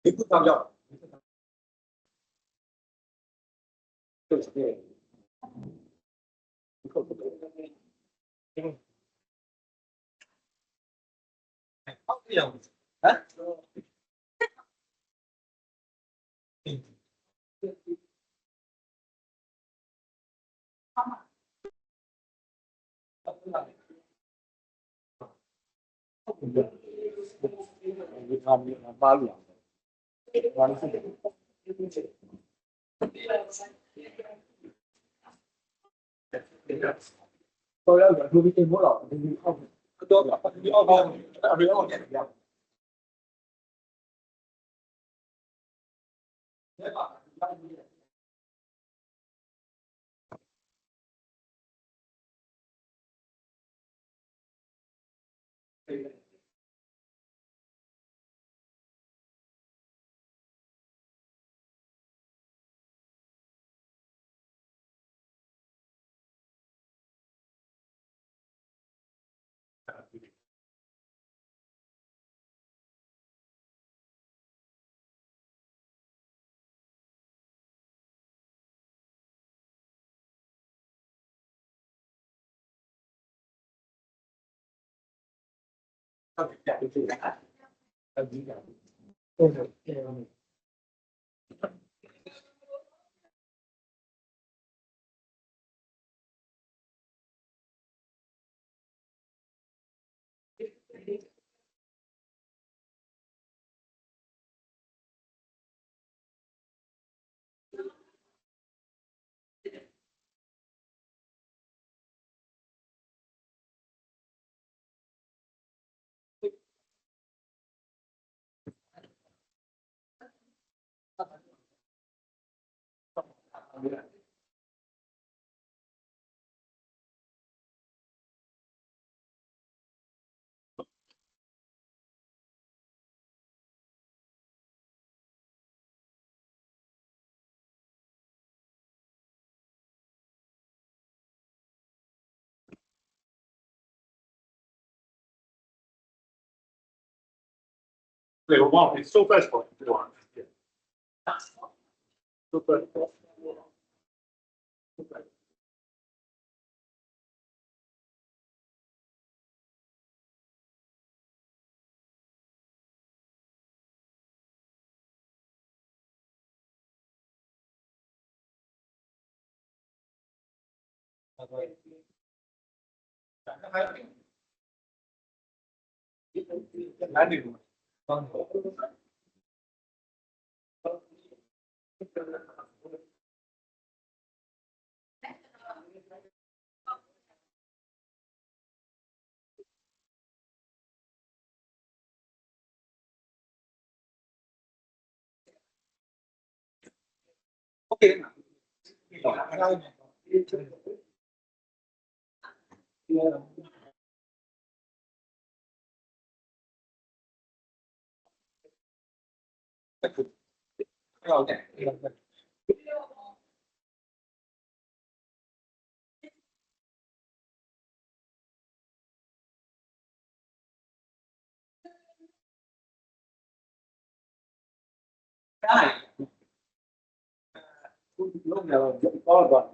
一步到位。对对。好，这样子。哎。八路。都要远处的进步了，你靠谱，多点，你要高，不要点一样。Wow, it's so fast for you. So fast. Okay.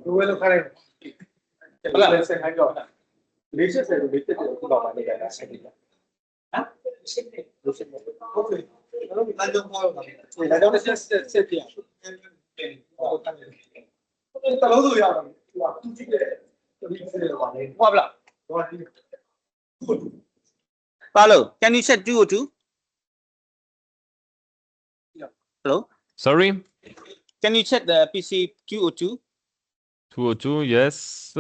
Quello fare. Allora, se hai già. Dice se lo mettete tu la mano della sedia. Paulo, can you set 202? Hello? Sorry? Can you check the PC Q02? 202, yes.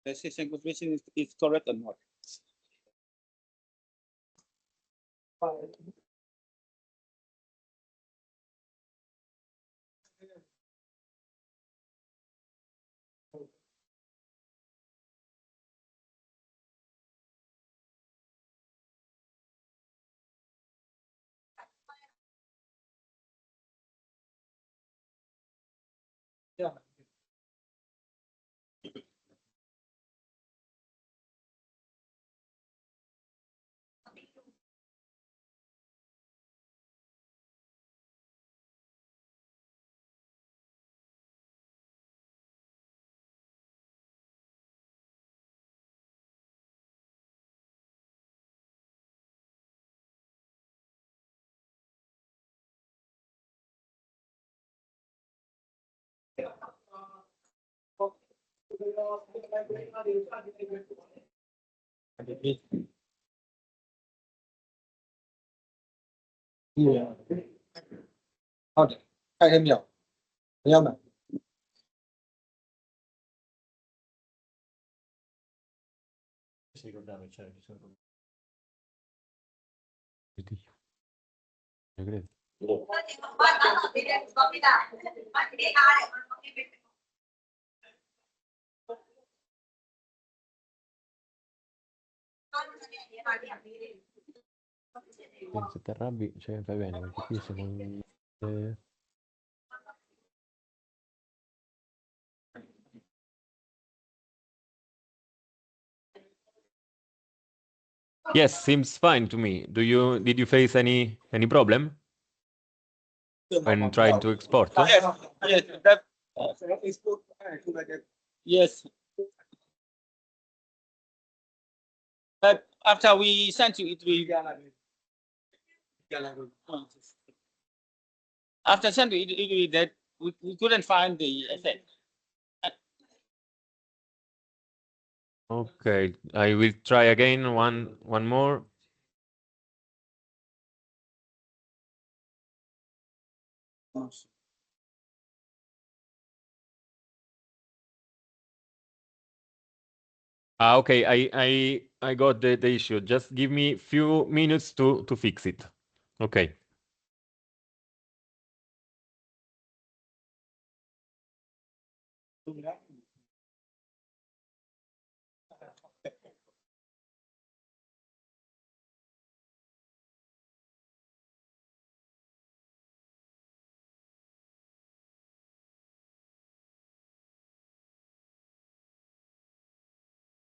The session configuration is correct or not? Okay. Hai em hiểu. Thấy không nào? Se ti arrabbi, cioè fai bene, perché qui siamo Yes, seems fine to me. Did you face any problem when trying to export? Yes, that export to like a yes. But after we sent to Italy, after sent to Italy, that we couldn't find the asset. Okay, I will try again one more. Okay, I got the issue. Just give me few minutes to fix it. Okay.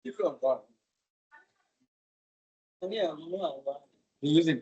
different one. Using.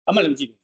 I'm gonna leave.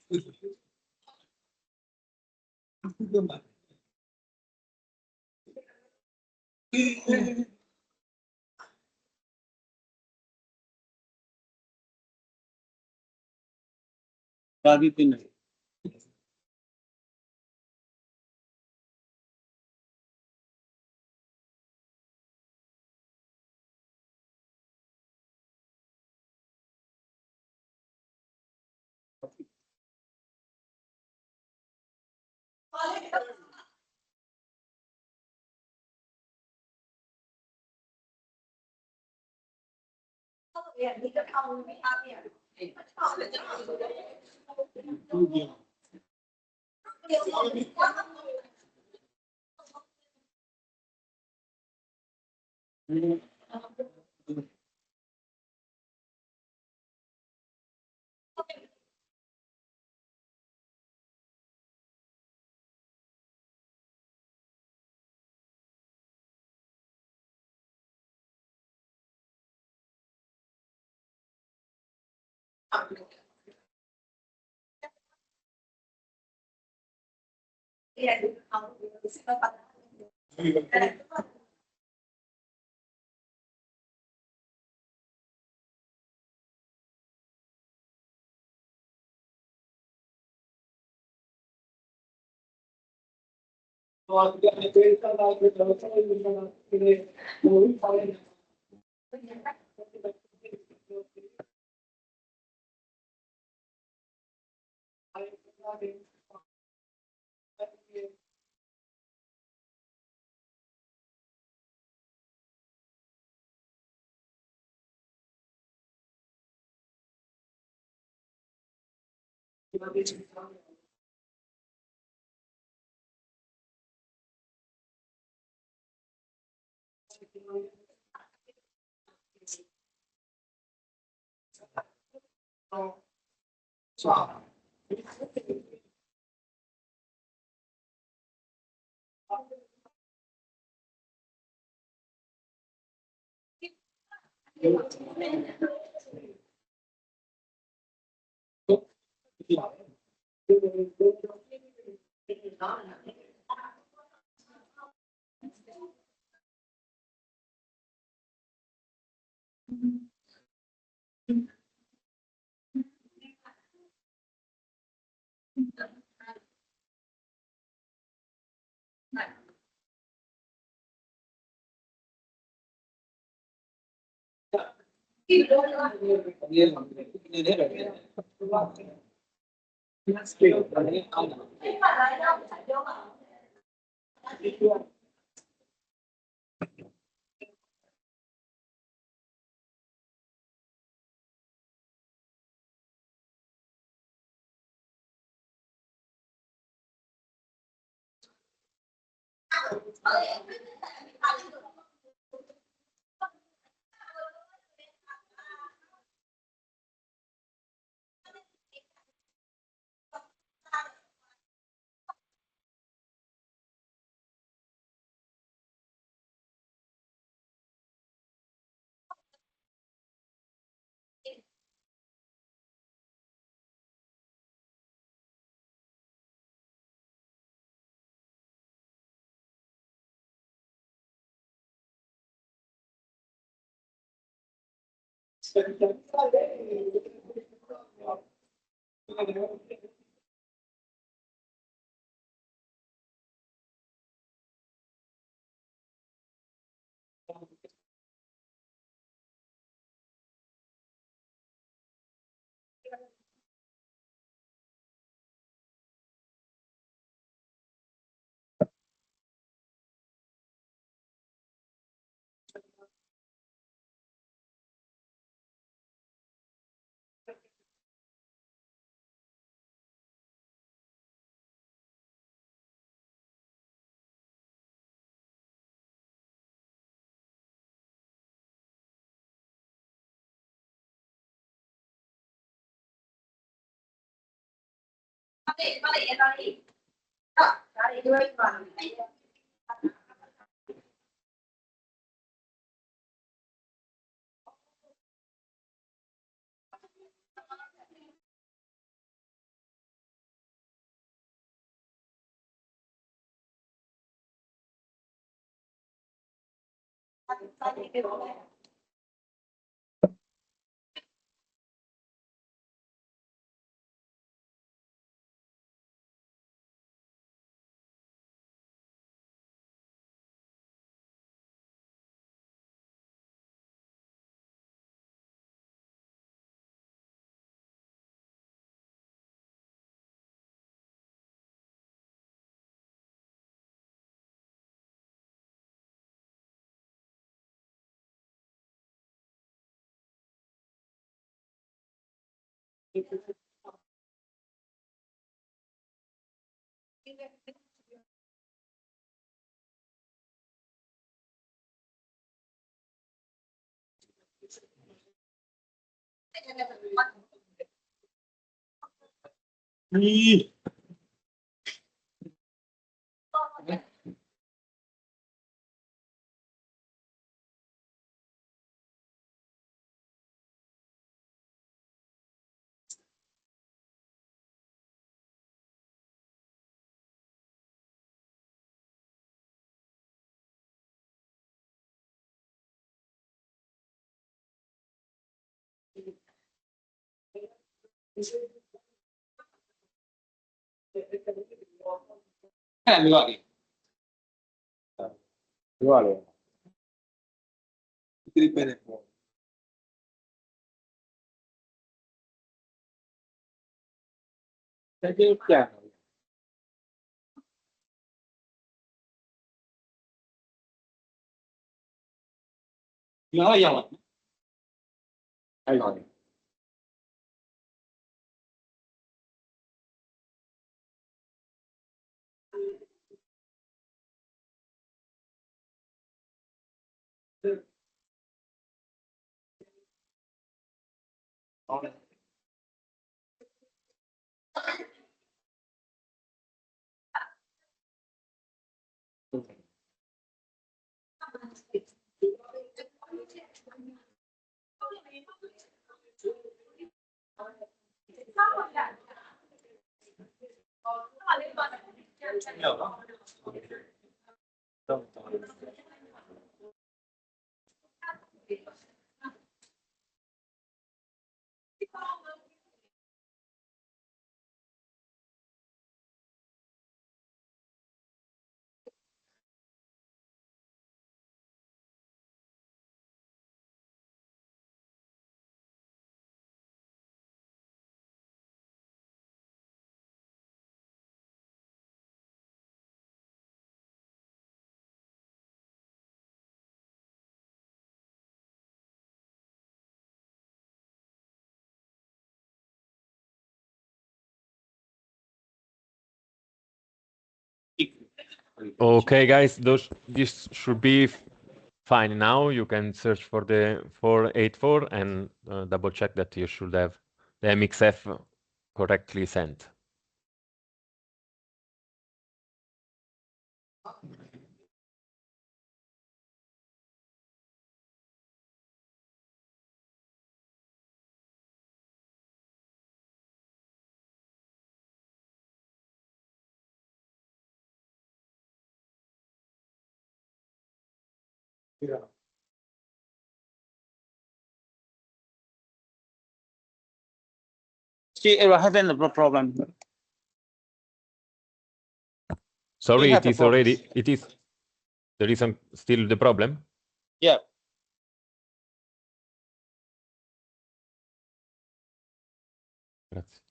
အဲ့လိုမျိုးပါလေ ပြောရတယ်ဒီပဲနဲ့ပေါ့တက်ကြပြန် ဒီမှာရောက်ပါ အဲ့ကောင် Okay, guys, this should be fine now. You can search for the 484 and double check that you should have the MXF correctly sent. She ever having a problem. Sorry, have it a is problem. already, it is, there is still the problem? Yeah. Grazie.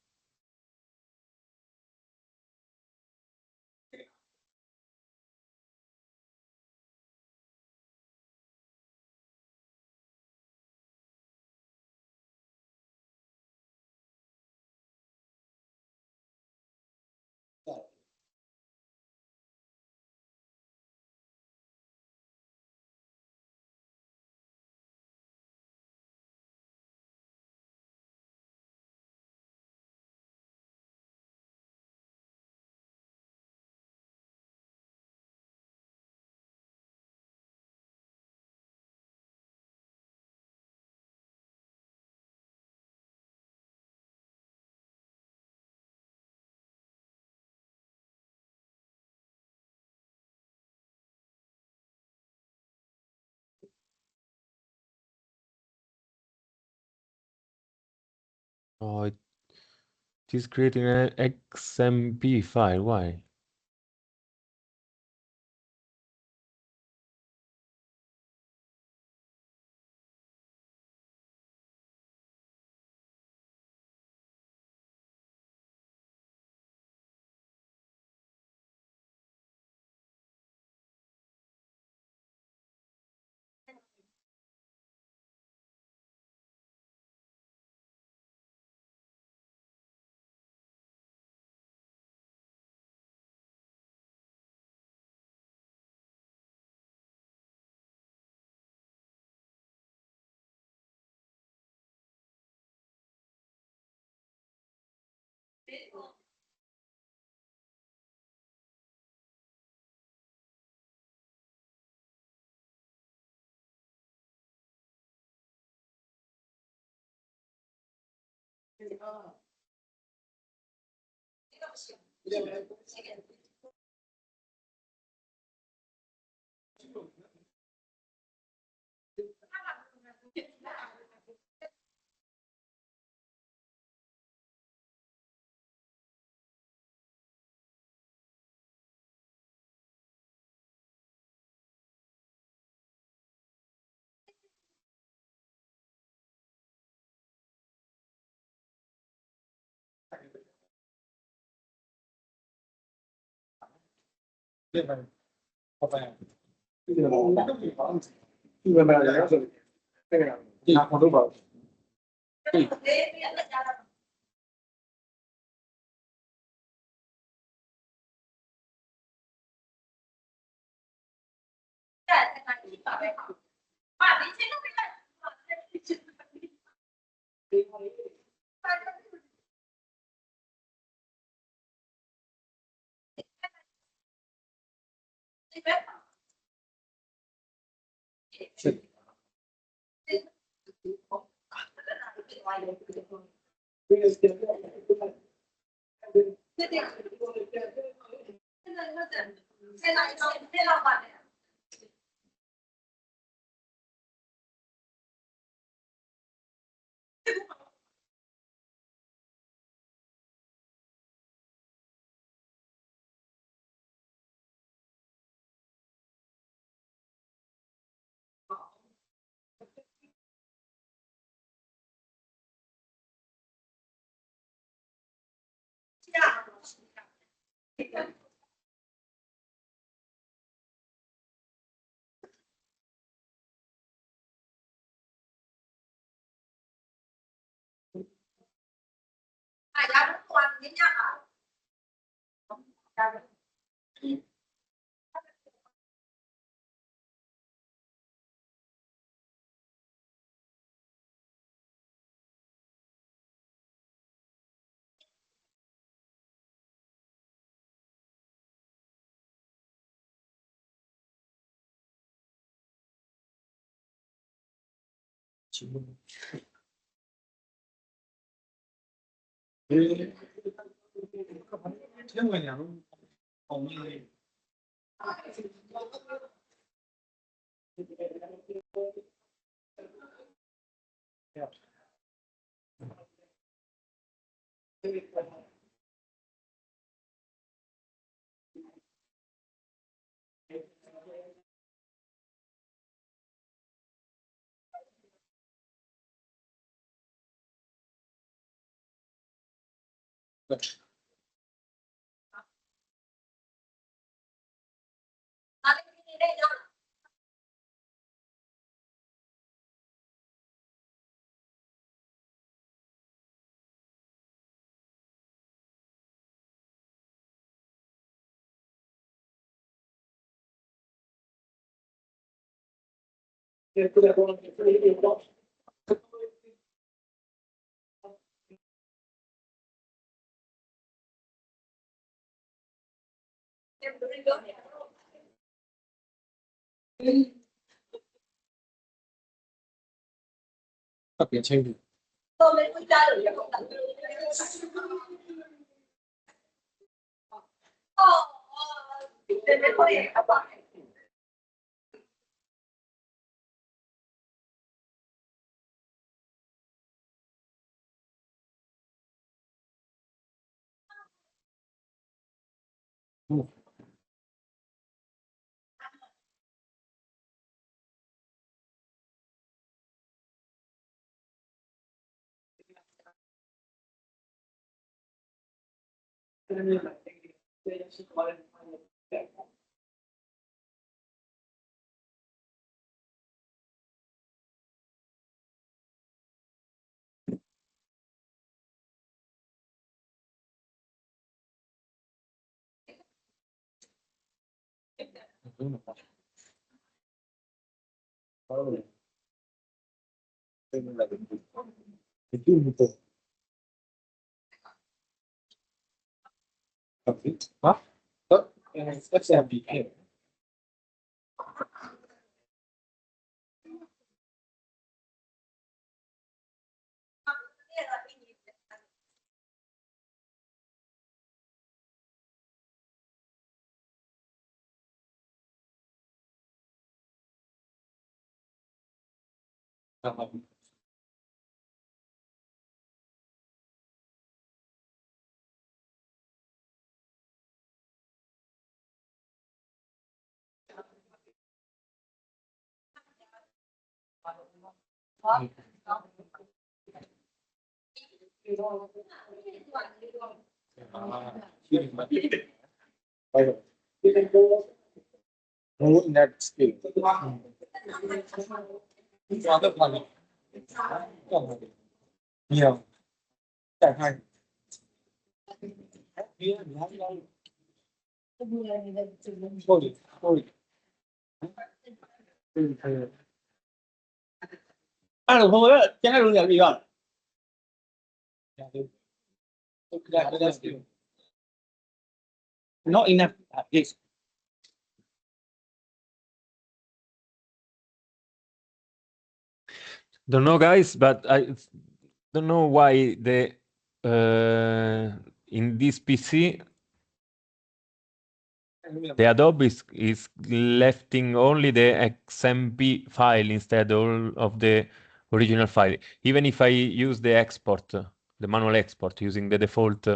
Oh, it is creating an XMP file. Why? 对吧？好吧，这个基本上也是这个样子，拿红豆包。是。天文阳，红的。特别清楚。啊？XMB。还有。no in that skill. nhiều chẳng hạn thôi thôi được thôi á cái này luôn gì rồi not enough yes Don't know, guys, but I don't know why the in this PC the Adobe is lefting only the XMP file instead of the original file. Even if I use the export, the manual export using the default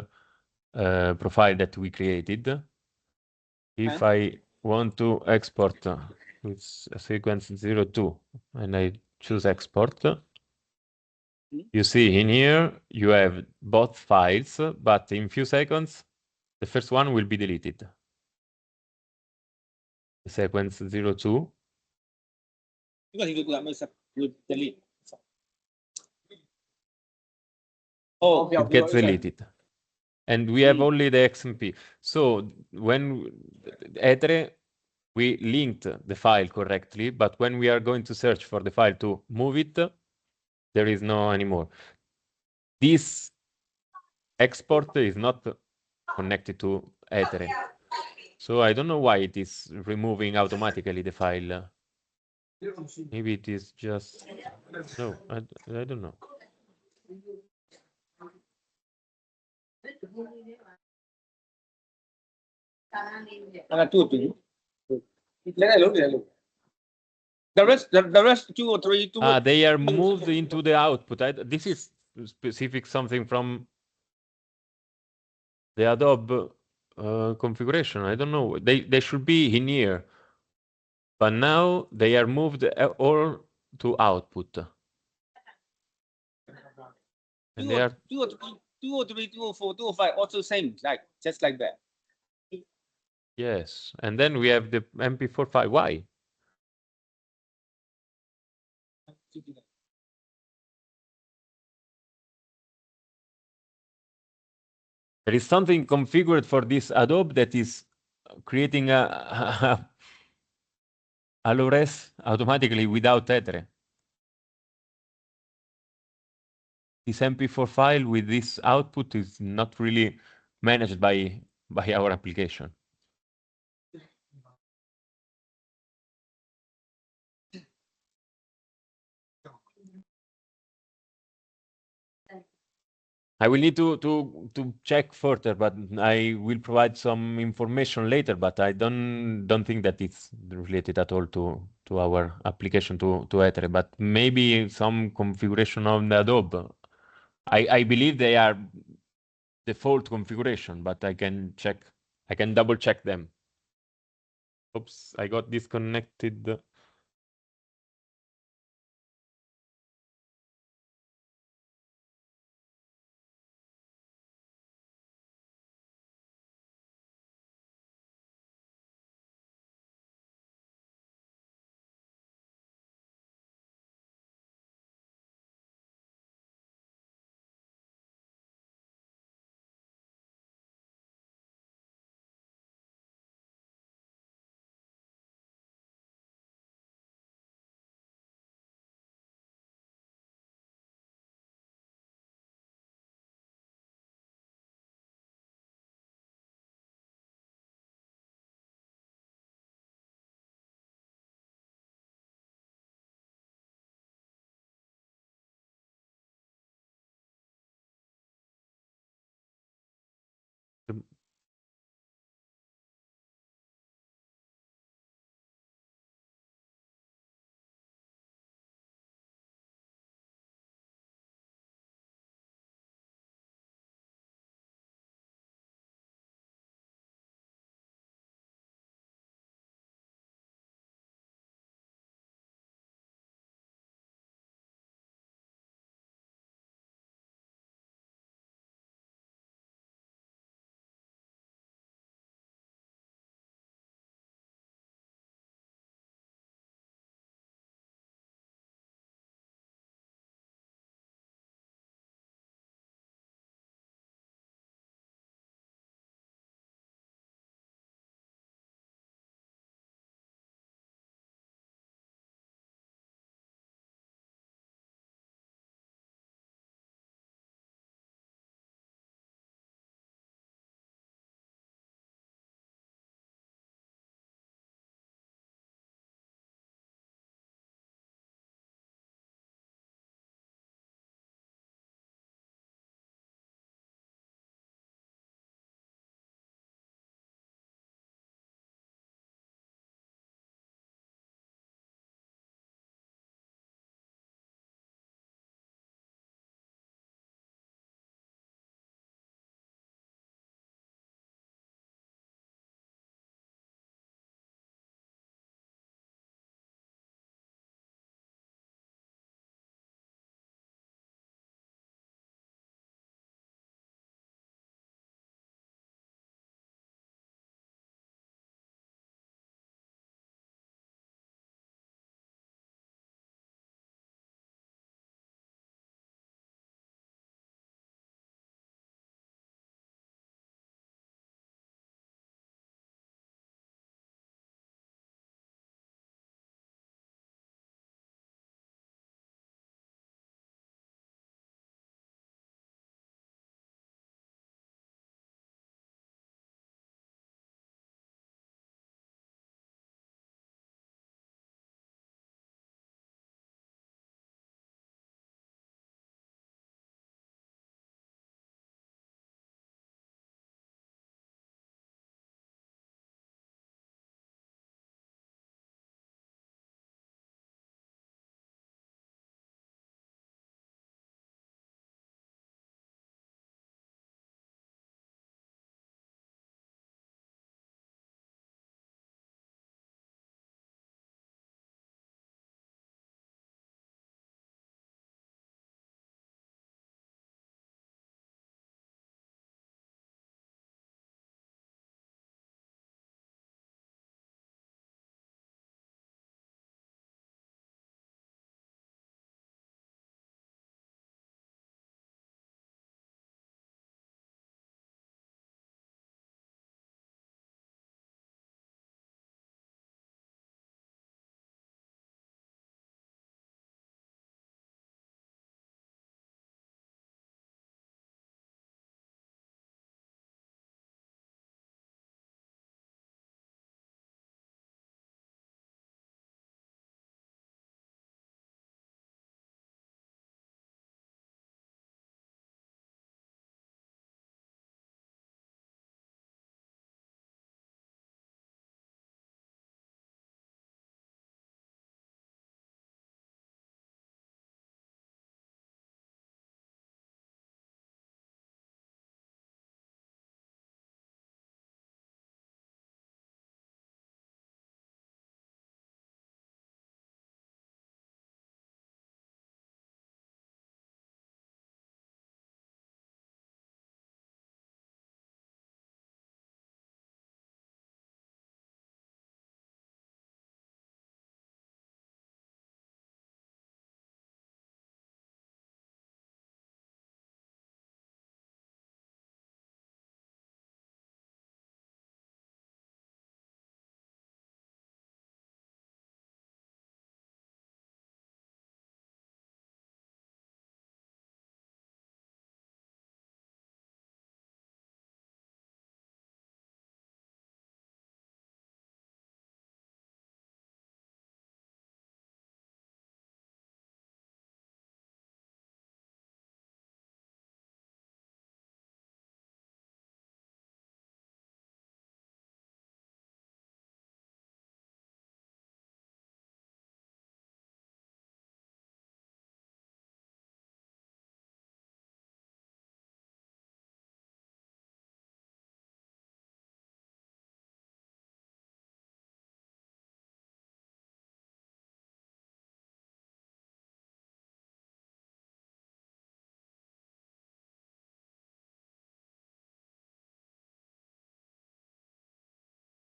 profile that we created, if I want to export with a sequence 02 and I choose export, you see in here you have both files, but in few seconds the first one will be deleted. The sequence 02. cái gì cũng mới delete oh It gets deleted. And we have only the XMP. So when Etere, we linked the file correctly, but when we are going to search for the file to move it, there is no anymore. This export is not connected to Etere. So I don't know why it is removing automatically the file. Maybe it is just, no, I don't know. là two or three cái này lúc the rest 2 or 3 2 They are moved into the output. This is specific something from the Adobe configuration. I don't know. They should be in here, but now they are moved all to output. And they are 2 or 3 2 or 3 2 or 4 2 or 5 also same like just like that yes. And then we have the MP4 file. Why? There is something configured for this Adobe that is creating a low res automatically without Etere. This MP4 file with this output is not really managed by our application. I will need to check further, but I will provide some information later. But I don't think that it's related at all to our application to Etere. But maybe some configuration on the Adobe. I believe they are default configuration, but I can check. I can double check them. Oops, I got disconnected.